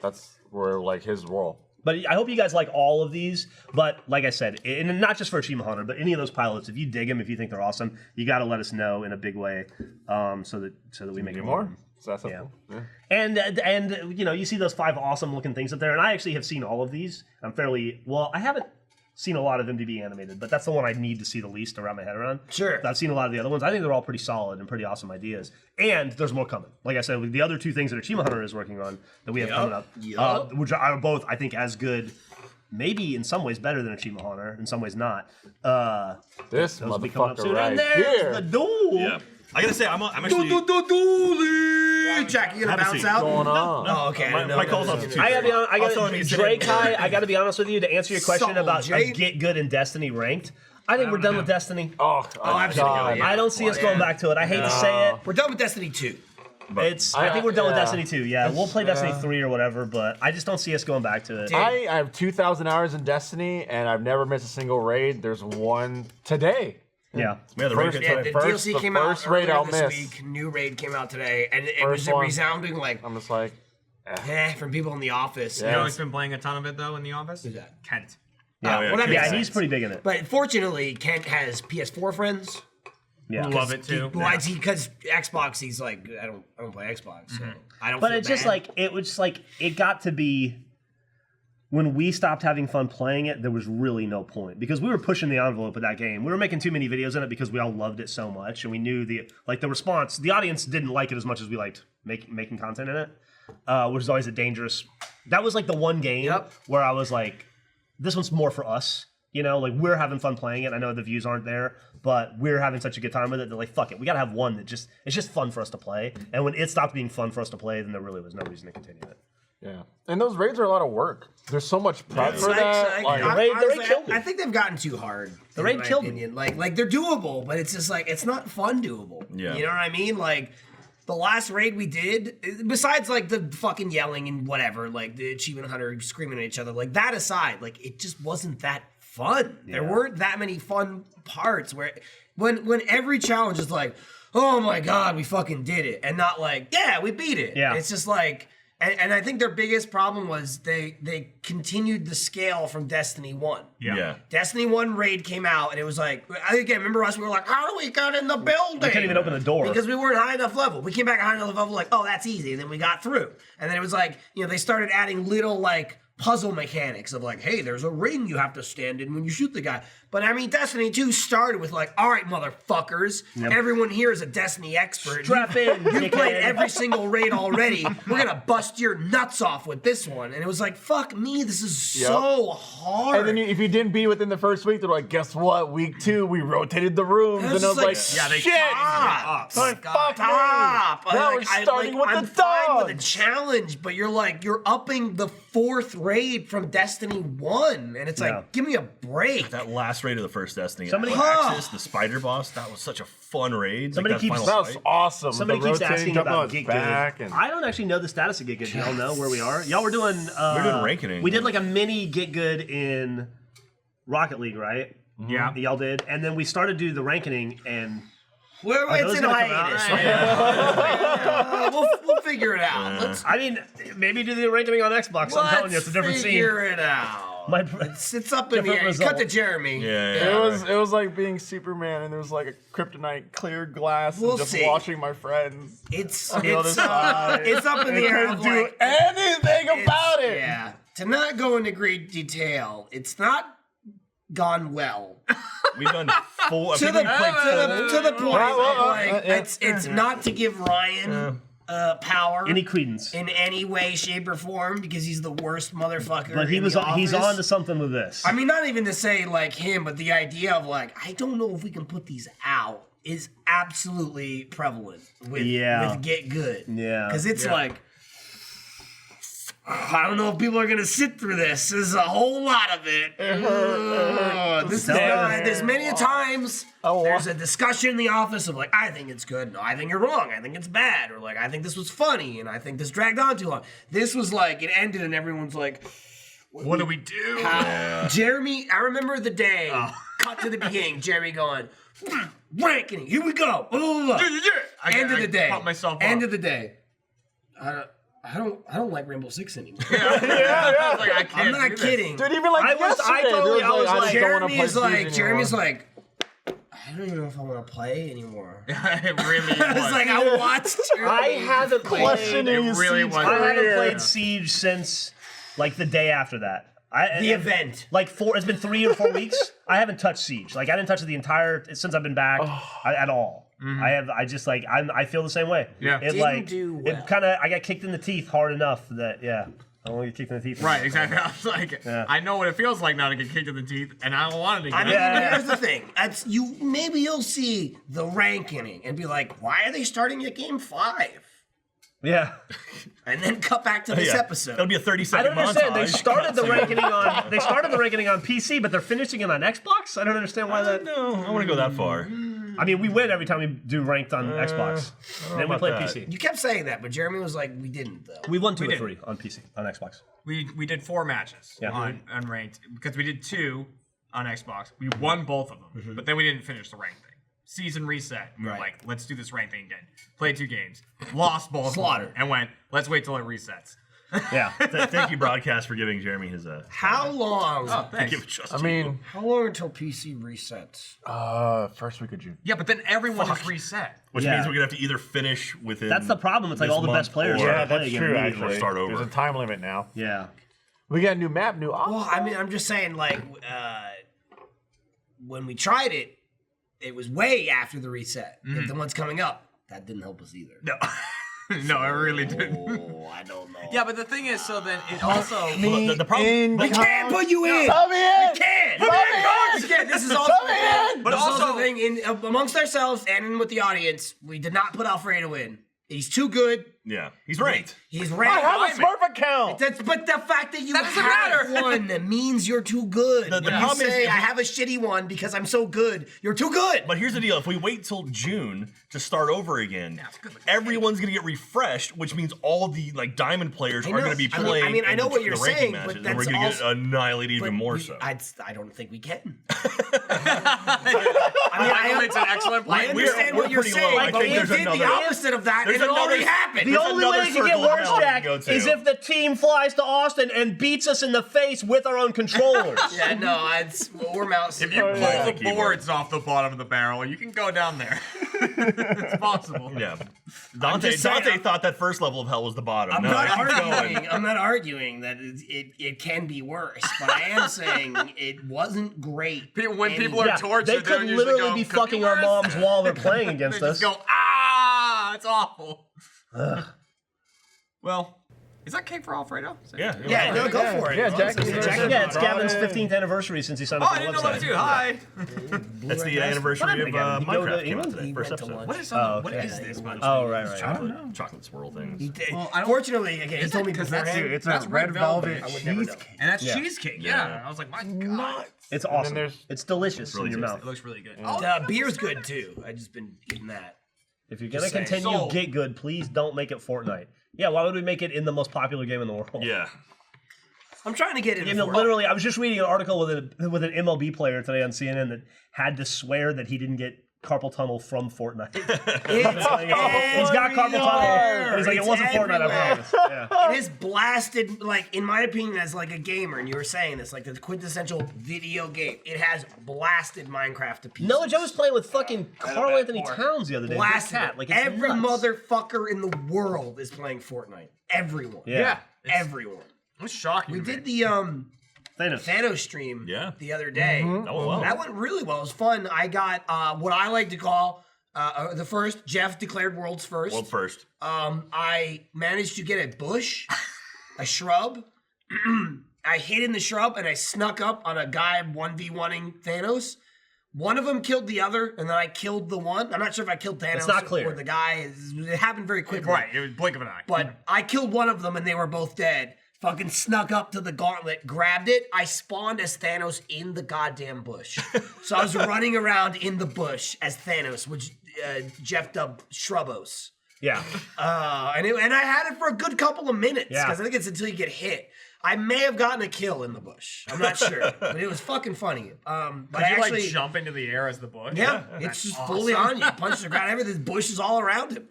That's where like his role. But I hope you guys like all of these. But like I said, and not just for Achievement Hunter, but any of those pilots, if you dig them, if you think they're awesome, you got to let us know in a big way, so that we make it More? So that's simple. Yeah. And you know, you see those 5 awesome looking things up there, and I actually have seen all of these. I haven't seen a lot of them to be animated, but that's the one I need to see the least to wrap my head around. Sure. I've seen a lot of the other ones. I think they're all pretty solid and pretty awesome ideas. And there's more coming. Like I said, with the other 2 things that Achievement Hunter is working on that we have coming up, which are both, I think, as good, maybe in some ways better than Achievement Hunter, in some ways not. This Those will be coming up motherfucker soon. right And there's here. the duel. Yeah, I gotta say, I'm actually. Jack, you gonna Have a bounce seat. out? Going on? Oh, okay. I didn't know My that call's was off gonna- too. I gotta be honest. I was telling him he's Drake sitting High. I gotta be honest with you to answer your question Sold, about Jay. Get Good and Destiny ranked. I think we're done with Destiny. Oh, absolutely. I don't see us going back to it. I hate to say it. We're done with Destiny 2. I think we're done with yeah. Destiny 2. Yeah, we'll play Destiny 3 or whatever, but I just don't see us going back to it. I have 2,000 hours in Destiny, and I've never missed a single raid. There's one today. Yeah. Yeah, the First- raid Yeah, the First- DLC the came out first raid earlier I'll this miss. week. New raid came out today, and it First was a one. resounding like, I'm just like, from people in the office. Yeah. You know who's been playing a ton of it though in the office? Who's that? Kent. Yeah, well, that makes Yeah, sense. he's pretty big in it. But fortunately, Kent has PS4 friends. Yeah. Love it too. Well, because Xbox, he's like, I don't play Xbox, so I don't. But feel it's just bad. like it got to be when we stopped having fun playing it, there was really no point because we were pushing the envelope of that game. We were making too many videos in it because we all loved it so much, and we knew the response. The audience didn't like it as much as we liked making content in it, which is always a dangerous. That was like the one game where I was like, this one's more for us. You know, like we're having fun playing it. I know the views aren't there, but we're having such a good time with it. They're like, fuck it, we gotta have one that it's just fun for us to play. And when it stopped being fun for us to play, then there really was no reason to continue it. yeah. And those raids are a lot of work. There's so much prep for Like, that. Like, the raid honestly, killed it. I think they've gotten too hard. The raid in my killed me. opinion. Like they're doable, but it's just like it's not fun doable. Yeah. You know what I mean? Like the last raid we did, besides like the fucking yelling and whatever, like the achievement hunter screaming at each other, like that aside, like it just wasn't that fun. There weren't that many fun parts where when every challenge is like, oh my god, we fucking did it, and not like, yeah, we beat it. Yeah. It's just like, and I think their biggest problem was they continued the scale from Destiny 1. Yeah. Destiny 1 raid came out, and it was like, again, remember us? We were like, how do we get in the building? We couldn't even open the door. Because we weren't high enough level. We came back at high enough level, like, oh, that's easy. And then we got through. And then it was like, they started adding little, like, puzzle mechanics of like, hey, there's a ring you have to stand in when you shoot the guy. But I mean, Destiny 2 started with like, all right, motherfuckers, everyone here is a Destiny expert. Strap in, You played every single raid already. We're gonna bust your nuts off with this one. And it was like, fuck me, this is so hard. And then if you didn't beat within the first week, they're like, guess what? Week 2, we rotated the rooms. And I was like, shit! Stop. Now we're starting with I'm the fine with a dogs. challenge, but you're upping the 4th raid from Destiny 1. And it's like, give me a break. That last raid of the first Destiny, Somebody- Axis, the spider boss, that was such a fun raid. Somebody that keeps- final That was fight. awesome. Somebody The keeps rotating, asking jumping on about his Get back Good. and- I don't actually know the status of Get Good. Y'all know where we are? Y'all were doing... We're doing ranking. We did like a mini Get Good in Rocket League, right? Yeah. Y'all did. And then we started to do the ranking, and... It's those in gonna come out? hiatus. We'll figure it out. Let's I mean, maybe do the ranking on Xbox. I'm telling you, it's a different scene. figure it out. My- It's up in the Different air. result. Cut to Jeremy. Yeah. It was like being Superman, and there was like a kryptonite clear glass, We'll and just see. watching my friends. It's On the other it's side. it's up in the air. Couldn't of, do like, anything about it. Yeah. To not go into great detail, it's not gone well. We've done full. to the people played full- to the point of like yeah. it's not to give Ryan power Any credence. in any way, shape, or form because he's the worst motherfucker. But he's he's on to something with this. I mean, not even to say like him, but the idea of like, I don't know if we can put these out is absolutely prevalent with Get Good. Yeah. Because it's like, I don't know if people are gonna sit through this. There's a whole lot of it. This is not. There's many times there's a discussion in the office of like, I think it's good. No, I think you're wrong. I think it's bad. Or like, I think this was funny, and I think this dragged on too long. This was like, it ended, and everyone's like, What do we do? Jeremy, I remember the day. Cut to the beginning. Jeremy going, ranking. Here we go. End of the day. Pump myself up. End of the day. I don't like Rainbow Six anymore. I was like, I can't I'm not do this. kidding. Dude, even like I was like, Jeremy is like, Jeremy's Jeremy's like, I don't even know if I want to play anymore. It really was. It's like I watched. I haven't played. questioning It his really Siege was. I haven't career. played Siege since like the day after that. The event. Like it's been 3 or 4 weeks. I haven't touched Siege. Like I didn't touch it the entire since I've been back at all. I feel the same way. Yeah. It Didn't do well. It kind of I got kicked in the teeth hard enough that I want to get kicked in the teeth. Right, exactly. I was like, I know what it feels like now to get kicked in the teeth, and I don't want it to I get mean, here's the thing. That's you. Maybe you'll see the ranking and be like, why are they starting at game 5? Yeah. And then cut back to this episode. It'll be a 30-second I don't understand. They montage. started the ranking on PC, but they're finishing it on Xbox. I don't understand why that. No, I want to go that far. I mean, we win every time we do ranked on Xbox. And then we about play that. PC. You kept saying that, but Jeremy was like, we didn't though. We won 2 or did. 3 on PC on Xbox. We did 4 matches on ranked because we did 2 on Xbox. We won both of them, but then we didn't finish the rank thing. Season reset. We were like, let's do this rank thing again. Played 2 games, lost both, Slaughter. and went, let's wait till it resets. Yeah. Thank you, broadcast, for giving Jeremy his How long? Thanks. give it just I mean, How long until PC resets? first week of June. Yeah, but then everyone is reset. which Yeah. means we're gonna have to either finish within. That's the problem. It's like this all the best month players. or- are Yeah, playing that's again true. immediately. Actually, start over. There's a time limit now. Yeah. We got a new map, new office. Well, I mean, I'm just saying, like, when we tried it, it was way after the reset. If the one's coming up, that didn't help us either. No, no, I really didn't. Oh, I don't know. Yeah, but the thing is, so then it also. Well, the problem. We can't put you in. Come in. We can't. We can't. This is also But this is also- the thing amongst ourselves and with the audience. We did not put Alfredo in. He's too good. Yeah, he's ranked. He's ranked. I have a Smurf account. But the fact that you That doesn't have matter. one means you're too good. The When you problem is say if I you- have a shitty one because I'm so good, you're too good. But here's the deal: if we wait till June to start over again, everyone's gonna get refreshed, which means all the like diamond players are know. gonna be I mean- playing. I mean, I in know the- what you're the ranking saying, matches, but and we're that's gonna also- get annihilated even more we- so. I don't think we can. It's an excellent I point. understand we're what you're pretty low. saying, I but think we there's did the another- opposite of that, there's and it already another- happened. The There's only another way it can get circle of worse, hell Jack, to go to. is if the team flies to Austin and beats us in the face with our own controllers. Yeah, no, we're mouse. If you pull yeah. the Keyboard. boards off the bottom of the barrel, you can go down there. It's possible. Yeah, Dante just saying, thought that first level of hell was the bottom. I'm No, not keep arguing. going. I'm not arguing that it can be worse, but I am saying it wasn't great. When people are Yeah, tortured, they they could usually literally go, be "Could fucking our worse." moms while they're playing against They us. just go, ah, it's awful. Well, is that cake for Alfredo? Yeah, Yeah, no, go for it. Yeah, Jackie. Yeah, it's Gavin's 15th anniversary since he signed Oh, up I for the didn't know that website. too. Hi. That's the anniversary of What happened again? Did he go to Minecraft came out England? today. He First went to episode. lunch. What is what okay. is this bunch? Oh, right. Chocolate swirl things. He did. Well, I don't- Fortunately, again, he Is told it? me 'Cause beforehand. It's That's a red red velvet. velvet I would never know. cheesecake. And that's Yeah. cheesecake. Yeah. I was like, my God. It's awesome. there's- It's delicious Really in your tasty. mouth. It looks really good. Beer's good too. I just been eating that. If you're gonna Just saying. continue So- get good, please don't make it Fortnite. Yeah, why would we make it in the most popular game in the world? Yeah. I'm trying to get it. You know, literally, I was just reading an article with an MLB player today on CNN that had to swear that he didn't get carpal tunnel from Fortnite. He's got carpal tunnel, and he's like, it wasn't Fortnite, I promise. Yeah. It is blasted, like, in my opinion, as like a gamer, and you were saying this, like the quintessential video game. It has blasted Minecraft to pieces. No, Joe was playing with fucking Carl Anthony Towns the other day. Blasted Big cat. it. Like, it's Every nuts. motherfucker in the world is playing Fortnite. Everyone. Yeah. Everyone. It's shocking. We to me. did the Thanos stream the other day. That went well. That went really well. It was fun. I got what I like to call the first. Jeff declared world's first. World first. I managed to get a bush, a shrub. I hid in the shrub and I snuck up on a guy 1v1ing Thanos. One of them killed the other, and then I killed the one. I'm not sure if I killed Thanos not clear. or the guy. It happened very quickly. Right. It was blink of an eye. But I killed one of them and they were both dead. Fucking snuck up to the gauntlet, grabbed it. I spawned as Thanos in the goddamn bush. So I was running around in the bush as Thanos, which Jeff dubbed Shrubos. Yeah. And I had it for a good couple of minutes Yeah. because I think it's until you get hit. I may have gotten a kill in the bush. I'm not sure, but it was fucking funny. But Did you actually, like jump into the air as the bush? yeah, it's just fully on you. Punch the ground. Everything. Bush is all around him.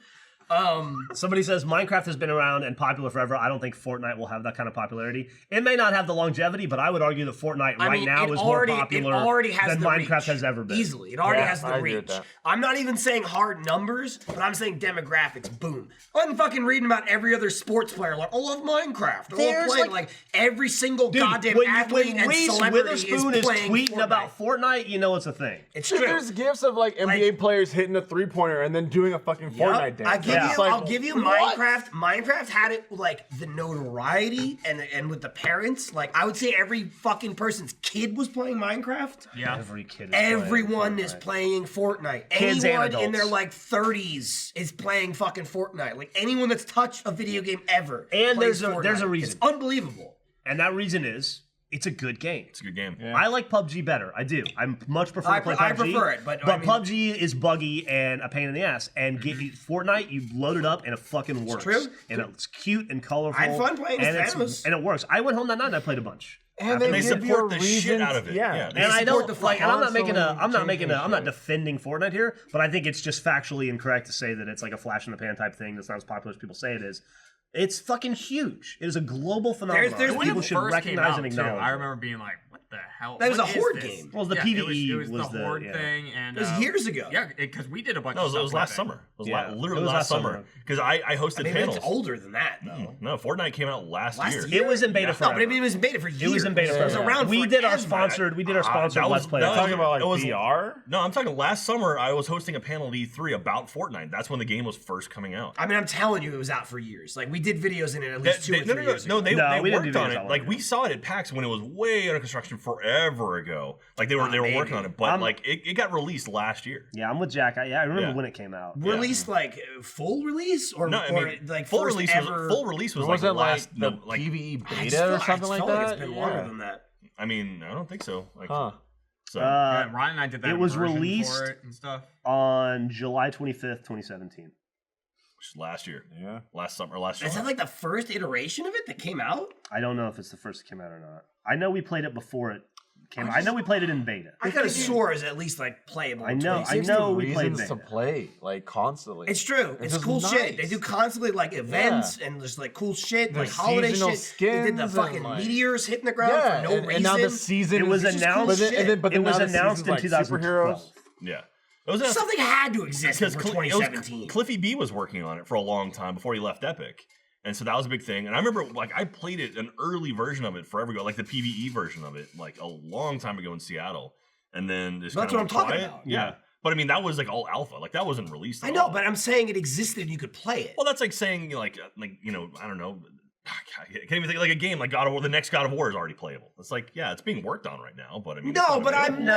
Somebody says Minecraft has been around and popular forever. I don't think Fortnite will have that kind of popularity. It may not have the longevity, but I would argue that Fortnite I right mean, now it is already- more popular it already has than the Minecraft reach. has ever been. Easily. It already has the I agree with reach. that. I'm not even saying hard numbers, but I'm saying demographics. Boom. I'm fucking reading about every other sports player. Like, I love Minecraft. I love There's, playing. like- Like, every single Dude, goddamn when athlete and Reese celebrity Witherspoon is is playing tweeting Fortnite. about Fortnite, you know it's a thing. It's Dude, true. there's gifs of like NBA players hitting a 3-pointer and then doing a fucking Fortnite dance. I give It's you, like, I'll give you what? Minecraft. Minecraft had it like the notoriety and with the parents. Like I would say every fucking person's kid was playing Minecraft. Yeah. Every kid is Everyone playing is Fortnite. playing Fortnite. Kids and Anyone in adults. their like 30s is playing fucking Fortnite. Like anyone that's touched a video game ever. And plays there's a Fortnite. reason. It's unbelievable. And that reason is it's a good game. It's a good game. I like PUBG better. I do. I much prefer to play PUBG. I prefer it, but I mean- PUBG is buggy and a pain in the ass. And Fortnite, you load it up and it fucking works. true. And it's cute and colorful. I had fun playing as and Thanos. and it works. I went home that night and I played a bunch. And They give you support a the shit reason- out of it. Yeah. Yeah. And I support don't the like. And I'm not making a. I'm not constantly making a. I'm not changing defending Fortnite here, but I think it's just factually incorrect to say that it's like a flash in the pan type thing that's not as popular as people say it is. It's fucking huge. It is a global phenomenon. there's When people it should first came recognize out, and too, acknowledge. I it. remember being like, "What the hell?" That was What a is horde this? game. Well, the Yeah, PvE it was was the the- horde yeah. thing, and It was years ago. Yeah, because we did a bunch. No, of stuff it was with last it. summer. It was Yeah. literally It was last last summer. summer. Because I hosted Maybe panels. it's older than that though. No, Fortnite came out last year. It was in beta No, forever. but I mean, it was in beta for years. It was in beta It was forever. around We did our forever. sponsored. We did our sponsored that was- Let's Play. that was- Talking about like It was- VR? No, I'm talking last summer. I was hosting a panel at E3 about Fortnite. That's when the game was first coming out. I mean, I'm telling you, it was out for years. Like we did videos in it at least 2 or 3 years ago. They No, we didn't worked do on videos it. that long Like ago. we saw it at PAX when it was way under construction forever forever ago. Like they were working on it, but like it got released last year. Yeah, I'm with Jack. I remember when it came out. Released like full release or, No, I mean, like full first release ever. Full release was Wasn't like last the like PvE I beta or just something like felt that? It's been longer than that. I mean, I don't think so. Like, Huh. so Yeah, Ryan and I did that. It was version released for it and stuff. on July 25th, 2017. last year, Yeah. last summer, last Is summer. that like the first iteration of it that came out? I don't know if it's the first that came out or not. I know we played it before it came out. I know we played it in beta. I could have swore is at least like playable. I in know 2016. we played Reasons to beta. play like constantly. It's true. It's just cool shit. nice. They do constantly like events and just like cool shit, like There's holiday seasonal shit. They did the skins fucking and, like- meteors hitting the ground Yeah, for no reason. and now the season It was is announced- but it then was now the announced season's in like 2012. superheroes. Yeah, it was Something had to exist because before 2017. Cliffy B was working on it for a long time before he left Epic, and so that was a big thing. And I remember, like, I played it, an early version of it forever ago, like the PvE version of it, like a long time ago in Seattle, and then just That's kind what of I'm talking quiet. about. Yeah, but I mean that was like all alpha, like that wasn't released. I at know, all. but I'm saying it existed and you could play it. Well, that's like saying like you know, I don't know. I can't even think like a game like God of War. The next God of War is already playable. It's like, yeah, it's being worked on right now, but I mean, it's No, not but available.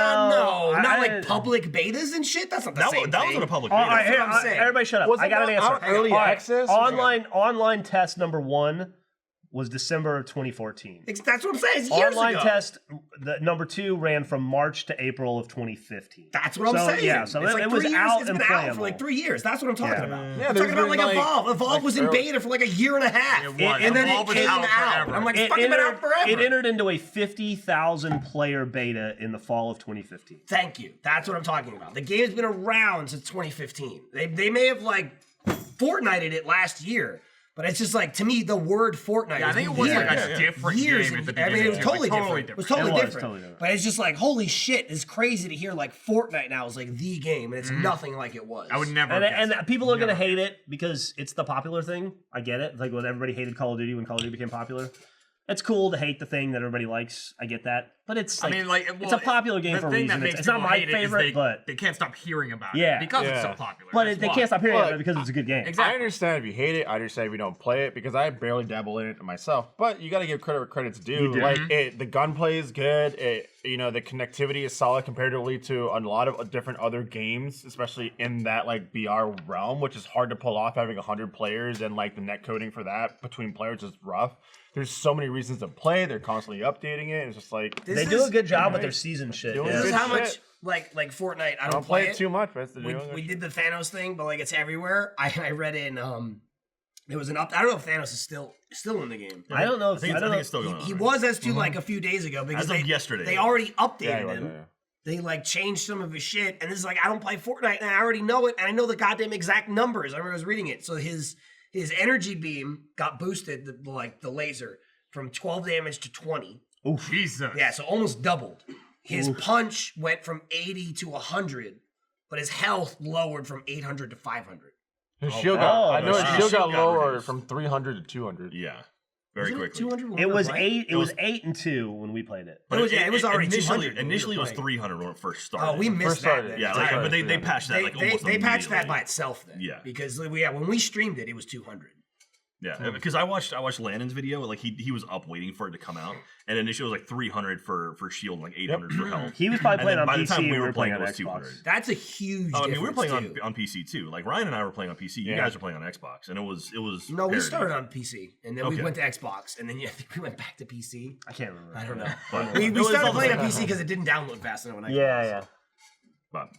I'm not I- like public betas and shit. That's not the same that thing. wasn't a public All beta. right, That's what I'm saying. everybody shut up. Was I it got an not answer. out early All right, access? Online test number 1 was December of 2014. That's what I'm saying. It's years Online ago. test the number 2 ran from March to April of 2015. That's what I'm So, saying. yeah, so it's it like was 3 years. out It's and been out for playable. like 3 years. That's what I'm talking Yeah. about. Yeah, I'm there's talking about been, like like- Evolve. Evolve like was in early- beta for like a year and a half. It was. And then Evolve it was came out out. forever. I'm like, it's fucking been out forever. It entered into a 50,000 player beta in the fall of 2015. Thank you. That's what I'm talking about. The game's been around since 2015. They may have like Fortnited it last year, but it's just like, to me, the word Fortnite. Yeah, I has think it been was years, like a different years. game at the I mean, beginning. it was too, totally like, different. It was It totally was different. totally different. But it's just like, holy shit, it's crazy to hear like Fortnite now is like the game, and it's Mm-hmm. nothing like it was. I would never. And guess it. people are going to Never. hate it because it's the popular thing. I get it. Like when everybody hated Call of Duty when Call of Duty became popular. It's cool to hate the thing that everybody likes. I get that. But it's like, I mean, like, it's well, a popular game the for a thing that reason. makes It's not people my hate it is favorite, but they can't stop hearing about Yeah. it because it's so Yeah. popular. but That's they why. can't stop hearing Look, about it because it's a good game. Exactly. I understand if you hate it. I understand if you don't play it because I barely dabble in it myself. But you got to give credit where credit's due. do. Like the gunplay is good. The connectivity is solid comparatively to a lot of different other games, especially in that like BR realm, which is hard to pull off. Having 100 players and like the net coding for that between players is rough. There's so many reasons to play. They're constantly updating it. It's just like This They is- do a good job with their season shit. Doing This good is how much shit. like Fortnite. I I don't play it too much. But it's the we did the Thanos thing, but like it's everywhere. I read in there was an up. I don't know if Thanos is still in the game. I don't know if I think it's still going on. He right? was as to like a few days ago because As of they, yesterday. they already updated Yeah, he was, him. yeah. They like changed some of his shit, and this is like I don't play Fortnite, and I already know it, and I know the goddamn exact numbers. I remember I was reading it. So his energy beam got boosted, the laser from 12 damage to 20. Jesus. Yeah, so almost doubled. His punch went from 80 to 100, but his health lowered from 800 to 500. His shield got. I know his his shield shield got got lowered reduced. from 300 to 200. Yeah, very Wasn't it quickly. 200 when It we were was playing? 8. It was 8 and 2 when we played it. It was already initially 200 when we were initially it was playing. 300 when it first started. Oh, we missed First that. started, then. yeah, Sorry. like, but they patched that like almost they patched that immediately. by itself then. Yeah. Because when we streamed it, it was 200. Yeah, because I watched Landon's video. Like he was up waiting for it to come out, and initially it was like 300 for shield, and like 800 for health. He was probably And playing then on by the PC. time we and were playing, on it was Xbox. 200. That's a huge Oh, I mean, we were playing difference, on PC too. Like Ryan and I were playing on PC. You Yeah. guys were playing on Xbox, and it was. No, we parity. started on PC, and then we Okay. went to Xbox, and then I think we went back to PC. I can't remember. I don't know. But We it was started all the playing on same. PC because it didn't download fast enough on Xbox. Yeah. But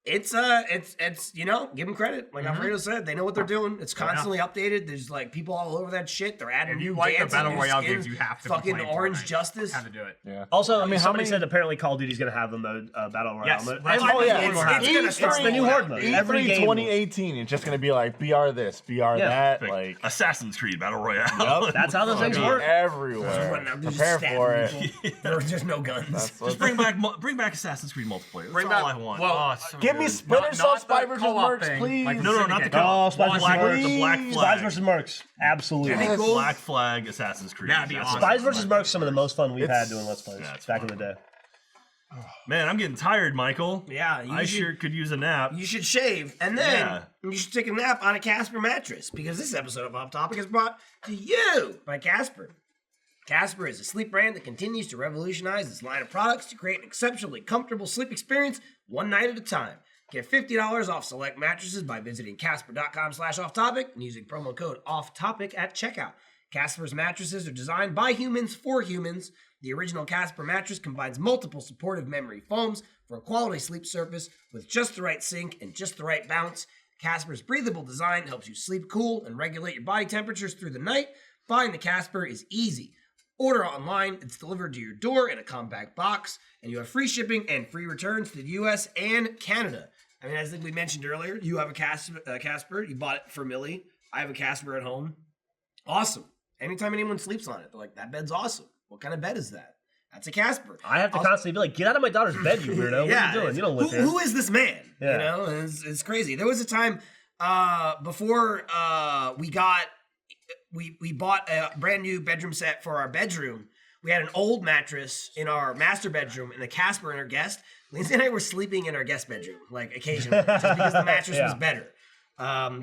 It's give them credit. Like Alfredo said, they know what they're doing. It's constantly updated. There's like people all over that shit. They're adding If you new like the dances, Battle new Royale skins, games, you have to be fucking playing Orange Fortnite. Justice. Have to do it. Yeah. Also, I mean, how somebody many- said apparently Call of Duty's going to have the mode Battle Royale Yes, mode. that's And- what yeah, it's gonna It's gonna It's the new horde mode. Every E3 game. 2018, it's just gonna be like BR this, BR Yeah. that, like, like Assassin's Creed Battle Royale. That's how those things be work. everywhere. Running out, just Prepare stabbing for it. people. There's just no guns. That's Just what- bring back Assassin's Creed multiplayer. That's Bring all back- I want. well, Oh, it's so Give me good. Splinter Cell not the Spy vs. co-op Mercs, thing, please. like the No, not the Syndicate. co-op. Oh, Spies vs. Black, Mercs. the Black Spies Flag. vs. Mercs. Absolutely. That'd be cool. Black Flag Assassin's Creed. That'd be That's awesome. Spies vs. Mercs, some of the most fun we've It's- had doing Let's Plays Yeah, it's back fun. in the day. Man, I'm getting tired, Michael. Yeah, I sure could use a nap. You should shave, and then Yeah. you should take a nap on a Casper mattress because this episode of Off Topic is brought to you by Casper. Casper is a sleep brand that continues to revolutionize its line of products to create an exceptionally comfortable sleep experience one night at a time. Get $50 off select mattresses by visiting casper.com/offtopic and using promo code OFFTOPIC at checkout. Casper's mattresses are designed by humans for humans. The original Casper mattress combines multiple supportive memory foams for a quality sleep surface with just the right sink and just the right bounce. Casper's breathable design helps you sleep cool and regulate your body temperatures through the night. Buying the Casper is easy. Order online, it's delivered to your door in a compact box, and you have free shipping and free returns to the US and Canada. I mean, as I think we mentioned earlier, you have a Casper, you bought it for Millie. I have a Casper at home. Awesome. Anytime anyone sleeps on it, they're like, that bed's awesome. What kind of bed is that? That's a Casper. I have to constantly be like, get out of my daughter's bed, you weirdo. What are you doing? You don't live here. Who is this man? Yeah. You know, and it's crazy. There was a time before we bought a brand new bedroom set for our bedroom. We had an old mattress in our master bedroom and a Casper in our guest. Lindsay and I were sleeping in our guest bedroom, like occasionally, just because the mattress was better.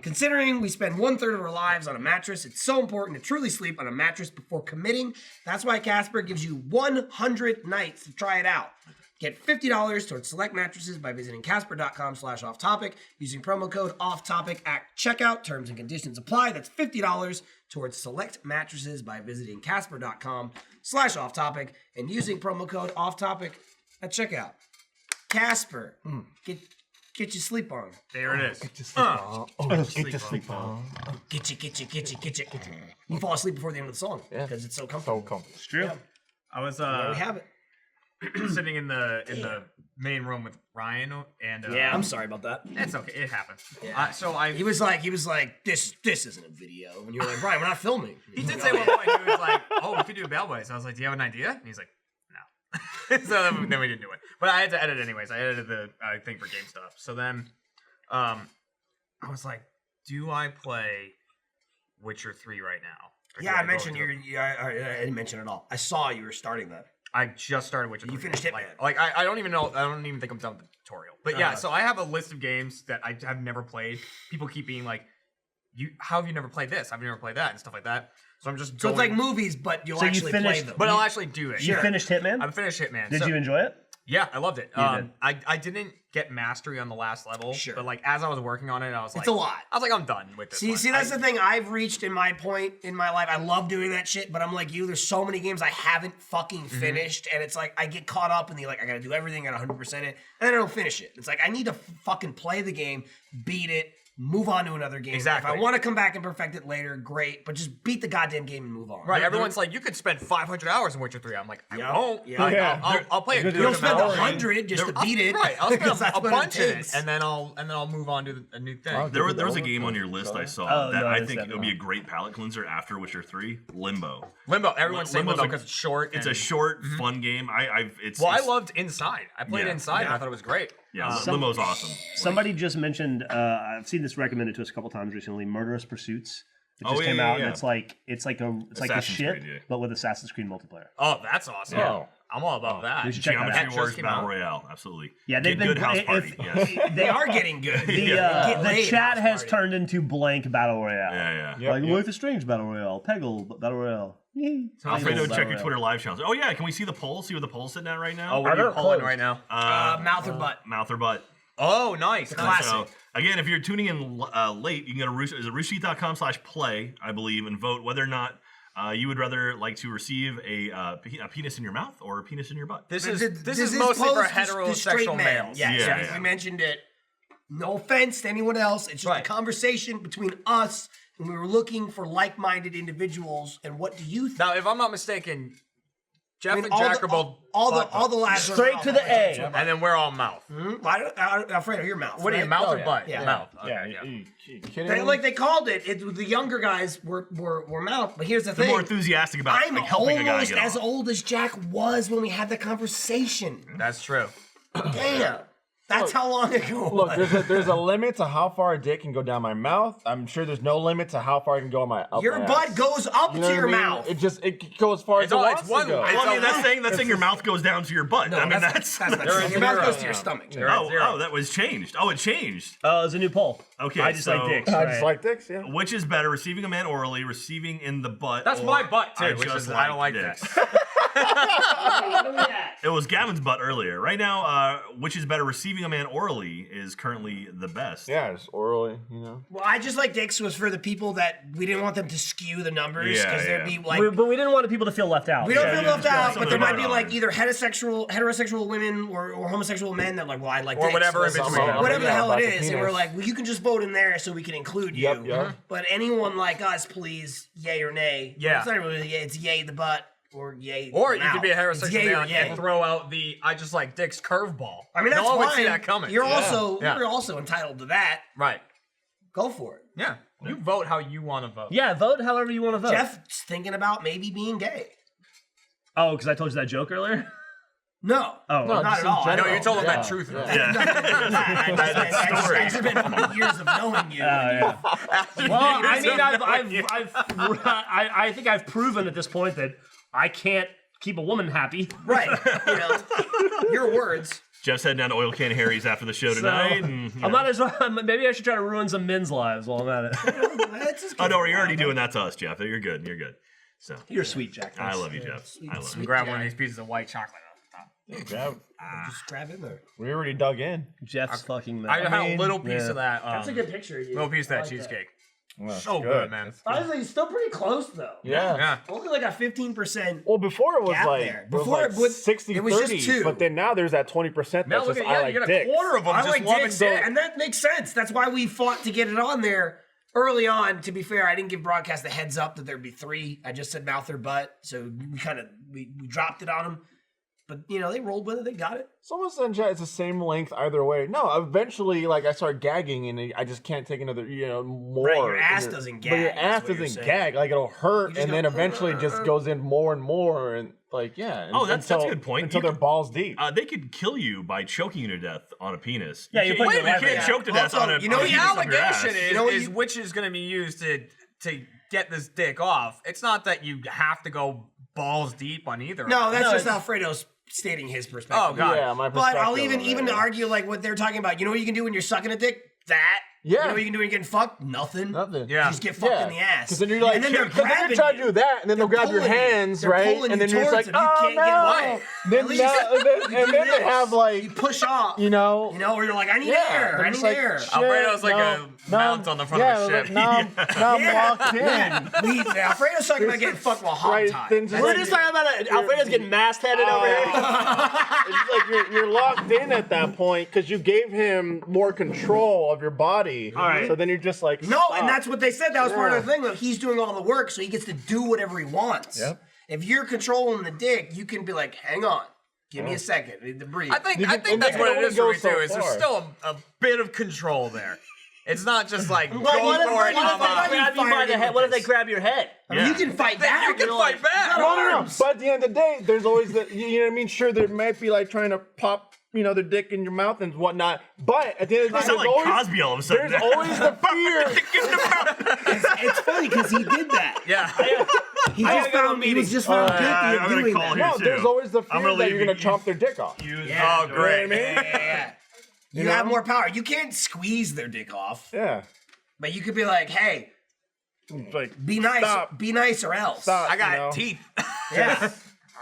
Considering we spend 1/3 of our lives on a mattress, it's so important to truly sleep on a mattress before committing. That's why Casper gives you 100 nights to try it out. Get $50 towards select mattresses by visiting casper.com/offtopic using promo code OFFTOPIC at checkout. Terms and conditions apply. That's $50 towards select mattresses by visiting casper.com/offtopic and using promo code OFFTOPIC at checkout. Casper, get your sleep on. There it is. Get to sleep on. Get you. You fall asleep before the end of the song because it's so comfortable. It's true. Yeah. I was There we have it. sitting in the main room with Ryan, and Yeah, I'm sorry about that. it's okay. It happens. Yeah. So I He was like, this isn't a video, and you're like, Brian, we're not filming. he did say one point. He was like, "Oh, we could do a bell boy." So I was like, "Do you have an idea?" And he's like, "No." So then we didn't do it. But I had to edit anyways. I edited the thing for game stuff. So then, I was like, "Do I play Witcher 3 right now?" Or do Yeah, I go mentioned into you. I didn't mention it at all. I saw you were starting that. I just started Witcher 3. You finished Hitman. Like I don't even know. I don't even think I'm done with the tutorial. But yeah, so I have a list of games that I have never played. People keep being like, how have you never played this? Have you never played that? And stuff like that. So I'm just So going. it's like movies, but you'll So you actually play finished- them. But I'll actually do it. You finished Hitman? I finished Hitman. Did So- you enjoy it? Yeah, I loved it. did. I didn't get mastery on the last level. Sure. But like as I was working on it, I was like, It's a lot. I was like, I'm done with this. See, that's the thing I've reached in my point in my life. I love doing that shit, but I'm like you. There's so many games I haven't fucking finished, and it's like I get caught up in the like I gotta do everything, I gotta 100% it, and then I don't finish it. It's like I need to fucking play the game, beat it, move on to another game. Exactly. If I want to come back and perfect it later, great, but just beat the goddamn game and move on. Right, everyone's like, you could spend 500 hours in Witcher 3. I'm like, I won't. Yeah. Like, Yeah. I'll play a good You don't spend amount. 100 just to beat it. Right, I'll spend because that's a what it bunch in it, takes. and then I'll move on to a new thing. There was a game on your list I saw Oh, that no, I it's think that it would be a great palate cleanser after Witcher 3, Limbo. Limbo. Everyone's saying Limbo's Limbo a- because it's short. It's a and- short, fun game. I loved Inside. I played Yeah. Inside, and I thought it was great. Limbo's awesome. Somebody just mentioned, I've seen this recommended to us a couple times recently, Murderous Pursuits. It just came out, and it's like a Assassin's ship, Creed, yeah. but with Assassin's Creed multiplayer. Oh, that's awesome. Yeah. I'm all about that. We should check that Geometry out. Wars just came Battle out. Royale, absolutely. Yeah, they've Get been good house if- party. Yes. They are getting good. The laid, chat house has party. turned into blank Battle Royale. Yeah. Like Life is Strange Battle Royale, Peggle Battle Royale. Alfredo, Battle check your Royale. Twitter live channels. Oh yeah, can we see the poll? See where the poll's sitting at right now? Oh, what are they're you pulling closed. right now? Mouth or butt. Mouth or butt. Oh, nice. classic. So again, if you're tuning in late, you can go to rooster.com/play, I believe, and vote whether or not you would rather like to receive a penis in your mouth or a penis in your butt. This is mostly for posed to straight heterosexual men. males. Yes, Yeah, yes, yeah. we mentioned it. No offense to anyone else. It's just Right. a conversation between us, and we were looking for like-minded individuals. And what do you think? Now, if I'm not mistaken, Jeff I mean, and Jack are both all butt the lads are Straight mouth. to the A. and then we're all mouth. Alfredo, your mouth. What are you, right? mouth Oh, or yeah. butt? Yeah. Mouth. Yeah, Okay, yeah. you kidding They, me? like they called it. The younger guys were mouth. But here's the They're thing. more enthusiastic about I'm like, helping a guy almost get as off. old as Jack was when we had the conversation. That's true. Damn. That's how long ago it Look, was. there's a limit to how far a dick can go down my mouth. I'm sure there's no limit to how far it can go up Your my butt ass. goes up You know to what your I mean? mouth. It can go as far as It's it all- wants it's one- to go. it's Well, I mean, a- that's saying your mouth goes down to your butt. No, I mean, that's not There true. is Your mouth zero. goes to your stomach. You're at zero. oh, that was changed. Oh, it changed. It's a new poll. Okay, I just so- like dicks. I right. just like dicks, yeah. Which is better, receiving a man orally, receiving in the butt? That's or my butt too, I which just is I don't like dicks? that. It was Gavin's butt earlier. Right now, which is better, receiving a man orally is currently the best. Yeah, just orally, you know. Well, I just like dicks was for the people that we didn't want them to skew the numbers Yeah, because there'd yeah. be like But we didn't want people to feel left out. we don't Yeah, feel you left just got out, but there something might be about like it. either heterosexual women or homosexual men that like, well, I like Or dicks. whatever in So- between. whatever the Yeah, hell about it the is, and we're penis. like, well, you can just vote in there so we can include you. Yep, yep. But anyone like us, please, yay or nay. Yeah. It's not really yay, it's yay the butt or yay. Or the you could be a mouth. It's yay heterosexual or man yay. and throw out the I just like dicks curveball. I mean, that's no one fine. would see that coming. You're Yeah. also Yeah. you're also entitled to that. Right. Go for it. Yeah. You vote how you want to vote. Yeah, vote however you want to vote. Jeff's thinking about maybe being gay. Oh, because I told you that joke earlier? No. Oh, No, not just at in all. No, general. you told him Yeah. that truth. Yeah. I just been years of knowing you. yeah. Well, I mean, I think I've proven at this point that I can't keep a woman happy. Right. You know, your words. Jeff's heading down to Oil Can Harry's after the show tonight. And, I'm not as maybe I should try to ruin some men's lives while I'm at it. That's just Oh, no, you're already doing that to us, Jeff. You're good. You're good. So You're sweet, Jack. I love you, Jeff. I love you. Grab one of these pieces of white chocolate off the top. Yeah, Just grab in there. we already dug in. Jeff's fucking I mad. had a little piece yeah. of that. That's a good picture of you. Little piece of I that like cheesecake. Well, So good, man. Honestly, it's still pretty close though. Yeah. Yeah. Only like a 15%. Well, before it was Gap like, there. it was Before like it would- 60, it was just 30, two. but then now there's that 20% Now that's look just at I yeah, like you got dicks. a quarter of them I just like loving dicks, dick. and that makes sense. That's why we fought to get it on there early on. To be fair, I didn't give broadcast the heads up that there'd be 3. I just said mouth or butt, so we dropped it on them. But you know, they rolled with it. They got it. Someone said in chat it's the same length either way. No, eventually, like I start gagging and I just can't take another, more. Right, your ass And doesn't But your gag, ass is what you're doesn't saying. gag. Like it'll hurt, You just and go, then eventually just goes in more and more, and like yeah. Oh, that's a good point. Until You they're could- balls deep. They could kill you by choking you to death on a penis. Yeah, you you're can't, putting you your life can't in choke to that. death Also, on a you know on a what The you- piece of your ass. allegation is, You know what is you- which is going to be used to get this dick off. It's not that you have to go balls deep on either. No, that's just it's- Alfredo's stating his perspective. Oh, God. Yeah, my But I'll perspective even on to it. argue like what they're talking about. You know what you can do when you're sucking a dick? That. Yeah. You know what you can do when you're getting fucked? Nothing. Nothing. Yeah. You just get fucked in the ass. Because then you're like, and then they're because then grabbing you're trying you. to do that, and then they'll grab your pulling you. hands, They're right? pulling And you then you're just towards like, them. You oh can't get no. away. Then At least now, you and then do they have this. like, You push off. you know, Or you're like, I need yeah. air. I'm I just need like, air. shit, Alfredo's like no, a mount on the front yeah, of a ship. Now I'm Yeah. locked in. Alfredo's talking about getting fucked while hog Right, tied. then just That's like- it. We're just talking about it. Alfredo's getting mastheaded over here. It's like you're locked in at that point because you gave him more control of your body. All right. So then you're just like, No, stop. and that's what they said. That was part of the Yeah. thing. That he's doing all the work, so he gets to do whatever he wants. Yep. If you're controlling the dick, you can be like, hang on. Give me a second. I need to breathe. I think You can- that's you what can it is only for me go too. so Is there's far. still a bit of control there. It's not just like go Like, what if- for what it. if- I'm what if out. I- Grab you by the head. What if they grab your head? I mean, you can fight back. You can You're fight like, back. you got No. arms. But at the end of the day, there's always the, you know what I mean? Sure, there might be like trying to pop, their dick in your mouth and whatnot. But at the end of the You day, sound like always, Cosby all of a sudden. there's always the fear. It's funny because he did that. Yeah. He just found he was just found guilty I'm of gonna doing call that. him. No, too. there's always the I'm fear gonna that leave you're going to you- chomp their dick off. Yeah. Oh, great. Yeah. You have more power. You can't squeeze their dick off, Yeah. but you could be like, "Hey, Like, be nice, Stop. be nice, or else." stop. I got you know? teeth. Yeah,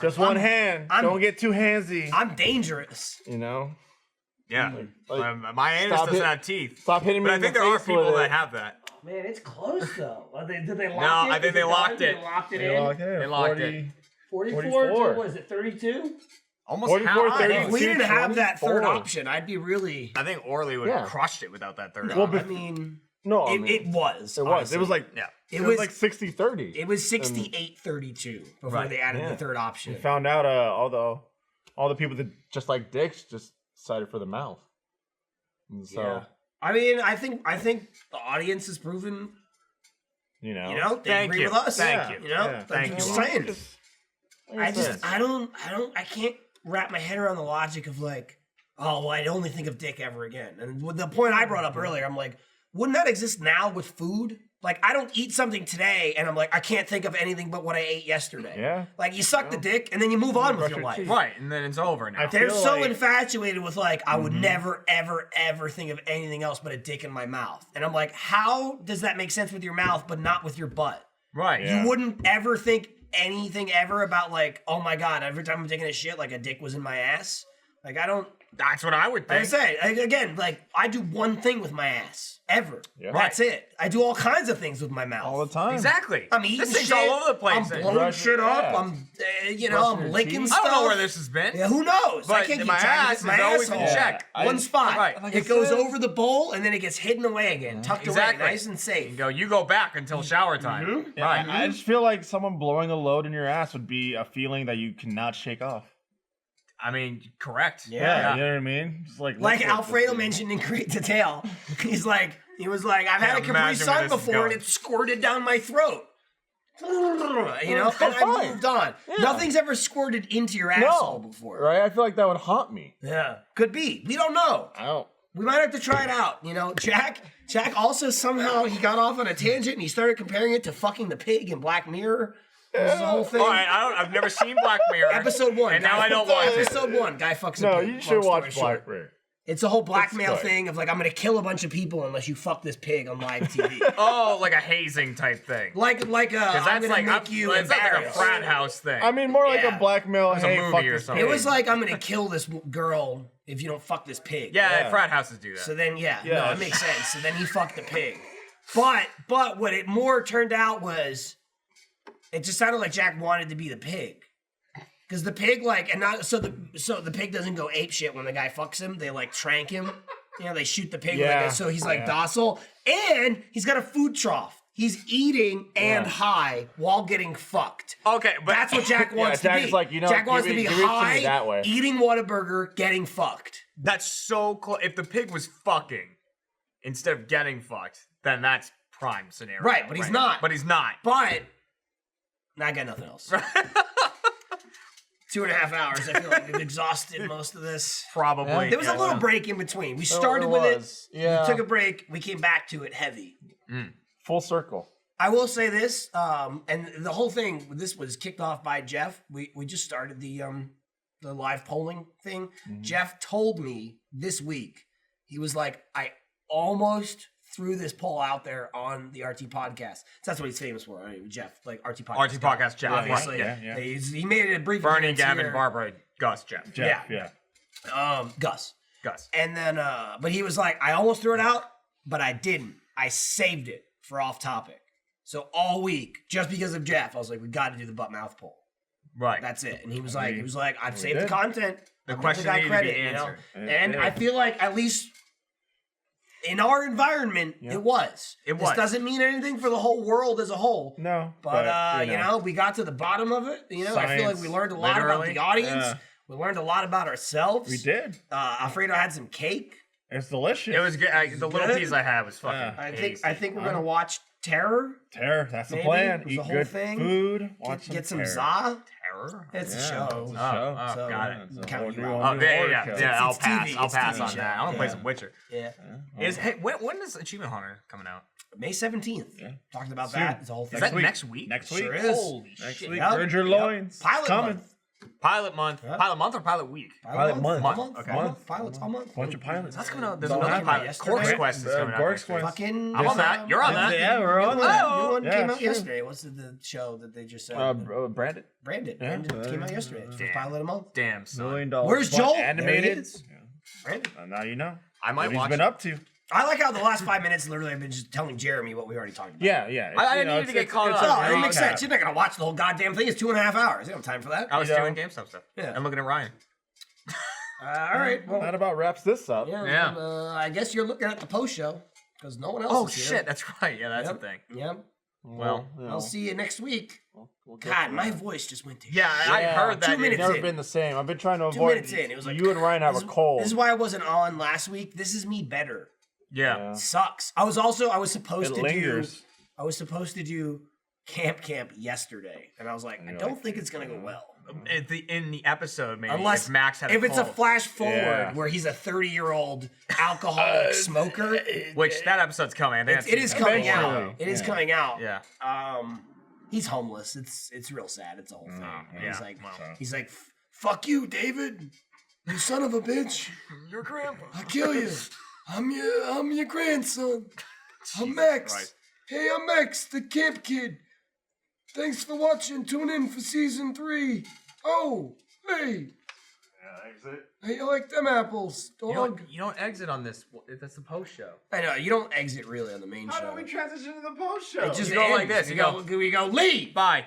Just one hand. I'm- Don't get too handsy. I'm dangerous. Yeah. Like, My anus stop doesn't it. have teeth. Stop hitting me But I in think the there are face people with that it. have that. Man, it's close though. Did they lock No, it? I think Is they it locked done? it. They locked it They in. locked it. They locked it. 44. 44. What is it? 32. Almost 44, half. 30. If we didn't have that third 24. option, I'd be really. I think Orly would Yeah. have crushed it without that third. No, option. I mean, No, I it, mean, it was. it was. honestly. It was like, Yeah. it was like 60-30. It was 68-32 before they added the third option. We found out all the people that just like dicks just decided for the mouth. And so, Yeah. I mean, I think the audience has proven, you know. they Thank agree you. with us. Thank you. You know, Yeah. I'm Thank just you. saying. Like I said. can't wrap my head around the logic of like, oh, well, I'd only think of dick ever again. And with the point I brought up earlier, I'm like, wouldn't that exist now with food? Like, I don't eat something today, and I'm like, I can't think of anything but what I ate yesterday. Yeah. Like, you suck the dick, and then you move on with your life. Right, and then it's over now. They're feel so like- infatuated with, like, I would never, ever, ever think of anything else but a dick in my mouth. And I'm like, how does that make sense with your mouth, but not with your butt? Right. Yeah. You wouldn't ever think anything ever about, like, oh my God, every time I'm taking a shit, like, a dick was in my ass. Like, I don't... That's what I would Like I think. say, again, like, I do one thing with my ass. Ever. Yeah. That's it. I do all kinds of things with my mouth. All the time. Exactly. I'm eating this thing's shit. all over the place. I'm blowing Brushing- shit up. yeah. I'm, I'm Brushing your licking teeth. stuff. I don't know where this has been. Yeah, who knows? I But can't keep my track of ass it. My is always in asshole. check. One spot. Right. Like I It goes said- over the bowl and then it gets hidden away again, tucked Exactly. away, nice and safe. You go back until shower time. Yeah, Right. I just feel like someone blowing a load in your ass would be a feeling that you cannot shake off. I mean, correct. Yeah, you know what I mean? Just like Like look at Alfredo this mentioned in great detail. He was like, I've had a Can't Capri imagine where Sun this is before and going. it squirted down my throat. You know, and I fine. moved on. Nothing's ever squirted into your asshole before. right? I feel like that would haunt me. Yeah, could be. We don't know. I don't. We might have to try it out. You know, Jack also somehow he got off on a tangent and he started comparing it to fucking the pig in Black Mirror. This is the whole thing. All right, I've never seen Black Mirror. Episode 1. And now guy- I don't watch it. Episode 1. Guy fucks a No, pig. you should Long story watch short. Black Mirror. It's a whole blackmail good. thing of like, I'm going to kill a bunch of people unless you fuck this pig on live TV. Oh, like a hazing type thing. Like I'm Because going that's to like, make you it's like a embarrassed. frat house thing. I mean, more like Yeah. a blackmail. It's a Hey, movie fuck or this something. It pig. was like, I'm going to kill this girl if you don't fuck this pig. yeah, frat houses do that. So then, no, Yeah. it makes sense. So then he fucked the pig. But what it more turned out was, it just sounded like Jack wanted to be the pig. Because the pig, so the pig doesn't go ape shit when the guy fucks him. They like trank him. You know, they shoot the pig. Yeah. So he's like docile. And he's got a food trough. He's eating and high while getting fucked. Okay, but That's what Jack wants to Jack's be. like, you know, Jack wants give to be it to me high, that way. eating Whataburger, getting fucked. that's so close. If the pig was fucking instead of getting fucked, then that's prime scenario. Right, but he's not. But he's not. But I got nothing else. 2.5 hours. I feel like we've exhausted most of this. Probably. There was a little break in between. We started with it. Yeah. We took a break. We came back to it heavy. Full circle. I will say this, and the whole thing. This was kicked off by Jeff. We just started the live polling thing. Jeff told me this week. He was like, I almost threw this poll out there on the RT podcast. So that's what he's famous for, right? Jeff, like RT podcast. RT podcast, Jeff. Obviously, Right, yeah. He made it a brief. Bernie, appearance Gavin, here. Barbara, Gus, Jeff. Jeff, Yeah. yeah. Gus. Gus. And then, but he was like, I almost threw it out, but I didn't. I saved it for off topic. So all week, just because of Jeff, I was like, we got to do the butt mouth poll. Right. That's it. And he was like, I've saved did. the content. The I'll give question guy needed to be answered. And did. I feel like at least in our environment, it was. It This was. doesn't mean anything for the whole world as a whole. No. But, you know, we got to the bottom of it. You know, I feel like we Science, learned a lot about literally. the audience. Yeah. We learned a lot about ourselves. We did. Alfredo had some cake. It's delicious. It was good. The little good. piece I had was fucking. Yeah. I think we're gonna watch Terror. Terror. That's the Maybe. plan. It was Eat the whole good thing. food. Watch Get some Terror. za. Terror. It's a Yeah, show. it's a Oh, show. oh, So, got it. It's a count whole you new- out. whole Oh, new yeah, horror yeah, show. yeah. I'll It's pass. TV. I'll It's pass TV on show. that. I want to play Yeah. some Witcher. Yeah. When is Achievement Hunter coming out? May 17th. Talked about that. It's a whole thing. Is that next week? Next Sure week. is. Holy Next shit. week. Yep. Gird your Yep. loins. Pilot It's coming. month. Pilot month. Yeah. Pilot month or pilot week? Pilot month. Okay. Pilots all month. Bunch of pilots. That's coming out. There's Don't another have pilot. yesterday. Corpse Quest is coming out. Gorks next week. Quest. Fucking. I'm on that. You're on that. Yeah, we're on that. New one Yeah, came out sure. yesterday. What's the show that they just said? Brandon. Brandon. Yeah. Brandon came out yesterday. It's the first Damn. pilot of the month. Damn son. $1 million. Where's budget. Joel? Animated. There he is. Brandon. Now you know. I might what he's watch been it. up to. I like how the last 5 minutes literally I've been just telling Jeremy what we already talked about. Yeah, yeah. I you know, needed to get caught it's up. a No, it makes recap. sense. You're not gonna watch the whole goddamn thing. It's 2.5 hours. You don't have time for that. I was You know? doing GameStop stuff. Yeah. I'm looking at Ryan. All right. Well, That about wraps this up. yeah. Yeah. I guess you're looking at the post show because no one else Oh is here. shit, that's right. Yeah, that's Yep. the thing. Yep. Well, you know, I'll see you next week. we'll get God, to my that. voice just went to yeah, I Yeah. heard that. 2 dude. minutes It's never in. been the same. I've been trying to 2 avoid minutes in, it was like you and Ryan have a cold. This is why I wasn't on last week. This is me better. Yeah. Sucks. I was supposed It to lingers. do. I was supposed to do camp yesterday, and I was like, I don't think it's gonna go well. in the episode, maybe Unless if Max had a if it's a cold. flash forward Yeah. where he's a 30-year-old alcoholic smoker, Which that episode's coming. I think it is coming out. Eventually. It is coming out. Yeah. He's homeless. It's real sad. It's a whole thing. And yeah. He's like, fuck you, David. You son of a bitch. Your grandpa. I'll kill you. I'm your grandson. I'm Max. Christ. Hey, I'm Max, the camp kid. Thanks for watching. Tune in for season 3. Oh, hey. Hey, you like them apples, dog? You don't exit on this. That's the post show. I know, you don't exit really on the main show. How do we transition to the post show? It just You go like ends. this, you go- we go, leave. Bye.